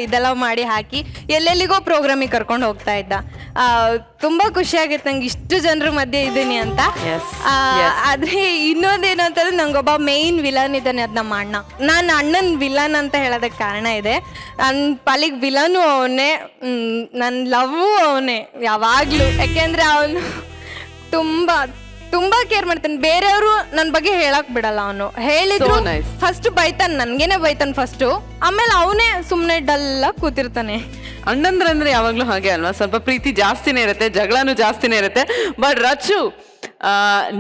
ಇದೆಲ್ಲ ಮಾಡಿ ಹಾಕಿ ಎಲ್ಲೆಲ್ಲಿಗೋ ಪ್ರೋಗ್ರಾಮಿಗೆ ಕರ್ಕೊಂಡು ಹೋಗ್ತಾ ಇದ್ದ. ತುಂಬಾ ಖುಷಿ ಆಗಿತ್ತು ನಂಗೆ ಇಷ್ಟು ಜನರ ಮಧ್ಯೆ ಇದ್ದೀನಿ ಅಂತ. ಆದ್ರೆ ಇನ್ನೊಂದೇನು ಅಂತಂದ್ರೆ ನಂಗೊಬ್ಬ ಮೇನ್ ವಿಲನ್ ಇದ್ದಾನೆ, ಅದ್ ನಮ್ಮ ಅಣ್ಣ. ನಾನು ಅಣ್ಣನ್ ವಿಲನ್ ಅಂತ ಹೇಳೋದಕ್ಕೆ ಕಾರಣ ಇದೆ. ನನ್ ಪಾಲಿಗೆ ವಿಲನು ಅವನೇ, ನನ್ ಲವ್ ಅವನೇ ಯಾವಾಗ್ಲೂ. ಯಾಕೆಂದ್ರೆ ಅವನು ತುಂಬಾ ಕೇರ್ ಮಾಡ್ತಾನೆ. ಬೇರೆಯವರು ನನ್ ಬಗ್ಗೆ ಹೇಳಕ್ ಬಿಡಲ್ಲ. ಅವನು ಹೇಳಿದ್ರು ಫಸ್ಟ್ ಬೈತಾನೆ, ನನ್ಗೇನೆ ಬೈತಾನೆ ಫಸ್ಟ್, ಆಮೇಲೆ ಅವನೇ ಸುಮ್ನೆ ಡಲ್ ಆಗಿ ಕೂತಿರ್ತಾನೆ. ಅಣ್ಣಂದ್ರಂದ್ರೆ ಯಾವಾಗ್ಲೂ ಹಾಗೆ ಅಲ್ವಾ, ಸ್ವಲ್ಪ ಪ್ರೀತಿ ಜಾಸ್ತಿನೇ ಇರುತ್ತೆ, ಜಗಳನೂ ಜಾಸ್ತಿನೇ ಇರುತ್ತೆ. ಬಟ್ ರಚು,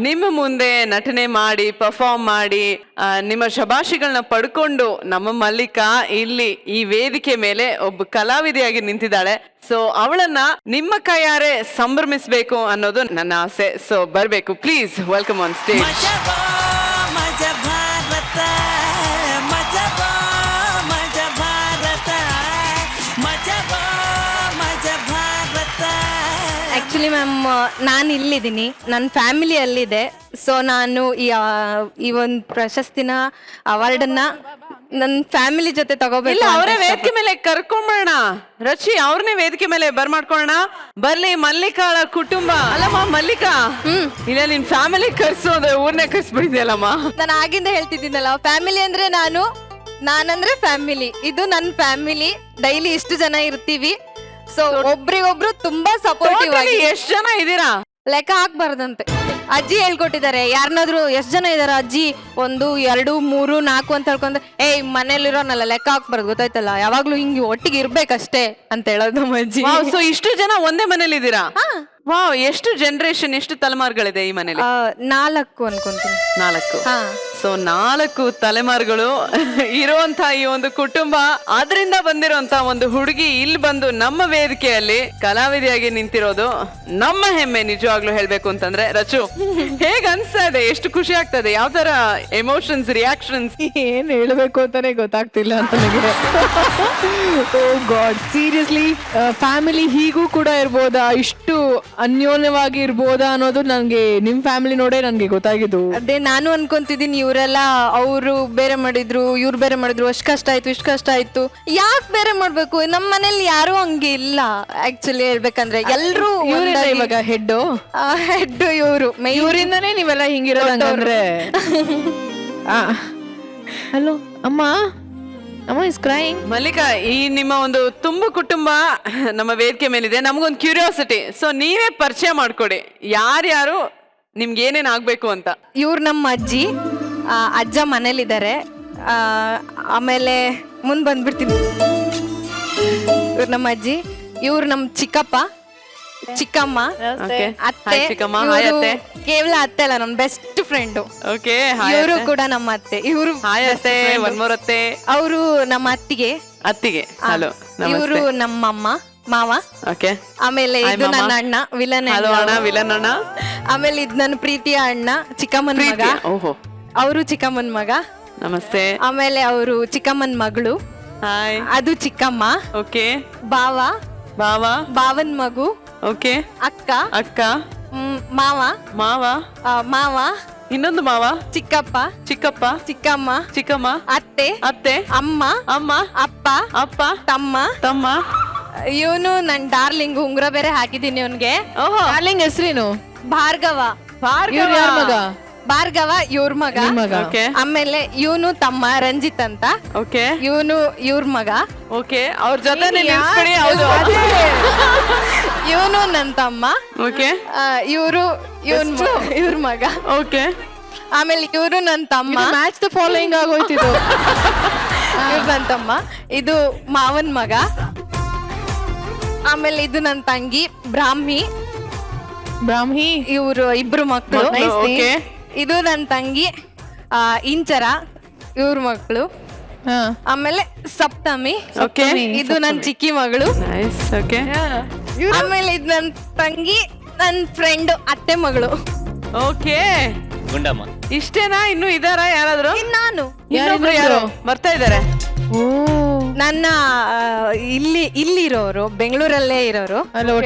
ನಿಮ್ಮ ಮುಂದೆ ನಟನೆ ಮಾಡಿ ಪರ್ಫಾರ್ಮ್ ಮಾಡಿ ನಿಮ್ಮ ಶಬಾಷಿಗಳನ್ನ ಪಡ್ಕೊಂಡು ನಮ್ಮ ಮಲ್ಲಿಕಾ ಇಲ್ಲಿ ಈ ವೇದಿಕೆ ಮೇಲೆ ಒಬ್ಬ ಕಲಾವಿದೆಯಾಗಿ ನಿಂತಿದ್ದಾಳೆ. ಸೊ ಅವಳನ್ನ ನಿಮ್ಮ ಕೈಯಾರೆ ಸಂಭ್ರಮಿಸ್ಬೇಕು ಅನ್ನೋದು ನನ್ನ ಆಸೆ. ಸೊ ಬರ್ಬೇಕು, please welcome on stage. Actually ma'am, ನಾನು ಇಲ್ಲಿದ್ದೀನಿ, ನನ್ನ ಫ್ಯಾಮಿಲಿ ಅಲ್ಲಿದೆ. ಸೊ ನಾನು ಈ ಒಂದು ಪ್ರಶಸ್ತಿನ ಅವಾರ್ಡನ್ನ ನನ್ನ ಫ್ಯಾಮಿಲಿ ಜೊತೆ ತಗೋಬೇಕು. ಅವರೇ ವೇದಿಕೆ ಮೇಲೆ ಕರ್ಕೊಂಡ್ಬರೋಣ ರಚಿ, ಅವ್ರನ್ನೇ ವೇದಿಕೆ ಮೇಲೆ ಬರ್ಮಾಡ್ಕೊಳ್ಳೋಣ. ಬರ್ಲಿ ಮಲ್ಲಿಕಾಳ ಕುಟುಂಬ. ಅಲ್ಲಮ್ಮ ಮಲ್ಲಿಕಾ, ಇಲ್ಲ ನಿನ್ ಫ್ಯಾಮಿಲಿ ಕರ್ಸೋದು ಊರ್ನೇ ಕರ್ಸ್ಬಿಟ್ಟಿದ್ಯಲ್ಲಮ್ಮ. ನಾನು ಆಗಿಂದ ಹೇಳ್ತಿದ್ದೀನಲ್ಲ, ಫ್ಯಾಮಿಲಿ ಅಂದ್ರೆ ನಾನಂದ್ರೆ ಫ್ಯಾಮಿಲಿ, ಇದು ನನ್ನ ಫ್ಯಾಮಿಲಿ. ಡೈಲಿ ಇಷ್ಟು ಜನ ಇರ್ತೀವಿ. ಸೊ ಒಬ್ರಿಗೊಬ್ರು ತುಂಬಾ ಸಪೋರ್ಟಿವ್ ಆಗಿ. ಎಷ್ಟ್ ಜನ ಇದೀರಾ ಲೆಕ್ಕ ಹಾಕ್ಬಾರ್ದಂತೆ. ಅಜ್ಜಿ ಹೇಳ್ಕೊಟ್ಟಿದ್ದಾರೆ, ಯಾರನ್ನಾದ್ರೂ ಎಷ್ಟ್ ಜನ ಇದಾರ ಅಜ್ಜಿ, 1 2 3 4 ಅಂತ ಹೇಳ್ಕೊಂಡ್ರೆ ಮನೇಲಿರೋನಲ್ಲ ಲೆಕ್ಕ ಹಾಕ್ಬಾರ್ದು, ಗೊತ್ತಾಯ್ತಲ್ಲ, ಯಾವಾಗ್ಲೂ ಹಿಂಗೆ ಒಟ್ಟಿಗೆ ಇರ್ಬೇಕಷ್ಟೇ ಅಂತ ಹೇಳೋದು ನಮ್ಮ ಅಜ್ಜಿ. ಸೊ ಇಷ್ಟು ಜನ ಒಂದೇ ಮನೇಲಿ ಇದ್ದೀರಾ? ವಾವ್, ಎಷ್ಟು ಜನರೇಷನ್, ಎಷ್ಟು ತಲೆಮಾರುಗಳಿದೆ ಈ ಮನೇಲಿ? 4 ಅನ್ಕೊಂತೀನಿ. 4. ಸೊ 4 ತಲೆಮಾರುಗಳು ಇರುವಂತ ಈ ಒಂದು ಕುಟುಂಬ, ಅದರಿಂದ ಬಂದಿರುವಂತ ಒಂದು ಹುಡುಗಿ ಇಲ್ಲಿ ಬಂದು ನಮ್ಮ ವೇದಿಕೆಯಲ್ಲಿ ಕಲಾವಿದೆಯಾಗಿ ನಿಂತಿರೋದು ನಮ್ಮ ಹೆಮ್ಮೆ. ನಿಜವಾಗ್ಲೂ ಹೇಳ್ಬೇಕು ಅಂತಂದ್ರೆ ರಚು, ಹೇಗ್ ಅನ್ಸ್ತಾ ಇದೆ? ಎಷ್ಟು ಖುಷಿ ಆಗ್ತದೆ? ಯಾವ ತರ ಎಮೋಷನ್ಸ್, ರಿಯಾಕ್ಷನ್ಸ್? ಏನ್ ಹೇಳ್ಬೇಕು ಅಂತಾನೆ ಗೊತ್ತಾಗ್ತಿಲ್ಲ ಅಂತ ನನಗೆ. ಓ ಗಾಡ್, ಸೀರಿಯಸ್ಲಿ ಫ್ಯಾಮಿಲಿ ಹೀಗೂ ಕೂಡ ಇರ್ಬೋದಾ, ಇಷ್ಟು ಅನ್ಯೋನ್ಯವಾಗಿ ಇರ್ಬೋದಾ ಅನ್ನೋದು ನಂಗೆ ನಿಮ್ ಫ್ಯಾಮಿಲಿ ನೋಡೇ ನನ್ಗೆ ಗೊತ್ತಾಗಿದ್ದು. ಅದೇ ನಾನು ಅನ್ಕೊಂತಿದ್ದೀನಿ, ಇವರೆಲ್ಲ ಅವರು ಬೇರೆ ಮಾಡಿದ್ರು, ಇವ್ರು ಬೇರೆ ಮಾಡಿದ್ರು, ಅಷ್ಟ್ ಕಷ್ಟ ಆಯ್ತು, ಇಷ್ಟ್ ಕಷ್ಟ ಆಯ್ತು, ಯಾಕೆ ಬೇರೆ ಮಾಡ್ಬೇಕು? ನಮ್ಮ ಮನೇಲಿ ಯಾರು ಹಂಗೆ ಇಲ್ಲ. ಆಕ್ಚುಲಿ ಹೇಳ್ಬೇಕಂದ್ರೆ ಎಲ್ರು ಇವಾಗ ಹೆಡ್ ಇವರಿಂದನೇ ನೀವೆಲ್ಲ ಹಿಂಗಿರೋದಂದ್ರೆ. ಹಲೋ ಅಮ್ಮ, ಅಮ್ಮ ಇಸ್ ಕ್ರೈಂಗ್. ಮಲ್ಲಿಕಾ, ಈ ನಿಮ್ಮ ಒಂದು ತುಂಬ ಕುಟುಂಬ ನಮ್ಮ ವೇದಿಕೆ ಮೇಲಿದೆ. ನಮಗೊಂದು ಕ್ಯೂರಿಯಾಸಿಟಿ, ಸೊ ನೀವೇ ಪರಿಚಯ ಮಾಡ್ಕೊಡಿ, ಯಾರ್ಯಾರು ನಿಮ್ಗೆ ಏನೇನ್ ಆಗ್ಬೇಕು ಅಂತ. ಇವ್ರು ನಮ್ಮ ಅಜ್ಜಿ, ಅಜ್ಜ ಮನೇಲಿದ್ದಾರೆ. ಆಮೇಲೆ ಮುಂದ್ ಬಂದ್ಬಿಡ್ತೀನಿ. ಇವ್ರು ನಮ್ಮ ಅಜ್ಜಿ, ಇವ್ರು ನಮ್ಮ ಚಿಕ್ಕಪ್ಪ, ಚಿಕ್ಕಮ್ಮ, ಅತ್ತೆ. ಇವ್ರು ಕೇವಲ ಅತ್ತೆ ಅಲ್ಲ, ನಮ್ ಬೆಸ್ಟ್ ಫ್ರೆಂಡು. ಇವರು ಕೂಡ ನಮ್ಮ ಅತ್ತೆ. ಇವರು ಅತ್ತೆ, ಅವರು ನಮ್ಮ ಅತ್ತಿಗೆ. ಹಲೋ. ಇವರು ನಮ್ಮ ಮಾವ. ಆಮೇಲೆ ಇದು ನನ್ನ ಅಣ್ಣ, ವಿಲನ್ ಅಣ್ಣ. ಆಮೇಲೆ ಇದು ನನ್ನ ಪ್ರೀತಿಯ ಅಣ್ಣ, ಚಿಕ್ಕಮ್ಮನ ಮಗ. ಅವರು ಚಿಕ್ಕಮ್ಮನ ಮಗ. ನಮಸ್ತೆ. ಆಮೇಲೆ ಅವರು ಚಿಕ್ಕಮ್ಮನ ಮಗಳು, ಅದು ಚಿಕ್ಕಮ್ಮ. ಬಾವನ್ ಮಗು. ಅಕ್ಕ. ಮಾವ. ಇನ್ನೊಂದು ಮಾವ. ಚಿಕ್ಕಪ್ಪ. ಚಿಕ್ಕಮ್ಮ. ಚಿಕ್ಕಮ್ಮ. ಅತ್ತೆ. ಅಮ್ಮ. ಅಪ್ಪ. ತಮ್ಮ. ಇವನು ನನ್ ಡಾರ್ಲಿಂಗ್ ಉಂಗ್ರ ಬೇರೆ ಹಾಕಿದೀನಿ ಅವನ್ಗೆ. ಓಹೋ ಡಾರ್ಲಿಂಗ್ ಹೆಸರೇನು? ಭಾರ್ಗವ. ಇವ್ರು ಯಾರ ಮಗ? ಭಾರ್ಗವ ಇವ್ರ ಮಗ. ಮಗ. ಓಕೆ ಆಮೇಲೆ ಇವನು ತಮ್ಮ ರಂಜಿತ್ ಅಂತ. ಓಕೆ ಇವನು ಇವ್ರ ಮಗ. ಓಕೆ ಅವ್ರ ಜೊತೆ ನಿಲ್ಸ್ಬಿಡಿ. ಹೌದು ಇವನು ನನ್ ತಮ್ಮ. ಓಕೆ ಇವ್ರು ಇವ್ರ ಮಗ. ಓಕೆ ಆಮೇಲೆ ಇವ್ರು ನನ್ ತಮ್ಮ. ಮ್ಯಾಚ್ ದ ಫಾಲೋಯಿಂಗ್ ಆಗೋಯ್ತಿದ್ದು. ಇವ್ರು ನನ್ ತಮ್ಮ. ಇದು ಮಾವನ್ ಮಗ. ಆಮೇಲೆ ಇದು ನನ್ ತಂಗಿ ಬ್ರಾಹ್ಮಿ. ಇವ್ರು ಇಬ್ರು ಮಕ್ಕಳು. ಓಕೆ ಇದು ನನ್ ತಂಗಿ ಇಂಚರ, ಇವ್ರ ಮಕ್ಕಳು. ಆಮೇಲೆ ಸಪ್ತಮಿ. ಓಕೆ ಇದು ನನ್ ಚಿಕ್ಕಿ ಮಗಳು. ನೈಸ್. ಓಕೆ ಆಮೇಲೆ ಇದು ನನ್ ತಂಗಿ, ನನ್ ಫ್ರೆಂಡ್ ಅತ್ತೆ ಮಗಳು. ಓಕೆ ಗುಂಡಮ್ಮ. ಇಷ್ಟೇನಾ? ಇನ್ನು ಇದಾರ ಯಾರಾದ್ರು? ನಾನು ಇನ್ನೊಬ್ರು ಯಾರು ಬರ್ತಾ ಇದಾರೆ? ನನ್ನ ಇಲ್ಲಿರೋರು, ಬೆಂಗಳೂರಲ್ಲೇ ಇರೋರು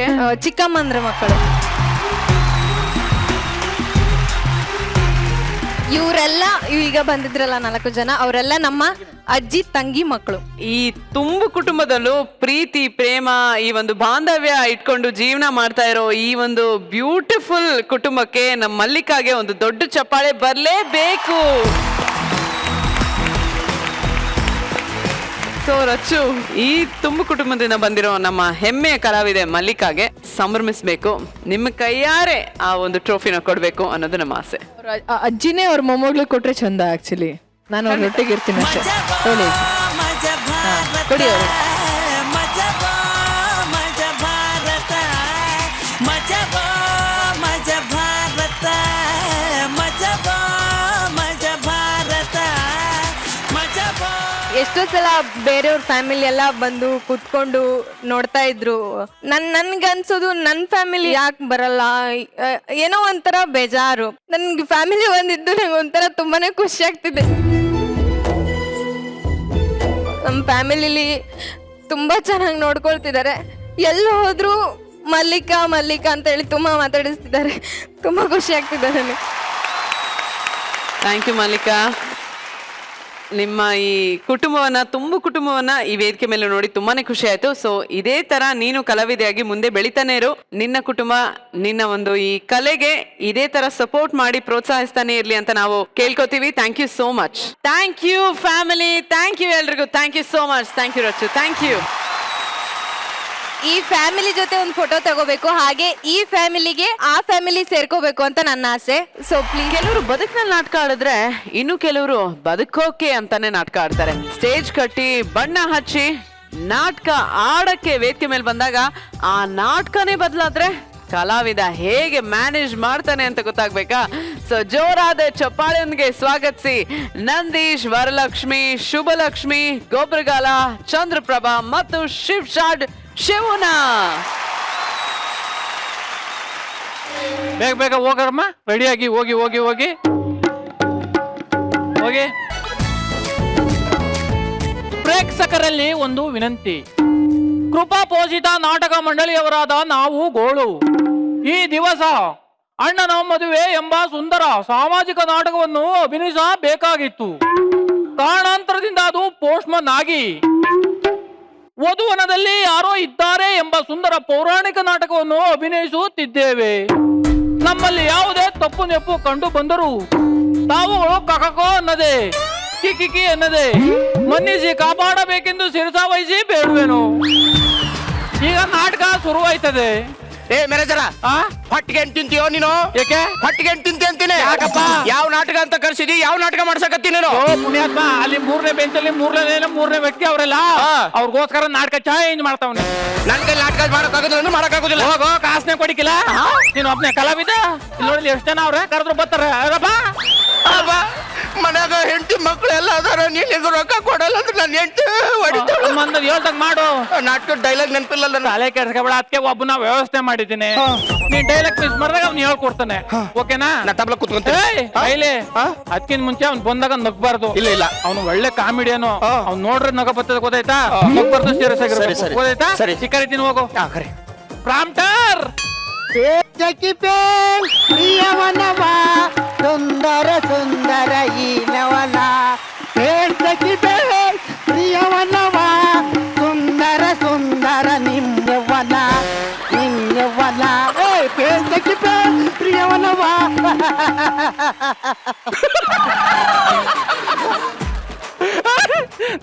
ಚಿಕ್ಕಮ್ಮಂದ್ರ ಮಕ್ಕಳು. ಇವರೆಲ್ಲ ಈಗ ಬಂದಿದ್ರಲ್ಲ 4 ಜನ, ಅವರೆಲ್ಲ ನಮ್ಮ ಅಜ್ಜಿ ತಂಗಿ ಮಕ್ಕಳು. ಈ ತುಂಬು ಕುಟುಂಬದಲ್ಲೂ ಪ್ರೀತಿ ಪ್ರೇಮ ಈ ಒಂದು ಬಾಂಧವ್ಯ ಇಟ್ಕೊಂಡು ಜೀವನ ಮಾಡ್ತಾ ಇರೋ ಈ ಒಂದು ಬ್ಯೂಟಿಫುಲ್ ಕುಟುಂಬಕ್ಕೆ ನಮ್ಮ ಮಲ್ಲಿಕಾಗೆ ಒಂದು ದೊಡ್ಡ ಚಪ್ಪಾಳೆ ಬರಲೇಬೇಕು. ಸೊ ರಚ್ಚು, ಈ ತುಂಬು ಕುಟುಂಬದಿಂದ ಬಂದಿರೋ ನಮ್ಮ ಹೆಮ್ಮೆಯ ಕಲಾವಿದೆ ಮಲ್ಲಿಕಾಗೆ ಸಂಭ್ರಮಿಸ್ಬೇಕು, ನಿಮ್ಮ ಕೈಯಾರೆ ಆ ಒಂದು ಟ್ರೋಫಿನ ಕೊಡ್ಬೇಕು ಅನ್ನೋದು ನಮ್ಮ ಆಸೆ. ಅಜ್ಜಿನೇ ಅವ್ರ ಮೊಮ್ಮಗಳು ಕೊಟ್ರೆ ಚಂದ. ಆಕ್ಚುಲಿ ನಾನು ಅವ್ರ ಒಟ್ಟಿಗೆ ಇರ್ತೀನಿ ಅಷ್ಟೇ. ಕೊಡಿ ಅವ್ರು. ಎಷ್ಟೋ ಸಲ ಬೇರೆಯವ್ರ ಫ್ಯಾಮಿಲಿ ಎಲ್ಲ ಬಂದು ಕುತ್ಕೊಂಡು ನೋಡ್ತಾ ಇದ್ರು. ನನ್ಗನ್ಸೋದು ನನ್ ಫ್ಯಾಮಿಲಿ ಯಾಕೆ ಬರಲ್ಲ, ಏನೋ ಒಂಥರ ಬೇಜಾರು. ನನ್ಗೆ ಫ್ಯಾಮಿಲಿ ಬಂದಿದ್ದು ನಂಗೆ ಒಂಥರ ತುಂಬಾನೇ ಖುಷಿ ಆಗ್ತಿದೆ. ನಮ್ಮ ಫ್ಯಾಮಿಲಿಲಿ ತುಂಬಾ ಚೆನ್ನಾಗಿ ನೋಡ್ಕೊಳ್ತಿದ್ದಾರೆ. ಎಲ್ಲ ಹೋದ್ರು ಮಲ್ಲಿಕಾ ಮಲ್ಲಿಕಾ ಅಂತ ಹೇಳಿ ತುಂಬಾ ಮಾತಾಡಿಸ್ತಿದ್ದಾರೆ. ತುಂಬಾ ಖುಷಿ ಆಗ್ತಿದೆ ನನಗೆ. Thank you Mallika. ನಿಮ್ಮ ಈ ಕುಟುಂಬವನ್ನ, ತುಂಬು ಕುಟುಂಬವನ್ನ ಈ ವೇದಿಕೆ ಮೇಲೆ ನೋಡಿ ತುಂಬಾನೇ ಖುಷಿ ಆಯ್ತು. ಸೊ ಇದೇ ತರ ನೀನು ಕಲಾವಿದೆಯಾಗಿ ಮುಂದೆ ಬೆಳಿತಾನೆ ಇರು. ನಿನ್ನ ಕುಟುಂಬ ನಿನ್ನ ಒಂದು ಈ ಕಲೆಗೆ ಇದೇ ತರ ಸಪೋರ್ಟ್ ಮಾಡಿ ಪ್ರೋತ್ಸಾಹಿಸ್ತಾನೆ ಇರ್ಲಿ ಅಂತ ನಾವು ಕೇಳ್ಕೊತೀವಿ. Thank you so much. Thank you family. Thank you ಎಲ್ರಿಗೂ. Thank you so much. Thank you Rachu. Thank you. ಈ ಫ್ಯಾಮಿಲಿ ಜೊತೆ ಒಂದು ಫೋಟೋ ತಗೋಬೇಕು, ಹಾಗೆ ಈ ಫ್ಯಾಮಿಲಿಗೆ ಆ ಫ್ಯಾಮಿಲಿ ಸೇರ್ಕೋಬೇಕು ಅಂತ ನನ್ನ ಆಸೆ. So please. ಕೆಲವರು ಬದುಕಿನಲ್ಲಿ ನಾಟಕ ಆಡಿದ್ರೆ ಇನ್ನು ಕೆಲವರು ಬದುಕೋಕೆ ಅಂತಾನೆ ನಾಟಕ ಆಡ್ತಾರೆ. ಸ್ಟೇಜ್ ಕಟ್ಟಿ ಬಣ್ಣ ಹಚ್ಚಿ ನಾಟಕ ಆಡಕ್ಕೆ ವೇದಿಕೆ ಮೇಲೆ ಬಂದಾಗ ಆ ನಾಟಕನೇ ಬದಲಾದ್ರೆ ಕಲಾವಿದ ಹೇಗೆ ಮ್ಯಾನೇಜ್ ಮಾಡ್ತಾನೆ ಅಂತ ಗೊತ್ತಾಗ್ಬೇಕಾ? ಸೊ ಜೋರಾದ ಚಪ್ಪಾಳೆಯೊಂದಿಗೆ ಸ್ವಾಗತಿಸಿ ನಂದೀಶ್, ವರಲಕ್ಷ್ಮಿ, ಶುಭಲಕ್ಷ್ಮಿ, ಗೊಬ್ಬರಗಾಲ, ಚಂದ್ರಪ್ರಭಾ ಮತ್ತು ಶಿವ್ಶಾಡ್ ಶಿವನ. ಬೇಗ ಬೇಗ ಹೋಗರಮ್ಮ, ರೆಡಿಯಾಗಿ ಹೋಗಿ ಹೋಗಿ ಹೋಗಿ ಹೋಗಿ. ಪ್ರೇಕ್ಷಕರಲ್ಲಿ ಒಂದು ವಿನಂತಿ. ಕೃಪಾ ಪೋಷಿತ ನಾಟಕ ಮಂಡಳಿಯವರಾದ ನಾವು ಗೋಳು ಈ ದಿವಸ ಅಣ್ಣನ ಮದುವೆ ಎಂಬ ಸುಂದರ ಸಾಮಾಜಿಕ ನಾಟಕವನ್ನು ಅಭಿನಯಿಸಬೇಕಾಗಿತ್ತು. ಕಾರಣಾಂತರದಿಂದ ಅದು ಪೋಸ್ಟ್ಮನ್ ಆಗಿ ವಧುವನದಲ್ಲಿ ಯಾರೋ ಇದ್ದಾರೆ ಎಂಬ ಸುಂದರ ಪೌರಾಣಿಕ ನಾಟಕವನ್ನು ಅಭಿನಯಿಸುತ್ತಿದ್ದೇವೆ. ನಮ್ಮಲ್ಲಿ ಯಾವುದೇ ತಪ್ಪು ನೆಪ್ಪು ಕಂಡು ಬಂದರೂ ತಾವುಗಳು ಕಕಕೋ ಅನ್ನದೆ ಕಿಕಿ ಅನ್ನದೆ ಮನ್ನಿಸಿ ಕಾಪಾಡಬೇಕೆಂದು ಶಿರಸಾವಹಿಸಿ ಬೇಡುವೆನು. ಈಗ ನಾಟಕ ಶುರುವಾಯ್ತದೆ. ಏ ಮ್ಯಾನೇಜರ, ಹೊಟ್ಟಿಗೆ ತಿಂತೀಯೋ ನೀನು? ಏಕೆ ಹೊಟ್ಟಿಗೆ ತಿಂತಿ ಅಂತೀನಿ. ಯಾಕಪ್ಪ? ಯಾವ ನಾಟಕ ಅಂತ ಕರ್ಸಿದಿ? ಯಾವ ನಾಟಕ ಮಾಡ್ಸಕತ್ತಿ ನೀನು? ಓ ಪುಣ್ಯಾತ್ಮ, ಅಲ್ಲಿ 3ನೇ ಬೆಂಚಲ್ಲಿ 3ನೇ ವ್ಯಕ್ತಿ ಅವರೆಲ್ಲ ಅವ್ರಿಗೋಸ್ಕರ ನಾಟಕ ಚೇಂಜ್ ಮಾಡ್ತಾವನೆ. ನನ್ ಕೈ ನಾಟಕ ಮಾಡಕ್ಕಾಗೋದಿಲ್ಲ, ಮಾಡಕ್ಕಾಗೋದಿಲ್ಲ. ಹೋಗೋ, ಕಾಸನೆ ಕೊಡಿಕಿಲ್ಲ. ನೀನು ಒಬ್ನೇ ಕಲಾವಿದ. ಇಲ್ಲಿ ನೋಡಿ ಎಷ್ಟು ಜನ ಅವ್ರೆ, ಕರೆದ್ರು ಬರ್ತಾರೆ. ಮನ್ಯಾಗ ಹೆಂಡತಿ ಮಕ್ಳು ಎಲ್ಲ ಅದಾರ, ನೀನ್ ಇದು ರೊಕ್ಕ ಕೊಡಲ್ಲ ಅಂದ್ರೆ ನನ್ನ ಹೆಂಡತಿ ಹೊಡಿತಾಳ. ಹೇಳ್ದಾಗ ಮಾಡು. ನಾಟಕ ಡೈಲಾಗ್ ನೆನಪಿಲ್ಲ. ತಲೆ ಕೆಡ್ಸ್ಕೊಬೇಡ, ಅದಕ್ಕೆ ಒಬ್ಬನ ವ್ಯವಸ್ಥೆ ಮಾಡಿದ್ದೀನಿ. ನೀನ್ ಡೈಲಾಗ್ ಮಿಸ್ ಮಾಡಿದಾಗ ಅವ್ನು ಹೇಳ್ಕೊಡ್ತಾನೆ. ಓಕೆನಾ? ನಾ ತಬಲ ಕೂತ್ಕೊಂತೀನಿ. ಅದಕ್ಕಿಂತ ಮುಂಚೆ ಅವ್ನು ಬಂದಾಗ ನಗ್ಬಾರ್ದು. ಇಲ್ಲ ಅವ್ನು ಒಳ್ಳೆ ಕಾಮಿಡಿಯನು. ಅವ್ನು ನೋಡ್ರೆ ನಗ ಬರ್ತದ, ಗೊತ್ತಾಯ್ತಾ? ನಗ್ಬಾರ್ದು, ಸೀರಿಯಸ್ ಆಗಿರ್ಬೇಕು, ಗೊತ್ತಾಯ್ತಾ? ಚಿಕ್ಕರಿತೀನಿ, ಹೋಗು. ಪ್ರಾಂಪ್ಟರ್ ಪ್ರಿಯವನವ ಸುಂದರ ಸುಂದರ ಈ ನವನ, ಪ್ರಿಯವನವ ಸುಂದರ ಸುಂದರ ನಿಮ್ಮ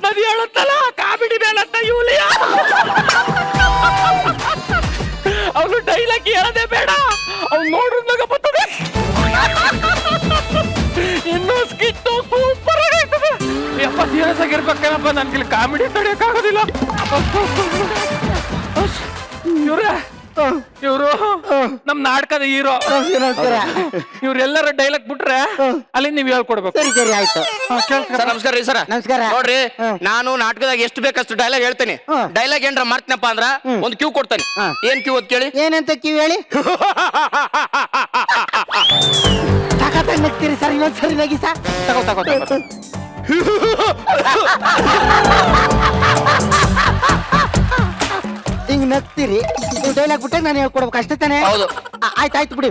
ನದಿ ಹೇಳುತ್ತಲ್ಲ ಕಾಮಿಡಿ ಬೇಡಂತ ಯೂಲಿಯಾ ಅವನು ಡೈಲಾಗ್ ಹೇಳದೆ ಬೇಡ ಅವ್ನು ನೋಡಿದಾಗ ಬರ್ತದೆ ಇನ್ನೂ ಸ್ಕಿಟ್ಟು ಸೂಪರ್ ಆಗಿರ್ತದೆ ಯಪ್ಪ ಸೀರಿಯಸ್ ಆಗಿರ್ಬೇಕೇನಪ್ಪ ನನ್ಗೆ ಕಾಮಿಡಿ ತಡೆಯಕ್ಕಾಗೋದಿಲ್ಲ ಇವರು ನಮ್ ನಾಟಕದ ಹೀರೋ ಇವ್ರೆಲ್ಲರ ಡೈಲಾಗ್ ಬಿಟ್ರೆ ಅಲ್ಲಿ ನೀವ್ ಹೇಳ್ಕೊಡ್ಬೇಕು. ಸರಿ ಸರಿ ಆಯ್ತು. ಸರ್ ನಮಸ್ಕಾರ ರೀ ಸರ್. ನಮಸ್ಕಾರ. ನೋಡ್ರಿ ನಾನು ನಾಟಕದಾಗ ಎಷ್ಟು ಬೇಕಷ್ಟು ಡೈಲಾಗ್ ಹೇಳ್ತೇನೆ. ಡೈಲಾಗ್ ಏನ್ರ ಮಾಡ್ತೀನಪ್ಪ ಅಂದ್ರ ಒಂದು ಕ್ಯೂ ಕೊಡ್ತೇನೆ. ಏನ್ ಕ್ಯೂ ಅಂತ ಕೇಳಿ. ಏನಂತ ಕಿವಿ ಹೇಳಿ. ಸಖತ್ತಾಗಿ ನಗ್ತೀರಿ ಸರ್, ಇನ್ನೊಂದ್ಸರಿ ನಗಿ ಸರ್. ತಗೋ ತಗೋ ತಗೋ. ಹಿಂಗ್ ನಗ್ತೀರಿ, ನೀವು ಡೈಲಾಗ್ ಬಿಟ್ಟಾಗ ನಾನು ಹೇಳ್ಕೊಡ್ಬೇಕು ಅಷ್ಟೇ ತಾನೇ? ಹೌದು. ಆಯ್ತು ಬಿಡಿ,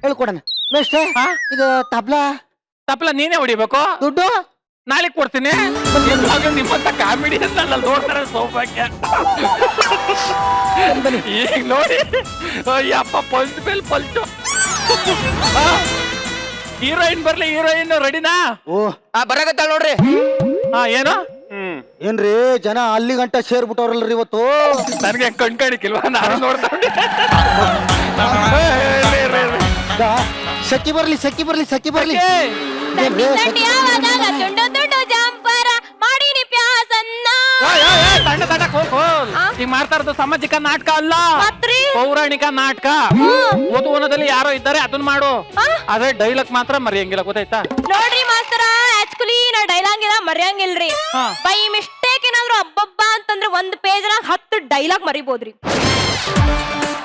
ಹೇಳ್ಕೊಡೋಣ. ಬೆಸ್ಟ್. ಇದು ತಬ್ಲಾ ತಪ್ಪಲ ನೀನೇ ಹೊಡಿಬೇಕು. ದುಡ್ಡು ನಾಳೆ ಕೊಡ್ತೀನಿ. ನಿಮ್ಮಂತ ಕಾಮಿಡಿ ಅಂತ ನೋಡ್ತಾರೆ ಸೌಭಾಗ್ಯ. ಈಗ ನೋಡಿ ಅಯ್ಯಪ್ಪ ಪಲ್ಚ್ ಮೇಲೆ ಪಲ್ಚು. ಹೀರೋಯಿನ್ ಬರ್ಲಿ, ಹೀರೋಯಿನ್ ರೆಡಿನಾ? ಓ ಬರಾಕತ್ತಾಳ ನೋಡ್ರಿ. ಏನು ಏನ್ರಿ ಜನ ಅಲ್ಲಿ ಗಂಟ ಸೇರ್ಬಿಟ್ಟವ್ರಲ್ರಿ ಇವತ್ತು. ನನಗೆ ಕಣ್ಕಾಣಿಕಿಲ್ವಾ? ನಾನು ನೋಡ್ತಾ ಸಖಿ ಬರ್ಲಿ ಸಖಿ ಬರ್ಲಿ ಸಖಿ ಬರ್ಲಿ. ಈಗ ಮಾಡ್ತಾ ಇರೋದು ಸಾಮಾಜಿಕ ನಾಟಕ ಅಲ್ಲ, ಪೌರಾಣಿಕ ನಾಟಕ. ಓದುವನದಲ್ಲಿ ಯಾರೋ ಇದ್ದಾರೆ ಅದನ್ನ ಮಾಡು. ಅದೇ ಡೈಲಾಗ್ ಮಾತ್ರ ಮರೆಯಂಗಿಲ್ಲ, ಗೊತ್ತಾಯ್ತಾ? ನೋಡ್ರಿ ಮಾಸ್ತರ, ಆಕ್ಚುಲಿ ನಾ ಡೈಲಾಗ್ ಎಲ್ಲ ಮರೆಯಂಗಿಲ್ರಿ. ಬೈ ಮಿಸ್ಟೇಕ್ ಏನಾದ್ರು ಅಬ್ಬಬ್ಬ ಅಂತಂದ್ರೆ ಒಂದ್ ಪೇಜ್ನಾಗ 10 ಡೈಲಾಗ್ ಮರಿಬೋದ್ರಿ.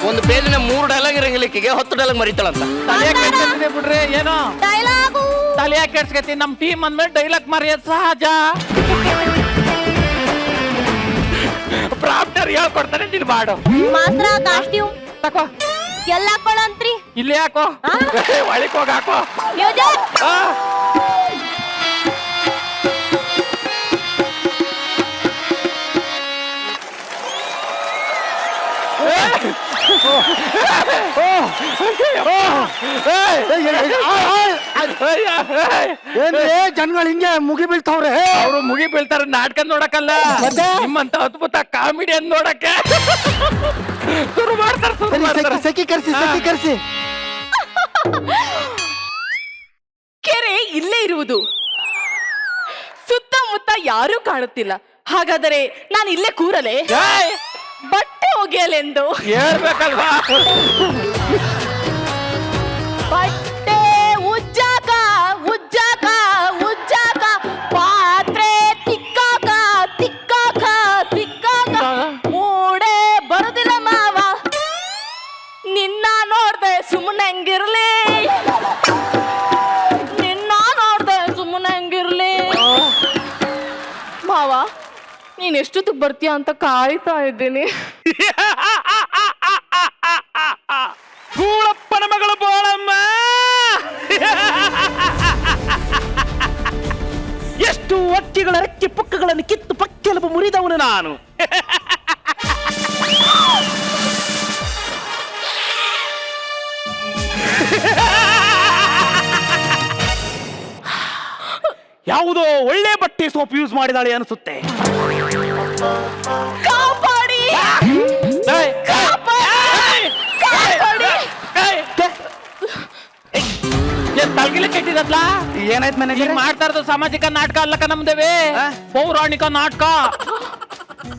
ಒಂದು ಪೇಜಿನ 3 ಡೈಲಾಗ್ ಇರಂಗಿಲ್ಲ, 10 ಡೈಲಾಗ್ ಮರಿತಾಳಂತ. ತಲೆ ಕೆಡ್ಸ್ಕೊತೀನಿ ಬಿಡ್ರಿ. ಏನೋ ಡೈಲಾಗು ತಲೆ ಕೆಡ್ಸ್ಕೊತೀನಿ. ನಮ್ ಟೀಮ್ ಅಂದ್ಮೇಲೆ ಡೈಲಾಗ್ ಮರೆಯೋದು ಸಹಜ. ಪ್ರಾಪ್ಟರ್ ಹೇಳ್ಕೊಡ್ತಾನೆ, ನೀನ್ ಮಾಡು. ಮಾಸ್ತರ ಕಾಸ್ಟ್ಯೂಮ್ ತಕೋ. ಎಲ್ಲ ಹಾಕೊಳ್ಳಂತ್ರಿ. ಇಲ್ಲಿ ಹಾಕೋ, ಒಳಕ್ ಹೋಗಿ ಹಾಕೋ. ಏನ್ರಿ ಜನಗಳು ಹಿಂಗೆ ಮುಗಿ ಬೀಳ್ತಾವ್ರೆ? ಅವ್ರು ಮುಗಿ ಬೀಳ್ತಾರೆ ನಾಟಕ ನೋಡಕ್ಕಲ್ಲ, ನಿಮ್ಮಂತ ಅದ್ಭುತ ಕಾಮಿಡಿಯನ್ ನೋಡಕ್ಕೆ. ಶುರು ಮಾಡ್ತಾರೆ. ಸಖಿ ಕರ್ಸಿ ಸಖಿ ಕರ್ಸಿ. ಕೆರೆ ಇಲ್ಲೇ ಇರುವುದು, ಸುತ್ತಮುತ್ತ ಯಾರೂ ಕಾಣುತ್ತಿಲ್ಲ. ಹಾಗಾದರೆ ನಾನು ಇಲ್ಲೇ ಕೂರಲೇ? ಬಟ್ಟೆ ಒಗೆಯಲೆಂದು ಹೇಳ್ಬೇಕಲ್ವಾ? ಬಟ್ಟೆ ಉಜ್ಜಾಕ ಉಜ್ಜಾಕ ಉಜ್ಜಾಕ, ಪಾತ್ರೆ ತಿಕ್ಕಾಕ ತಿಕ್ಕಾಕ ತಿಕ್ಕಾಕ, ಮೂಡೆ ಬರುದಿಲ್ಲ ಮಾವ ನಿನ್ನ ನೋಡ್ದೆ ಸುಮ್ಮನೆ ಹಂಗಿರ್ಲಿ, ನಿನ್ನ ನೋಡ್ದೆ ಸುಮ್ಮನೆ ಹಂಗಿರ್ಲಿ. ಮಾವ ನೀನ್ ಎಷ್ಟೊತ್ತಿಗೆ ಬರ್ತೀಯ ಅಂತ ಕಾಯ್ತಾ ಇದ್ದೀನಿ. ಗೂಳಪ್ಪನ ಮಗಳು ಬೋಳಮ್ಮ. ಎಷ್ಟು ಅಕ್ಕಿಗಳ ರೆಕ್ಕೆ ಪುಕ್ಕಗಳನ್ನು ಕಿತ್ತು ಪಕ್ಕೆಲುಬು ಮುರಿದವನು ನಾನು. ಯಾವುದೋ ಒಳ್ಳೆ ಬಟ್ಟೆ ಸೋಪ್ ಯೂಸ್ ಮಾಡಿದಾಳೆ ಅನಿಸುತ್ತೆ. ಕಾಪಾಡಿ ತಲ್ಗಿಲೆ ಕೆಟ್ಟಿದತ್ಲ. ಏನಾಯ್ತು ಮ್ಯಾನೇಜರ್? ಮಾಡ್ತಾ ಇರೋದು ಸಾಮಾಜಿಕ ನಾಟಕ ಅಲ್ಲಕ, ನಮ್ದೇವೆ ಪೌರಾಣಿಕ ನಾಟಕ.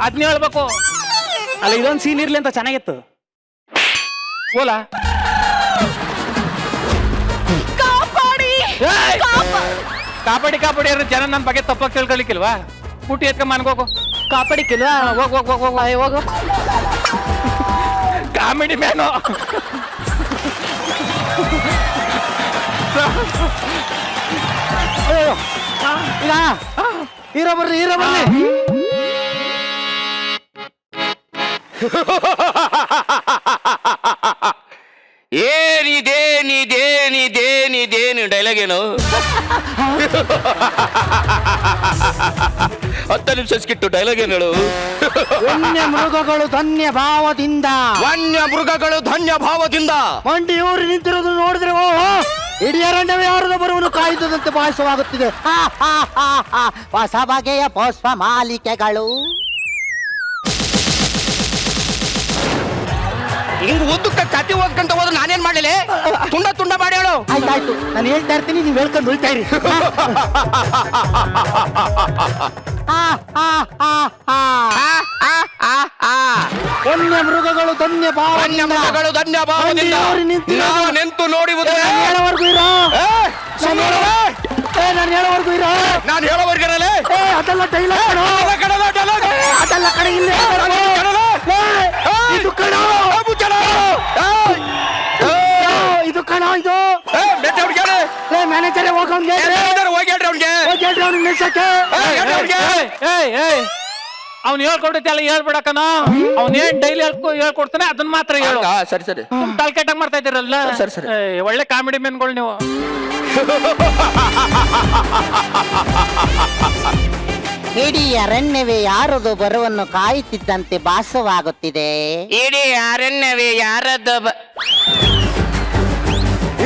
ಅದ್ನ ಹೇಳ್ಬೇಕು. ಅಲ್ಲ ಇದೊಂದು ಸೀನ್ ಇರ್ಲಿ ಅಂತ ಚೆನ್ನಾಗಿತ್ತು. ಓಲ ಕಾಪಾಡಿ ಕಾಪಾಡಿ ಅಂದ್ರೆ ಜನ ನನ್ನ ಬಗ್ಗೆ ತಪ್ಪಾಗಿ ತಿಳ್ಕೊಳಿಕ್ಕಿಲ್ವಾ? ಊಟಿ ಎತ್ಕೊಂಡ್ ಮನ್ಗೋಗು. ಕಾಪಾಡಿಕ್ಕಿಲ್ವಾ? ಹೋಗ್ ಹೋಗ್ ಹೋಗ್ ಹೋಗ್ ಹೋಗು. Comedy man. ಹೀರೋ ಬರ್ರಿ ಹೀರೋ ಬರ್ರಿ. ಏನಿದೇನಿದೇನಿದೇನಿದೇನು ಡೈಲಾಗ್ ಏನು? 10 ನಿಮಿಷ ಸ್ಕಿಟ್ಟು ಡೈಲಾಗ್ ಏನು ಹೇಳು? ವನ್ಯ ಮೃಗಗಳು ಧನ್ಯ ಭಾವದಿಂದ, ವನ್ಯ ಮೃಗಗಳು ಧನ್ಯ ಭಾವದಿಂದ ಮಂಡಿಯೂರಿ ನಿಂತಿರೋದು ನೋಡಿದ್ರೆ ಓ ಇಡೀ ಅರಣ್ಯವೇ ಯಾರದ ಬರುವನು ಕಾಯುತ್ತದಂತೆ ಭಾಸವಾಗುತ್ತಿದೆ. ಹೊಸ ಬಗೆಯ ಪುಷ್ಪ ಮಾಲಿಕೆಗಳು. ಹಿಂಗ್ ಉದ್ದಕ್ಕೆ ಕತಿ ಓದ್ಕೊಂತ ಹೋದ್ರೆ ನಾನೇನ್ ಮಾಡಲಿ? ತುಂಡ ತುಂಡ ಮಾಡಿ ಹೇಳು. ಆಯ್ತಾಯ್ತು, ನಾನು ಹೇಳ್ತಾ ಇರ್ತೀನಿ, ನೀವು ಹೇಳ್ಕೊಂಡು ಉಳ್ತಾ ಇರಿ. ವನ್ಯ ಮೃಗಗಳು ಧನ್ಯ ಮೃಗಗಳು ಧನ್ಯ ಭಾವದಿಂದ ನಾವು ನಿಂತು ನೋಡುವುದು. ಹೇಳೋವರೆಗೂ ಇರೋ, ನಾನು ಹೇಳೋವರೆಗೂ ಇರೋ. ನಾನು ಹೇಳೋವರ್ಗರಲ್ಲೇ ಅದೆಲ್ಲ ಡೈಲಾಗ್, ಅದೆಲ್ಲ ಕಡೆ ಇಲ್ಲ. ಇದು ಕಣ, ಇದು ಕಣ, ಇದು ಮ್ಯಾನೇಜರ್ ಹೋಗಿ ಅವ್ನಿಗೆ ನಿಲ್ಸಕ್ಕೆ. ಅವ್ನು ಹೇಳ್ಕೊಡೈತೆ ಎಲ್ಲ ಹೇಳ್ಬಿಡಕನ. ಅವ್ನೇನ್ ಡೈಲಿ ಹೇಳ್ಕೊಡ್ತಾನೆ ಅದನ್ನ ಮಾತ್ರ ಹೇಳು. ಸರಿ ಸರಿ ತಲ್ಕೆಟಾಗ್ ಮಾಡ್ತಾ ಇದ್ದೀರಲ್ಲ. ಸರಿ ಸರಿ. ಒಳ್ಳೆ ಕಾಮಿಡಿ ಮೆನ್ಗಳು ನೀವು. ಇಡೀ ಅರಣ್ಯವೇ ಯಾರದು ಬರುವನ್ನು ಕಾಯುತ್ತಿದ್ದಂತೆ ಭಾಸವಾಗುತ್ತಿದೆ. ಇಡೀ ಅರಣ್ಯವೇ ಯಾರದ್ದು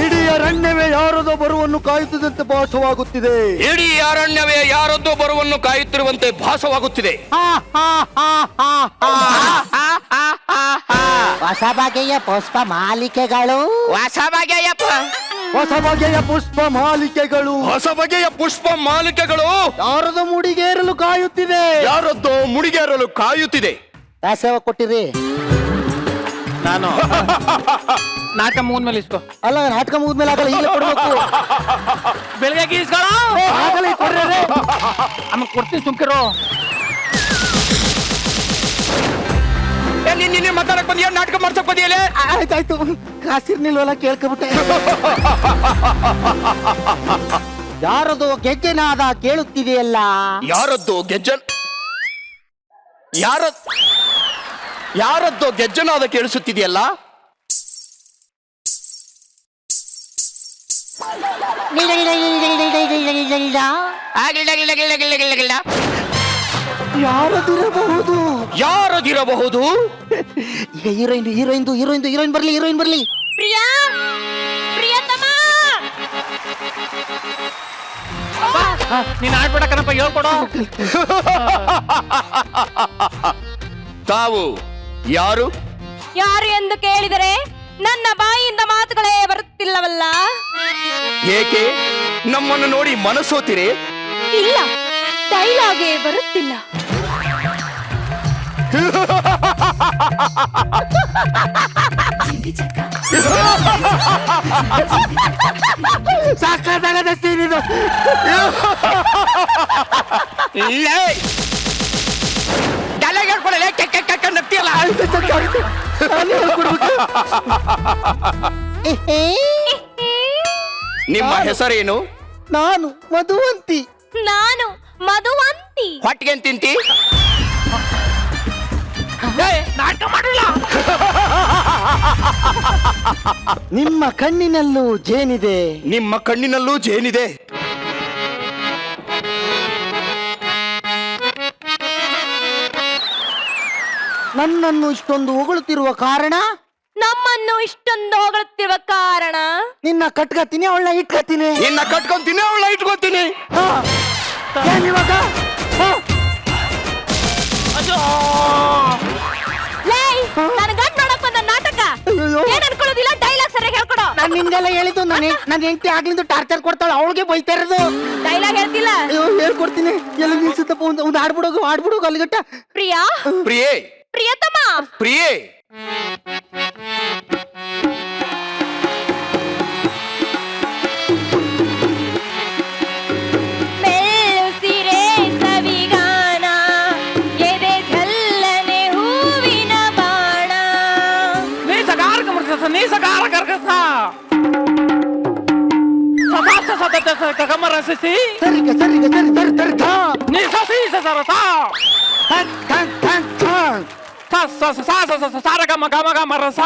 ಇಡೀ ಅರಣ್ಯವೇ ಯಾರದೋ ಬರುವನ್ನು ಕಾಯುತ್ತಿದ್ದಂತೆ ಭಾಸವಾಗುತ್ತಿದೆ. ಇಡೀ ಅರಣ್ಯವೇ ಯಾರದ್ದೋ ಬರುವನ್ನು ಕಾಯುತ್ತಿರುವಂತೆ ಭಾಸವಾಗುತ್ತಿದೆ. ಹೊಸ ಬಗೆಯ ಪುಷ್ಪ ಮಾಲಿಕೆಗಳು. ಹೊಸ ಬಗೆಯ ಹೊಸ ಬಗೆಯ ಪುಷ್ಪ ಮಾಲಿಕೆಗಳು. ಹೊಸ ಬಗೆಯ ಪುಷ್ಪ ಮಾಲಿಕೆಗಳು ಯಾರದೋ ಮುಡಿಗೇರಲು ಕಾಯುತ್ತಿದೆ. ಯಾರದ್ದೋ ಮುಡಿಗೇರಲು ಕಾಯುತ್ತಿದೆ. ಸೇವೆ ಕೊಟ್ಟಿರಿ. ನಾನು ನಾಟಕ ಮುಗಿದ್ಮೇಲೆ ಇಸ್ಕೋ. ಅಲ್ಲ, ನಾಟಕ ಮುಗಿದ್ಮೇಲೆ ಆಗಲ್ಲ, ಈಗ ಕೊಡ್ಬೇಕು. ಬೆಳಗ್ಗೆ ಇಸ್ಕೊಳ್ಳೋ. ಆಗಲ್ಲ, ಈಗ ಕೊಡ್ರಿ. ಆಮೇಲೆ ಕೊಡ್ತೀನಿ, ಸುಮ್ಕಿರೋ. ನಿನ್ನೆ ಮಾತಾಡಕ್ ಬಂದಿಯ, ನಾಟಕ ಮಾಡ್ಸಕ್ ಬಂದಿಯಲ್ಲ. ಆಯ್ತಾಯ್ತು, ಕಾಸಿರ್ನಿಲ್ವಲ್ಲ, ಕೇಳ್ಕೊಬಿಟ್ಟೆ. ಯಾರದೋ ಗೆಜ್ಜೆನಾದ ಕೇಳುತ್ತಿದೆಯಲ್ಲ. ಯಾರದ್ದೋ ಯಾರದ್ದೋ ಗೆಜ್ಜನಾದ ಕೇಳಿಸುತ್ತಿದೆಯಲ್ಲ. ಯಾರದಿರಬಹುದು? ಯಾರದಿರಬಹುದು? ಈಗ ಹೀರೋಯಿನ್ ಬರ್ಲಿ. ಪ್ರಿಯಾ, ಪ್ರಿಯತಮ, ನೀನ್ ಆಡ್ಬಿಡಕನಪ್ಪ, ಹೇಳ್ಕೊಡೋ. ತಾವು ಯಾರು? ಯಾರು ಎಂದು ಕೇಳಿದರೆ ನನ್ನ ಬಾಯಿಯಿಂದ ಮಾತುಗಳೇ ಬರುತ್ತಿಲ್ಲವಲ್ಲ. ಏಕೆ ನಮ್ಮನ್ನು ನೋಡಿ ಮನಸೋತಿರೆ? ಇಲ್ಲ, ಡೈಲಾಗೇ ಬರುತ್ತಿಲ್ಲ. ಸಾಕಾಗದ ಸೀರಿದು. ಡೈಲಾಗ್ ಹೇಳ್ಕೊಳ್ಳಲ್ಲ, ಕೆಕ್ಕ ನಗ್ತಿಯಲ್ಲ. ನಿಮ್ಮ ಹೆಸರೇನು? ನಾನು ಮಧುವಂತಿ. ನಾನು ಮಧುವಂತಿ. ಹೊಟ್ಟಿಗೆ ತಿಂತಿ? ನಾಟಕ ಮಾಡಲ್ಲ. ನಿಮ್ಮ ಕಣ್ಣಿನಲ್ಲೂ ಜೇನಿದೆ. ನಿಮ್ಮ ಕಣ್ಣಿನಲ್ಲೂ ಜೇನಿದೆ. ನನ್ನನ್ನು ಇಷ್ಟೊಂದು ಹೊಗಳುತ್ತಿರುವ ಕಾರಣ? ನಮ್ಮನ್ನು ಇಷ್ಟೊಂದು ಹೊಗಳುತ್ತಿರುವ ಕಾರಣ ನಿನ್ನ ಕಟ್ಕತೀನಿ, ಅವಳನ್ನ ಇಟ್ಕತೀನಿ. ನಿನ್ನ ಕಟ್ಕೊಂತೀನಿ, ಅವಳ ಇಟ್ಕೊತೀನಿ. ಏನಿವಾಗ? ನಾನು ಗಂಡ್ ನೋಡಕ್ ಬಂದ ನಾಟಕ ಏನ್ ಅನ್ಕೊಳ್ಳೋದಿಲ್ಲ. ಡೈಲಾಗ್ ಸರಿಯಾಗಿ ಹೇಳ್ಕೊಡೋ. ನಾನು ನಿಂದೆಲ್ಲ ಹೇಳಿದ್ದು. ನನ್ನ ಹೆಂಡತಿ ಆಗ್ಲಿಂದ ಟಾರ್ಚರ್ ಕೊಡ್ತಾಳೆ, ಅವಳಿಗೆ ಬೈತಾ ಇರೋದು. ಡೈಲಾಗ್ ಹೇಳ್ತಿಲ್ಲ. ಅಯ್ಯೋ, ಹೇಳ್ಕೊಡ್ತೀನಿ. ಎಲ್ಲ ನಿಲ್ಸುತ್ತಪ್ಪ, ಒಂದು ಆಡ್ಬಿಡೋಗು ಅಲ್ಲಿಗಟ್ಟ. ಪ್ರಿಯಾ, ಪ್ರಿಯೇ, ಪ್ರಿಯತಮ, ಪ್ರಿಯೇ. ಮೆಲ್ಲುಸಿರೆ ಸವಿಗಾನ, ಎದೆ ಝಲ್ಲನೆ ಹೂವಿನ ಬಾಣ. ನೀ ಸಗಾರ ಕಮರ್ಕಸ, ನೀ ಸಗಾರ ಕರ್ಕಸ. ಕಮರ ಸಸಿ ಸರಿಗೆ ನೀ ಸಸಿ ಸರಸ ಸಾರ ಗಮ ಗಮ ಗಮ ರಸ.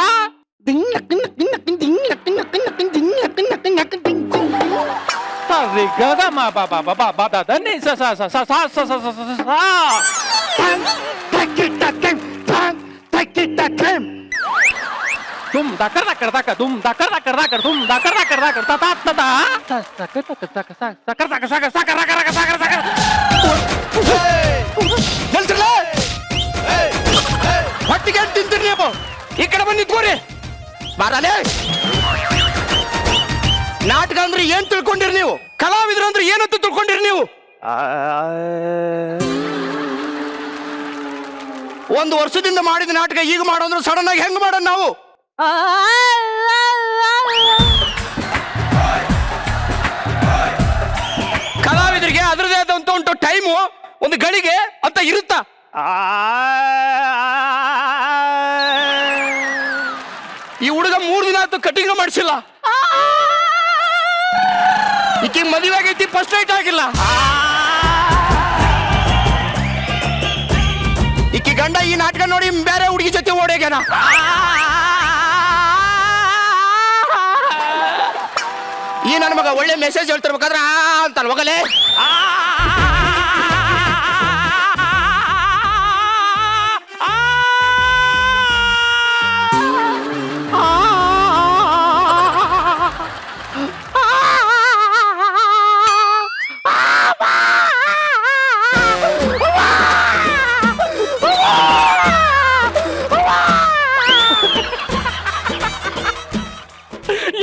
ಸರಿ ಗಮ ಬಾ ಬಾ ಬಾ ಬಾ ದ ನೀ ಸ ಸ ಸ ಸ ಸ ಸ ಸ ಸ ಸ. ತುಮ್ ದಕರ್ ದಕರ್ ದಕ ತುಮ್ ದಕರ್ ದಕರ್ ದಕರ್ ತುಮ್ ದಕರ್ ದಕರ್ ದಕರ್ ತತಾ ತತಾ ಸಕರ್ ತಕ ಸಕ ಸಕರ್ ತಕ ಸಕ ಸಕರ್ ರಕ ರಕ ಸಕರ್ ಸಕರ್ ಎಲ್ತಿರ್ಲ ಹೊಟ್ಟಿಗೆ ಅಂತ ತಿಂತೀರಿ ನೀವು ಈ ಕಡೆ ಬಂದು ನಿಂತ್ಕೋರಿ ಬಾರಲೇ ನಾಟಕ ಅಂದ್ರೆ ಏನ್ ತಿಳ್ಕೊಂಡಿರಿ ನೀವು ಕಲಾವಿದ್ರು ಅಂದ್ರೆ ಏನಂತ ತಿಳ್ಕೊಂಡಿರಿ ನೀವು ಒಂದು ವರ್ಷದಿಂದ ಮಾಡಿದ ನಾಟಕ ಈಗ ಮಾಡೋದ್ರೆ ಸಡನ್ ಆಗಿ ಹೆಂಗ್ ಮಾಡೋಣ ನಾವು ಕಲಾವಿದರಿಗೆ ಅದರದೇ ಆದಂತ ಉಂಟು ಟೈಮು ಒಂದು ಗಳಿಗೆ ಅಂತ ಇರುತ್ತಾ ಈ ಹುಡುಗ 3 ದಿನ ಆಯ್ತು ಕಟಿಂಗ್ ಮಾಡಿಸಿಲ್ಲ ಈಕೆ ಮದುವೆ ಆಗೈತಿ ಫಸ್ಟ್ ನೈಟ್ ಆಗಿಲ್ಲ ಈಕೆ ಗಂಡ ಈ ನಾಟಕ ನೋಡಿ ಬೇರೆ ಹುಡುಗಿ ಜೊತೆ ಓಡೋಗ್ಯಾನ ಈ ನನ್ನ ಮಗ ಒಳ್ಳೆ ಮೆಸೇಜ್ ಹೇಳ್ತಿರ್ಬೇಕಾದ್ರೆ ಅಂತ ಹೋಗಲೇ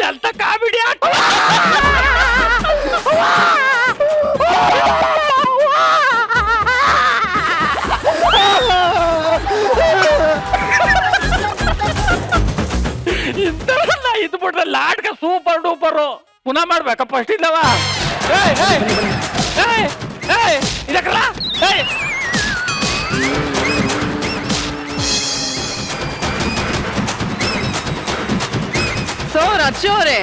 ಎಂತ ಕಾಮಿಡಿ ಇದು ಬಿಟ್ರೆ ನಾಟಕ ಸೂಪರ್ ಡೂಪರ್ ಪುನಃ ಮಾಡ್ಬೇಕ ಫಸ್ಟ್ ಇಲ್ಲವ ಇದಕ್ಕಲ್ಲ ಸೊ ರಚು ಅವರೇ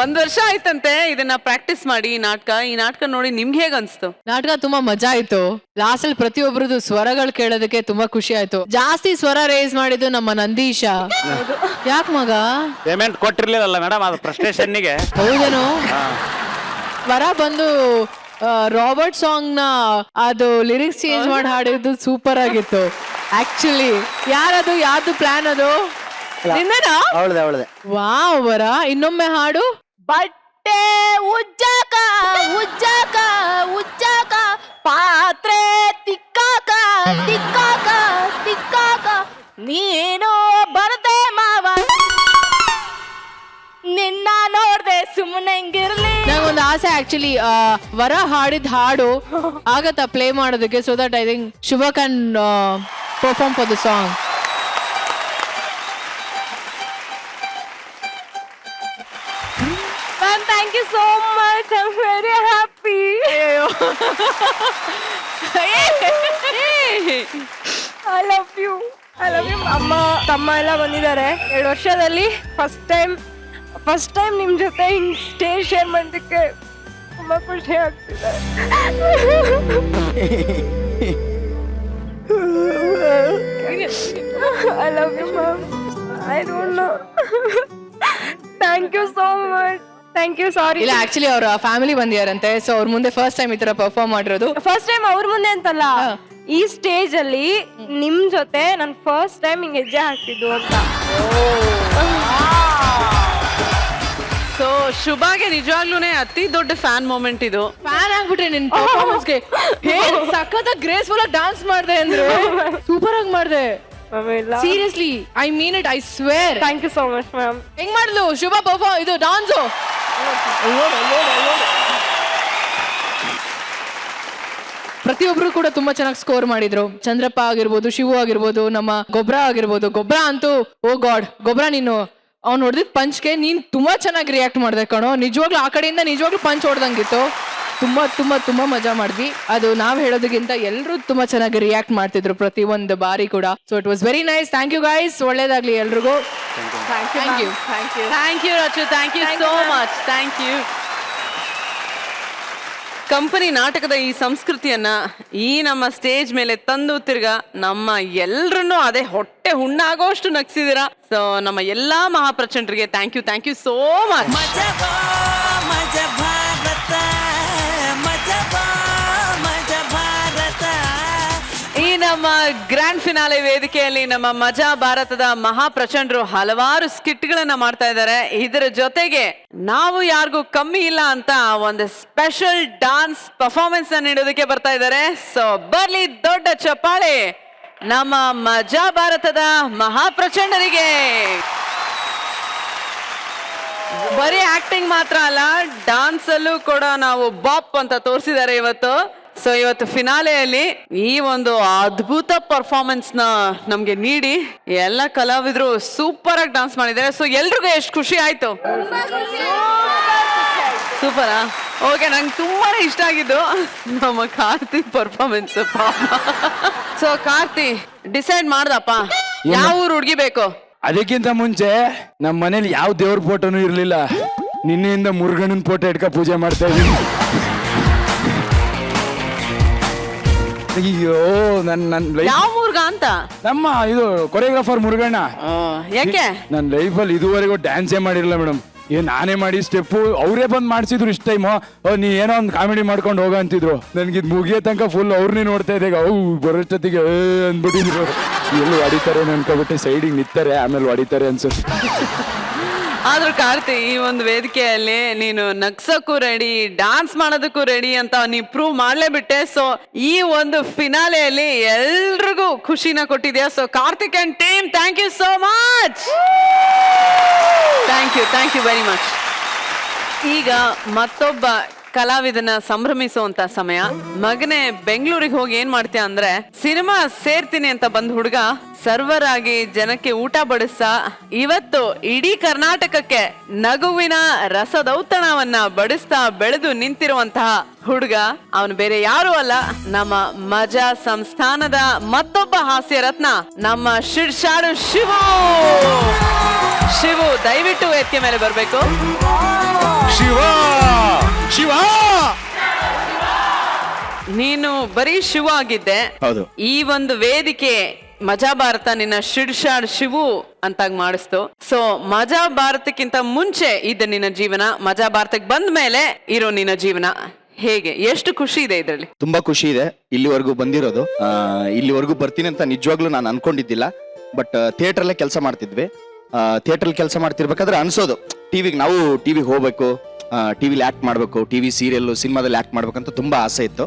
1 ವರ್ಷ ಆಯ್ತಂತೆ ಇದನ್ನ ಪ್ರಾಕ್ಟೀಸ್ ಮಾಡಿ ಈ ನಾಟಕ ನೋಡಿ ನಿಮ್ಗೆ ಹೇಗ ಅನ್ಸ್ತು? ನಾಟಕ ತುಂಬಾ ಮಜಾ ಆಯ್ತು. ಲಾಸ್ಟ್ ಅಲ್ಲಿ ಪ್ರತಿಯೊಬ್ಬರದು ಸ್ವರಗಳು ಕೇಳೋದಕ್ಕೆ ತುಂಬಾ ಖುಷಿ ಆಯ್ತು. ಜಾಸ್ತಿ ಸ್ವರ ರೇಸ್ ಮಾಡಿದ್ದು ನಮ್ಮ ನಂದೀಶ. ಯಾಕ್ ಮಗ ಪೇಮೆಂಟ್ ಕೊಟ್ಟಿರ್ಲಿಲ್ಲ ಮೇಡಮ್ ಅದು ಫ್ರಸ್ಟ್ರೇಷನ್ನಿಗೆ. ಹೌದೇನು? ಸ್ವರ ಬಂದು ರಾಬರ್ಟ್ ಸಾಂಗ್ ನ ಅದು ಲಿರಿಕ್ಸ್ ಚೇಂಜ್ ಮಾಡಿ ಹಾಡಿದ್ದು ಸೂಪರ್ ಆಗಿತ್ತು. ಆಕ್ಚುಲಿ ಯಾರ್ದು ಪ್ಲಾನ್ ಅದು? ಅವಳದೆ ವಾವ್ ವರ ಇನ್ನೊಮ್ಮೆ ಹಾಡು. ಬಟ್ಟೆ ಉಜ್ಜಾಕ ಉಜ್ಜಾಕ ಉಜ್ಜಾಕ ಪಾತ್ರೆ ತಿಕ್ಕಾಕ ತಿಕ್ಕಾಕ ತಿಕ್ಕಾಕ ನೀನು ಬರ್ದೆ ಮಾವ ನಿನ್ನ ನೋಡ್ದೆ ಸುಮ್ಮನೆ ಹೆಂಗಿರ್ಲಿ. ನಂಗೊಂದು ಆಸೆ ಆಕ್ಚುಲಿ ವರ ಹಾಡಿದ ಹಾಡು ಆಗತ್ತಾ ಪ್ಲೇ ಮಾಡೋದಕ್ಕೆ, so that I think Shubha can perform for the song. Ma'am, thank you so much. I'm very happy. I love you. ಅಮ್ಮ ತಮ್ಮ ಎಲ್ಲ ಬಂದಿದ್ದಾರೆ. 2 ವರ್ಷದಲ್ಲಿ ಫಸ್ಟ್ ಟೈಮ್ ನಿಮ್ ಜೊತೆ ಹಿಂಗ್ ಸ್ಟೇಜ್ ಶೇರ್ ಮಾಡೋದಕ್ಕೆ ತುಂಬಾ ಖುಷಿ ಆಗ್ತಿದೆ. I love you, ma'am. I don't know. Thank you so much. Thank you. Sorry ಇಲ್ಲ ಆಕ್ಚುಲಿ ಅವ್ರ ಫ್ಯಾಮಿಲಿ ಬಂದಿಯಾರಂತೆ, ಸೊ ಅವ್ರ ಮುಂದೆ ಫಸ್ಟ್ ಟೈಮ್ ಈ ತರ ಪರ್ಫಾರ್ಮ್ ಮಾಡಿರೋದು. ಫಸ್ಟ್ ಟೈಮ್ ಅವ್ರ ಮುಂದೆ ಅಂತಲ್ಲ, ಈ ಸ್ಟೇಜ್ ಅಲ್ಲಿ ನಿಮ್ ಜೊತೆ ನಾನು ಫಸ್ಟ್ ಟೈಮ್ ಹಿಂಗ್ ಹೆಜ್ಜೆ ಹಾಕ್ತಿದ್ದು ಅಂತ. ಸೊ ಶುಭಾಗೆ ನಿಜವಾಗ್ಲೂನೇ ಅತಿ ದೊಡ್ಡ ಫ್ಯಾನ್ ಮೂಮೆಂಟ್ ಇದು. ಫ್ಯಾನ್ ಆಗ್ಬಿಟ್ರೆ ನಿನ್ ಪರ್ಫಾರ್ಮೆನ್ಸ್ಗೆ. ಸಖತ್ ಗ್ರೇಸ್ಫುಲ್ ಆಗಿ ಡಾನ್ಸ್ ಮಾಡ್ದೆ ಅಂದ್ರೆ ಸೂಪರ್ ಆಗಿ ಮಾಡ್ದೆ. Seriously I mean it, I swear. Thank you so much ma'am. ಹೆಂಗ್ ಮಾಡಿದ್ಲು ಶುಭ ಇದು ಡಾನ್ಸು? ಪ್ರತಿಯೊಬ್ರು ಕೂಡ ತುಂಬಾ ಚೆನ್ನಾಗಿ ಸ್ಕೋರ್ ಮಾಡಿದ್ರು. ಚಂದ್ರಪ್ಪ ಆಗಿರ್ಬೋದು, ಶಿವು ಆಗಿರ್ಬೋದು, ನಮ್ಮ ಗೊಬ್ರ ಆಗಿರ್ಬೋದು. ಗೊಬ್ರ ಅಂತೂ ಓ ಗಾಡ್, ಗೊಬ್ರ ನೀನು ಅವ್ನು ಹೊಡೆದಿದ್ ಪಂಚ್ಗೆ ನೀನ್ ತುಂಬಾ ಚೆನ್ನಾಗಿ ರಿಯಾಕ್ಟ್ ಮಾಡ್ದೆ ಕಣೋ. ನಿಜವಾಗ್ಲೂ ಆ ಕಡೆಯಿಂದ ನಿಜವಾಗ್ಲೂ ಪಂಚ್ ಹೊಡೆದಂಗಿತ್ತು. ತುಂಬಾ ತುಂಬಾ ತುಂಬಾ ಮಜಾ ಮಾಡಿದ್ವಿ. ಅದು ನಾವ್ ಹೇಳೋದಕ್ಕಿಂತ ಎಲ್ಲರೂ ತುಂಬಾ ಚೆನ್ನಾಗಿ ರಿಯಾಕ್ಟ್ ಮಾಡ್ತಿದ್ರು ಪ್ರತಿ ಒಂದು ಬಾರಿ ಕೂಡ. So it was very nice. Thank you guys. ಒಳ್ಳೇದಾಗ್ಲಿ ಎಲ್ರಿಗೂ. Thank you Rachu. Thank you so much. Thank you. Company ನಾಟಕದ ಈ ಸಂಸ್ಕೃತಿಯನ್ನ ಈ ನಮ್ಮ ಸ್ಟೇಜ್ ಮೇಲೆ ತಂದು ತಿರ್ಗಾ ನಮ್ಮ ಎಲ್ರನ್ನೂ ಅದೇ ಹೊಟ್ಟೆ ಹುಣ್ಣಾಗೋಷ್ಟು ನಗ್ಸಿದಿರ. ಸೊ ನಮ್ಮ ಎಲ್ಲಾ ಮಹಾಪ್ರಚಂಡರಿಗೆ ಥ್ಯಾಂಕ್ ಯು ಸೋ ಮಚ್. ಈ ನಮ್ಮ ಗ್ರ್ಯಾಂಡ್ ಫಿನಾಲೆ ವೇದಿಕೆಯಲ್ಲಿ ನಮ್ಮ ಮಜಾ ಭಾರತದ ಮಹಾಪ್ರಚಂಡರು ಹಲವಾರು ಸ್ಕಿಟ್ಗಳನ್ನ ಮಾಡ್ತಾ ಇದ್ದಾರೆ. ಇದರ ಜೊತೆಗೆ ನಾವು ಯಾರಿಗೂ ಕಮ್ಮಿ ಇಲ್ಲ ಅಂತ ಒಂದು ಸ್ಪೆಷಲ್ ಡಾನ್ಸ್ ಪರ್ಫಾರ್ಮೆನ್ಸ್ ನೀಡೋದಕ್ಕೆ ಬರ್ತಾ ಇದ್ದಾರೆ. ಸೊ ಬರ್ಲಿ ದೊಡ್ಡ ಚಪ್ಪಾಳೆ ನಮ್ಮ ಮಜಾ ಭಾರತದ ಮಹಾಪ್ರಚಂಡರಿಗೆ. ಬರೀ ಆಕ್ಟಿಂಗ್ ಮಾತ್ರ ಅಲ್ಲ, ಡಾನ್ಸ್ ಅಲ್ಲೂ ಕೂಡ ನಾವು ಬಾಪ್ ಅಂತ ತೋರಿಸಿದ್ದಾರೆ ಇವತ್ತು. ಸೊ ಇವತ್ತು ಫಿನಾಲೆಯಲ್ಲಿ ಈ ಒಂದು ಅದ್ಭುತ ಪರ್ಫಾರ್ಮೆನ್ಸ್ ನ ನಮ್ಗೆ ನೀಡಿ ಎಲ್ಲ ಕಲಾವಿದರು ಸೂಪರ್ ಆಗಿ ಡಾನ್ಸ್ ಮಾಡಿದ್ದಾರೆ. ಸೊ ಎಲ್ರಿಗೂ ಎಷ್ಟು ಖುಷಿ ಆಯ್ತು? ಸೂಪರಾ? ಓಕೆ, ನಂಗೆ ತುಂಬಾನೇ ಇಷ್ಟ ಆಗಿದ್ದು ನಮ್ಮ Karthi performance. So Karthi decide ಮಾಡ್ದಪ್ಪ ಯಾವ ಊರು ಹುಡುಗಿ ಬೇಕು? ಅದಕ್ಕಿಂತ ಮುಂಚೆ ನಮ್ಮ ಮನೇಲಿ ಯಾವ ದೇವ್ರ ಫೋಟೋನು ಇರ್ಲಿಲ್ಲ. ನಿನ್ನೆಯಿಂದ ಮುರುಗಣ್ಣನ ಫೋಟೋ ಇಟ್ಕ ಪೂಜೆ ಮಾಡ್ತಾ ಇದೀನಿ. ಅಯ್ಯೋ ನನ್ನ ಯಾವ ಮುರುಗ ಅಂತ? ನಮ್ಮ ಇದು ಕೊರಿಯೋಗ್ರಾಫರ್ ಮುರುಗಣ್ಣ. ಯಾಕೆ? ನನ್ನ ಲೈಫಲ್ಲಿ ಇದುವರೆಗೂ ಡ್ಯಾನ್ಸೇ ಮಾಡಿರಲಿಲ್ಲ ಮೇಡಮ್. ನಾನೇ ಮಾಡಿ ಸ್ಟೆಪ್ಪು ಅವರೇ ಬಂದು ಮಾಡಿಸಿದ್ರು. ಇಷ್ಟ ಟೈಮು ನೀ ಏನೋ ಒಂದು ಕಾಮಿಡಿ ಮಾಡ್ಕೊಂಡು ಹೋಗ ಅಂತಿದ್ರು. ನನ್ಗಿದ್ ಮುಗಿಯೋ ತನಕ ಫುಲ್ ಅವ್ರನ್ನೇ ನೋಡ್ತಾ ಇದ್ದೆ. ಅವು ಬರೋಷ್ಟೊತ್ತಿಗೆ ಅಂದ್ಬಿಟ್ಟಿದ್ರು. ಎಲ್ಲಿ ಹೊಡಿತಾರೆ ಅನ್ಕೊಬಿಟ್ಟೆ ಸೈಡಿಗೆ ನಿಂತಾರೆ, ಆಮೇಲೆ ಹೊಡಿತಾರೆ ಅನ್ಸುತ್ತೆ. ಆದ್ರೂ ಕಾರ್ತಿ, ಈ ಒಂದು ವೇದಿಕೆಯಲ್ಲಿ ನೀನು ನಗ್ಸಕ್ಕೂ ರೆಡಿ, ಡಾನ್ಸ್ ಮಾಡೋದಕ್ಕೂ ರೆಡಿ ಅಂತ ನೀ ಪ್ರೂವ್ ಮಾಡ್ಲೇಬಿಟ್ಟೆ. ಸೊ ಈ ಒಂದು ಫಿನಾಲೆಯಲ್ಲಿ ಎಲ್ರಿಗೂ ಖುಷಿನ ಕೊಟ್ಟಿದ್ಯಾ. So Karthik and team, thank you so much. Thank you very much. ಈಗ ಮತ್ತೊಬ್ಬ ಕಲಾವಿದನ ಸಂಭ್ರಮಿಸುವಂತ ಸಮಯ. ಮಗನೇ ಬೆಂಗಳೂರಿಗೆ ಹೋಗಿ ಏನ್ ಮಾಡ್ತೀಯ ಅಂದ್ರೆ, ಸಿನಿಮಾ ಸೇರ್ತೀನಿ ಅಂತ ಬಂದ್ ಹುಡುಗ ಸರ್ವರ್ ಆಗಿ ಜನಕ್ಕೆ ಊಟ ಬಡಿಸ ಇವತ್ತು ಇಡೀ ಕರ್ನಾಟಕಕ್ಕೆ ನಗುವಿನ ರಸದೌತಣವನ್ನ ಬಡಿಸ್ತಾ ಬೆಳೆದು ನಿಂತಿರುವಂತಹ ಹುಡುಗ ಅವನು ಬೇರೆ ಯಾರು ಅಲ್ಲ, ನಮ್ಮ ಮಜಾ ಸಂಸ್ಥಾನದ ಮತ್ತೊಬ್ಬ ಹಾಸ್ಯ ರತ್ನ, ನಮ್ಮ ಶಿರ್ಷಾಡು ಶಿವು. ಶಿವು, ದಯವಿಟ್ಟು ವೇದಿಕೆ ಮೇಲೆ ಬರ್ಬೇಕು. ಶಿವ ಶಿವ, ನೀನು ಬರೀ ಶಿವ ಆಗಿದ್ದೆ. ಹೌದು. ಈ ಒಂದು ವೇದಿಕೆ ಮಜಾ ಭಾರತ ನಿನ್ನ ಶಿಡ್ಶಾಡ್ ಶಿವು ಅಂತಾಗ್ ಮಾಡಿಸ್ತು. ಸೊ ಮಜಾ ಭಾರತಕ್ಕಿಂತ ಮುಂಚೆ ಇದ್ದ ನಿನ್ನ ಜೀವನ, ಮಜಾ ಭಾರತಕ್ಕೆ ಬಂದ ಮೇಲೆ ಇರೋ ನಿನ್ನ ಜೀವನ ಹೇಗೆ? ಎಷ್ಟು ಖುಷಿ ಇದೆ ಇದರಲ್ಲಿ? ತುಂಬಾ ಖುಷಿ ಇದೆ ಇಲ್ಲಿವರೆಗೂ ಬಂದಿರೋದು. ಇಲ್ಲಿವರೆಗೂ ಬರ್ತೀನಿ ಅಂತ ನಿಜವಾಗ್ಲೂ ನಾನು ಅನ್ಕೊಂಡಿದ್ದಿಲ್ಲ. ಬಟ್ ಥಿಯೇಟ್ರಲ್ಲೇ ಕೆಲಸ ಮಾಡ್ತಿದ್ವಿ. ಥಿಯೇಟ್ರಲ್ಲಿ ಕೆಲಸ ಮಾಡ್ತಿರ್ಬೇಕಾದ್ರೆ ಅನ್ಸೋದು ನಾವು ಟಿವಿಗೆ ಹೋಗ್ಬೇಕು, ಟಿವಿಲಿ ಆಕ್ಟ್ ಮಾಡ್ಬೇಕು, ಟಿವಿ ಸೀರಿಯಲ್ ಸಿನಿಮಾದಲ್ಲಿ ಆಕ್ಟ್ ಮಾಡ್ಬೇಕಂತ ತುಂಬಾ ಆಸೆ ಇತ್ತು.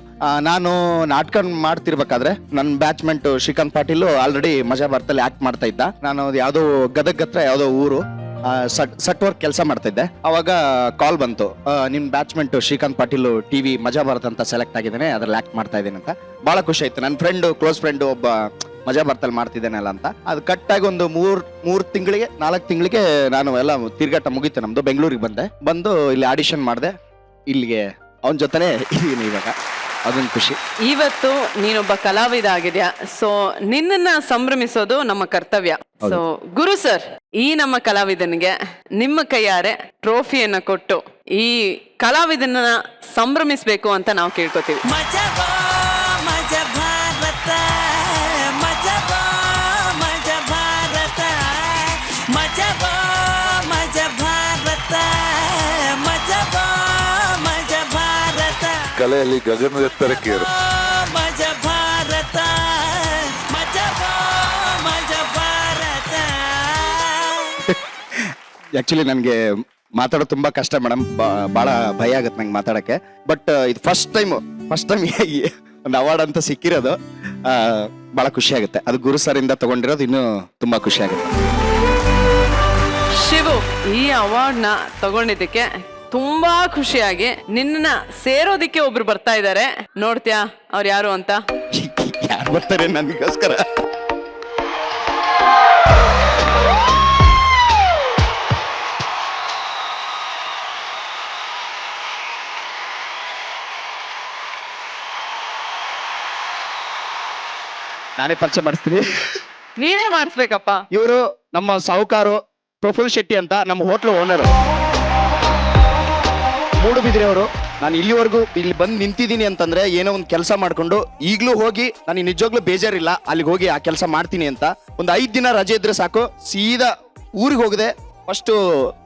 ನಾನು ನಾಟಕ ಮಾಡ್ತಿರ್ಬೇಕಾದ್ರೆ ನನ್ನ ಬ್ಯಾಚ್ಮೆಂಟ್ ಶ್ರೀಕಾಂತ್ ಪಾಟೀಲ್ ಆಲ್ರೆಡಿ ಮಜಾ ಭಾರತದಲ್ಲಿ ಆಕ್ಟ್ ಮಾಡ್ತಾ ಇದ್ದ. ನಾನು ಯಾವ್ದೋ ಗದಗ್ ಹತ್ರ ಯಾವ್ದೋ ಊರು ಸಟ್ ವರ್ಕ್ ಕೆಲಸ ಮಾಡ್ತಾ ಇದ್ದೆ. ಅವಾಗ ಕಾಲ್ ಬಂತು, ನಿಮ್ ಬ್ಯಾಚ್ಮೆಂಟ್ ಶ್ರೀಕಾಂತ್ ಪಾಟೀಲ್ ಟಿವಿ ಮಜಾ ಭಾರತ ಅಂತ ಸೆಲೆಕ್ಟ್ ಆಗಿದ್ದೇನೆ, ಅದ್ರಲ್ಲಿ ಆಕ್ಟ್ ಮಾಡ್ತಾ ಇದ್ದೀನಿ ಅಂತ. ಬಹಳ ಖುಷಿ ಆಯ್ತು. ನನ್ನ ಫ್ರೆಂಡ್, ಕ್ಲೋಸ್ ಫ್ರೆಂಡ್ ಒಬ್ಬ ಮಜಾ ಭಾರತದಲ್ಲಿ ಮಾಡ್ತಿದ್ದೇನಲ್ಲ ಅಂತ. ಅದು ಕಟ್ಟಾಗಿ ಒಂದು 4 ತಿಂಗಳಿಗೆ ನಾನು ಎಲ್ಲ ತಿರ್ಗಾಟ ಮುಗೀತು ನಮ್ದು. ಬೆಂಗಳೂರಿಗೆ ಬಂದು ಇಲ್ಲಿ ಆಡಿಷನ್ ಮಾಡಿದೆ. ಇಲ್ಲಿಗೆ ಅವನ ಜೊತೆನೆ ಇದೀನಿ ಇವಾಗ. ಅದೊಂದು ಖುಷಿ. ಇವತ್ತು ನೀನೊಬ್ಬ ಕಲಾವಿದ ಆಗಿದ್ಯಾ. ಸೊ ನಿನ್ನನ್ನ ಸಂಭ್ರಮಿಸೋದು ನಮ್ಮ ಕರ್ತವ್ಯ. ಸೊ ಗುರು ಸರ್, ಈ ನಮ್ಮ ಕಲಾವಿದನಿಗೆ ನಿಮ್ಮ ಕೈಯಾರೆ ಟ್ರೋಫಿಯನ್ನ ಕೊಟ್ಟು ಈ ಕಲಾವಿದನ ಸಂಭ್ರಮಿಸ್ಬೇಕು ಅಂತ ನಾವು ಕೇಳ್ಕೊತೀವಿ. ಕಲೆಯಲ್ಲಿ ಗಗನ ಎತ್ತರಕ್ಕೇರು. ಆಕ್ಚುಲಿ ನನಗೆ ಮಾತಾಡೋದು ತುಂಬಾ ಕಷ್ಟ ಮೇಡಮ್. ಬಹಳ ಭಯ ಆಗತ್ತೆ ನಂಗೆ ಮಾತಾಡಕ್ಕೆ. ಬಟ್ ಇದು ಫಸ್ಟ್ ಟೈಮ್ ಒಂದು ಅವಾರ್ಡ್ ಅಂತ ಸಿಕ್ಕಿರೋದು ಬಹಳ ಖುಷಿ ಆಗುತ್ತೆ. ಅದು ಗುರು ಸರ್ ಇಂದ ತಗೊಂಡಿರೋದು ಇನ್ನೂ ತುಂಬಾ ಖುಷಿ ಆಗುತ್ತೆ. ಶಿವು, ಈ ಅವಾರ್ಡ್ ನ ತಗೊಂಡಿದ್ದಕ್ಕೆ ತುಂಬಾ ಖುಷಿಯಾಗಿ ನಿನ್ನ ಸೇರೋದಿಕ್ಕೆ ಒಬ್ರು ಬರ್ತಾ ಇದ್ದಾರೆ. ನೋಡ್ತೀಯಾ ಅವ್ರು ಯಾರು ಅಂತ? ಯಾರು ಬರ್ತಾರೆ ನನಗೋಸ್ಕರ? ನಾನೇ ಪರಿಚಯ ಮಾಡಿಸ್ತೀನಿ. ನೀನೇ ಮಾಡಿಸ್ಬೇಕಪ್ಪ. ಇವರು ನಮ್ಮ ಸಾಹುಕಾರು ಪ್ರಫುಲ್ ಶೆಟ್ಟಿ ಅಂತ, ನಮ್ಮ ಹೋಟ್ಲು ಓನರ್, ಮೂಡುಬಿದಿರೆ ಅವರು. ನಾನು ಇಲ್ಲಿವರೆಗೂ ಇಲ್ಲಿ ಬಂದು ನಿಂತಿದ್ದೀನಿ ಅಂತಂದ್ರೆ ಏನೋ ಒಂದು ಕೆಲಸ ಮಾಡ್ಕೊಂಡು, ಈಗಲೂ ಹೋಗಿ ನನಗೆ ನಿಜವಾಗ್ಲೂ ಬೇಜಾರಿಲ್ಲ ಅಲ್ಲಿಗೆ ಹೋಗಿ ಆ ಕೆಲಸ ಮಾಡ್ತೀನಿ ಅಂತ. ಒಂದು 5 ದಿನ ರಜೆ ಇದ್ರೆ ಸಾಕು, ಸೀದಾ ಊರಿಗೆ ಹೋಗದೆ ಫಸ್ಟು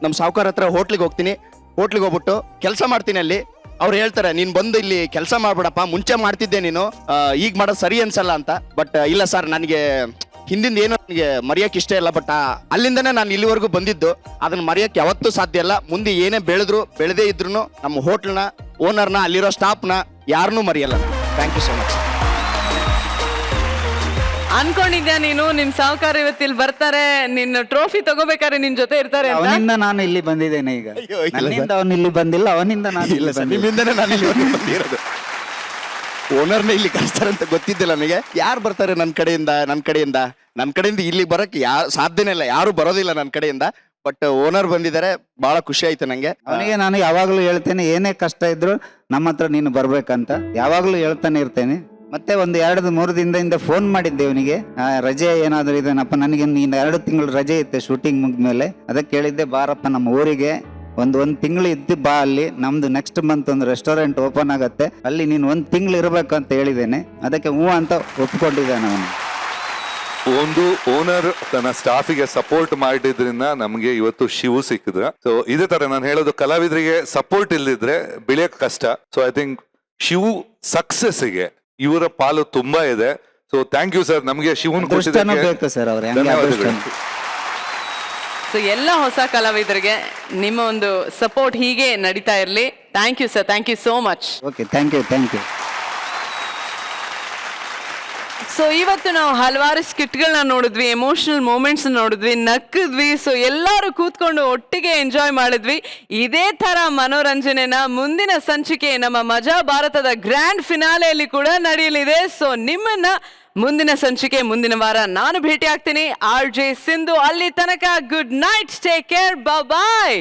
ನಮ್ಮ ಸಾಹುಕಾರ ಹತ್ರ ಹೋಟ್ಲಿಗೆ ಹೋಗ್ತೀನಿ. ಹೋಟ್ಲಿಗೆ ಹೋಗ್ಬಿಟ್ಟು ಕೆಲಸ ಮಾಡ್ತೀನಿ. ಅಲ್ಲಿ ಅವ್ರು ಹೇಳ್ತಾರೆ ನೀನ್ ಬಂದು ಇಲ್ಲಿ ಕೆಲಸ ಮಾಡ್ಬೇಡಪ್ಪ, ಮುಂಚೆ ಮಾಡ್ತಿದ್ದೆ ನೀನು, ಈಗ ಮಾಡೋದು ಸರಿ ಅನ್ಸಲ್ಲ ಅಂತ. ಬಟ್ ಇಲ್ಲ ಸರ್, ನನಗೆ ಹಿಂದಿಂದ ಏನೋ ನನಗೆ ಮರೆಯಕ್ಕೆ ಇಷ್ಟ ಇಲ್ಲ. ಬಟ್ ಅಲ್ಲಿಂದನೇ ನಾನು ಇಲ್ಲಿವರೆಗೂ ಬಂದಿದ್ದು, ಅದನ್ನ ಮರೆಯಕ್ಕೆ ಯಾವತ್ತೂ ಸಾಧ್ಯ ಇಲ್ಲ. ಮುಂದೆ ಏನೇ ಬೆಳೆದೇ ಇದ್ರು ನಮ್ಮ ಹೋಟ್ಲ್ನ ಓನರ್ನ, ಅಲ್ಲಿರೋ ಸ್ಟಾಫ್ನ ಯಾರನ್ನೂ ಮರೆಯಲ್ಲ. Thank you so much. ಅನ್ಕೊಂಡಿದ್ಯಾ ನೀನು ನಿಮ್ ಸಾವುಕಾರ ಇವತ್ತಿಲ್ಲಿ ಬರ್ತಾರೆ, ನಿನ್ನ ಟ್ರೋಫಿ ತಗೋಬೇಕಾದ್ರೆ ನಿನ್ ಜೊತೆ ಇರ್ತಾರೆ ಅಂತ? ಅವನಿಂದ ನಾನು ಇಲ್ಲಿ ಬಂದಿದ್ದೇನೆ ಈಗ. ಅಯ್ಯೋ, ಇಲ್ಲ ನನ್ನಿಂದ ಅವನು ಇಲ್ಲಿ ಬಂದಿಲ್ಲ, ಅವನಿಂದ ನಾನು ಇಲ್ಲ ಸರ್, ನಿಮ್ಮಿಂದನೇ ನಾನು ಇಲ್ಲಿ ಬಂದಿರೋದು. ಓನರ್ನ ಇಲ್ಲಿ ಕಳಿಸ್ತಾರೆ ಅಂತ ಗೊತ್ತಿದ್ದಿಲ್ಲ ನನಗೆ. ಯಾರು ಬರ್ತಾರೆ ನನ್ನ ಕಡೆಯಿಂದ ಇಲ್ಲಿ ಬರಕ್ಕೆ ಸಾಧ್ಯನೇ ಇಲ್ಲ, ಯಾರು ಬರೋದಿಲ್ಲ ನನ್ನ ಕಡೆಯಿಂದ. ಬಟ್ ಓನರ್ ಬಂದಿದ್ದಾರೆ, ಬಹಳ ಖುಷಿ ಆಯ್ತು ನಂಗೆ. ಅವನಿಗೆ ನಾನು ಯಾವಾಗಲೂ ಹೇಳ್ತೇನೆ, ಏನೇ ಕಷ್ಟ ಇದ್ರು ನಮ್ಮ ಹತ್ರ ನೀನು ಬರ್ಬೇಕಂತ ಯಾವಾಗಲೂ ಹೇಳ್ತಾನೆ ಇರ್ತೇನೆ. ಮತ್ತೆ ಒಂದು 2-3 ದಿನದಿಂದ ಫೋನ್ ಮಾಡಿದ್ದೆ ಅವನಿಗೆ, ರಜೆ ಏನಾದರೂ ಇದೇನಪ್ಪ, ನನಗೆ ನೀನು 2 ತಿಂಗಳು ರಜೆ ಇತ್ತೆ ಶೂಟಿಂಗ್ ಮುಗಿದ್ಮೇಲೆ, ಅದಕ್ಕೆ ಕೇಳಿದ್ದೆ ಬಾರಪ್ಪ ನಮ್ಮ ಊರಿಗೆ ಒಂದು ತಿಂಗಳು ಇದ್ದು ಬಾ, ಅಲ್ಲಿ ನಮ್ದು ನೆಕ್ಸ್ಟ್ ಮಂತ್ ಒಂದು ರೆಸ್ಟೋರೆಂಟ್ ಓಪನ್ ಆಗತ್ತೆ, ಅಲ್ಲಿ ನೀನು 1 ತಿಂಗಳು ಇರಬೇಕು ಅಂತ ಹೇಳಿದ್ದೇನೆ. ಅದಕ್ಕೆ ಹ್ಞೂ ಅಂತ ಒಪ್ಕೊಂಡಿದ್ದಾನೆ ಅವನು. ಒಂದು ಓನರ್ ತನ್ನ ಸ್ಟಾಫಿಗೆ ಸಪೋರ್ಟ್ ಮಾಡಿದ್ರಿಂದ ನಮ್ಗೆ ಇವತ್ತು ಶಿವು ಸಿಕ್ಕಿದ್ರ. ಸೊ ಇದೇ ತರ ನಾನು ಹೇಳೋದು, ಕಲಾವಿದರಿಗೆ ಸಪೋರ್ಟ್ ಇಲ್ದಿದ್ರೆ ಬೆಳೆಯಕ್ ಕಷ್ಟ. ಸೊ ಐ ಥಿಂಕ್ ಶಿವು ಸಕ್ಸಸ್ಗೆ ಇವರ ಪಾಲು ತುಂಬಾ ಇದೆ. ಸೊ ಥ್ಯಾಂಕ್ ಯು ಸರ್, ನಮ್ಗೆ ಶಿವನ್ ಅದೃಷ್ಟನೂ ಬೇಕು ಸರ್ ಅವ್ರೆ, ಹಂಗೆ ಅದೃಷ್ಟ. ಸೊ ಎಲ್ಲ ಹೊಸ ಕಲಾವಿದರಿಗೆ ನಿಮ್ಮ ಒಂದು ಸಪೋರ್ಟ್ ಹೀಗೆ ನಡೀತಾ ಇರಲಿ. Thank you sir, thank you so much. Okay, thank you. So ಇವತ್ತು ನಾವು ಹಲವಾರು ಸ್ಕಿಟ್ಗಳನ್ನ ನೋಡಿದ್ವಿ, ಎಮೋಷನಲ್ ಮೂಮೆಂಟ್ಸ್ ನೋಡಿದ್ವಿ, ನಕ್ಕಿದ್ವಿ. ಸೊ ಎಲ್ಲರೂ ಕೂತ್ಕೊಂಡು ಒಟ್ಟಿಗೆ ಎಂಜಾಯ್ ಮಾಡಿದ್ವಿ. ಇದೇ ತರ ಮನೋರಂಜನೆನ ಮುಂದಿನ ಸಂಚಿಕೆ ನಮ್ಮ ಮಜಾ ಭಾರತದ ಗ್ರ್ಯಾಂಡ್ ಫಿನಾಲೆಯಲ್ಲಿ ಕೂಡ ನಡೆಯಲಿದೆ. ಸೊ ನಿಮ್ಮನ್ನ ಮುಂದಿನ ಸಂಚಿಕೆ ಮುಂದಿನ ವಾರ ನಾನು ಭೇಟಿ ಆಗ್ತೀನಿ. RJ ಸಿಂಧು. ಅಲ್ಲಿ ತನಕ ಗುಡ್ ನೈಟ್, ಟೇಕ್ ಕೇರ್, ಬಾಯ್.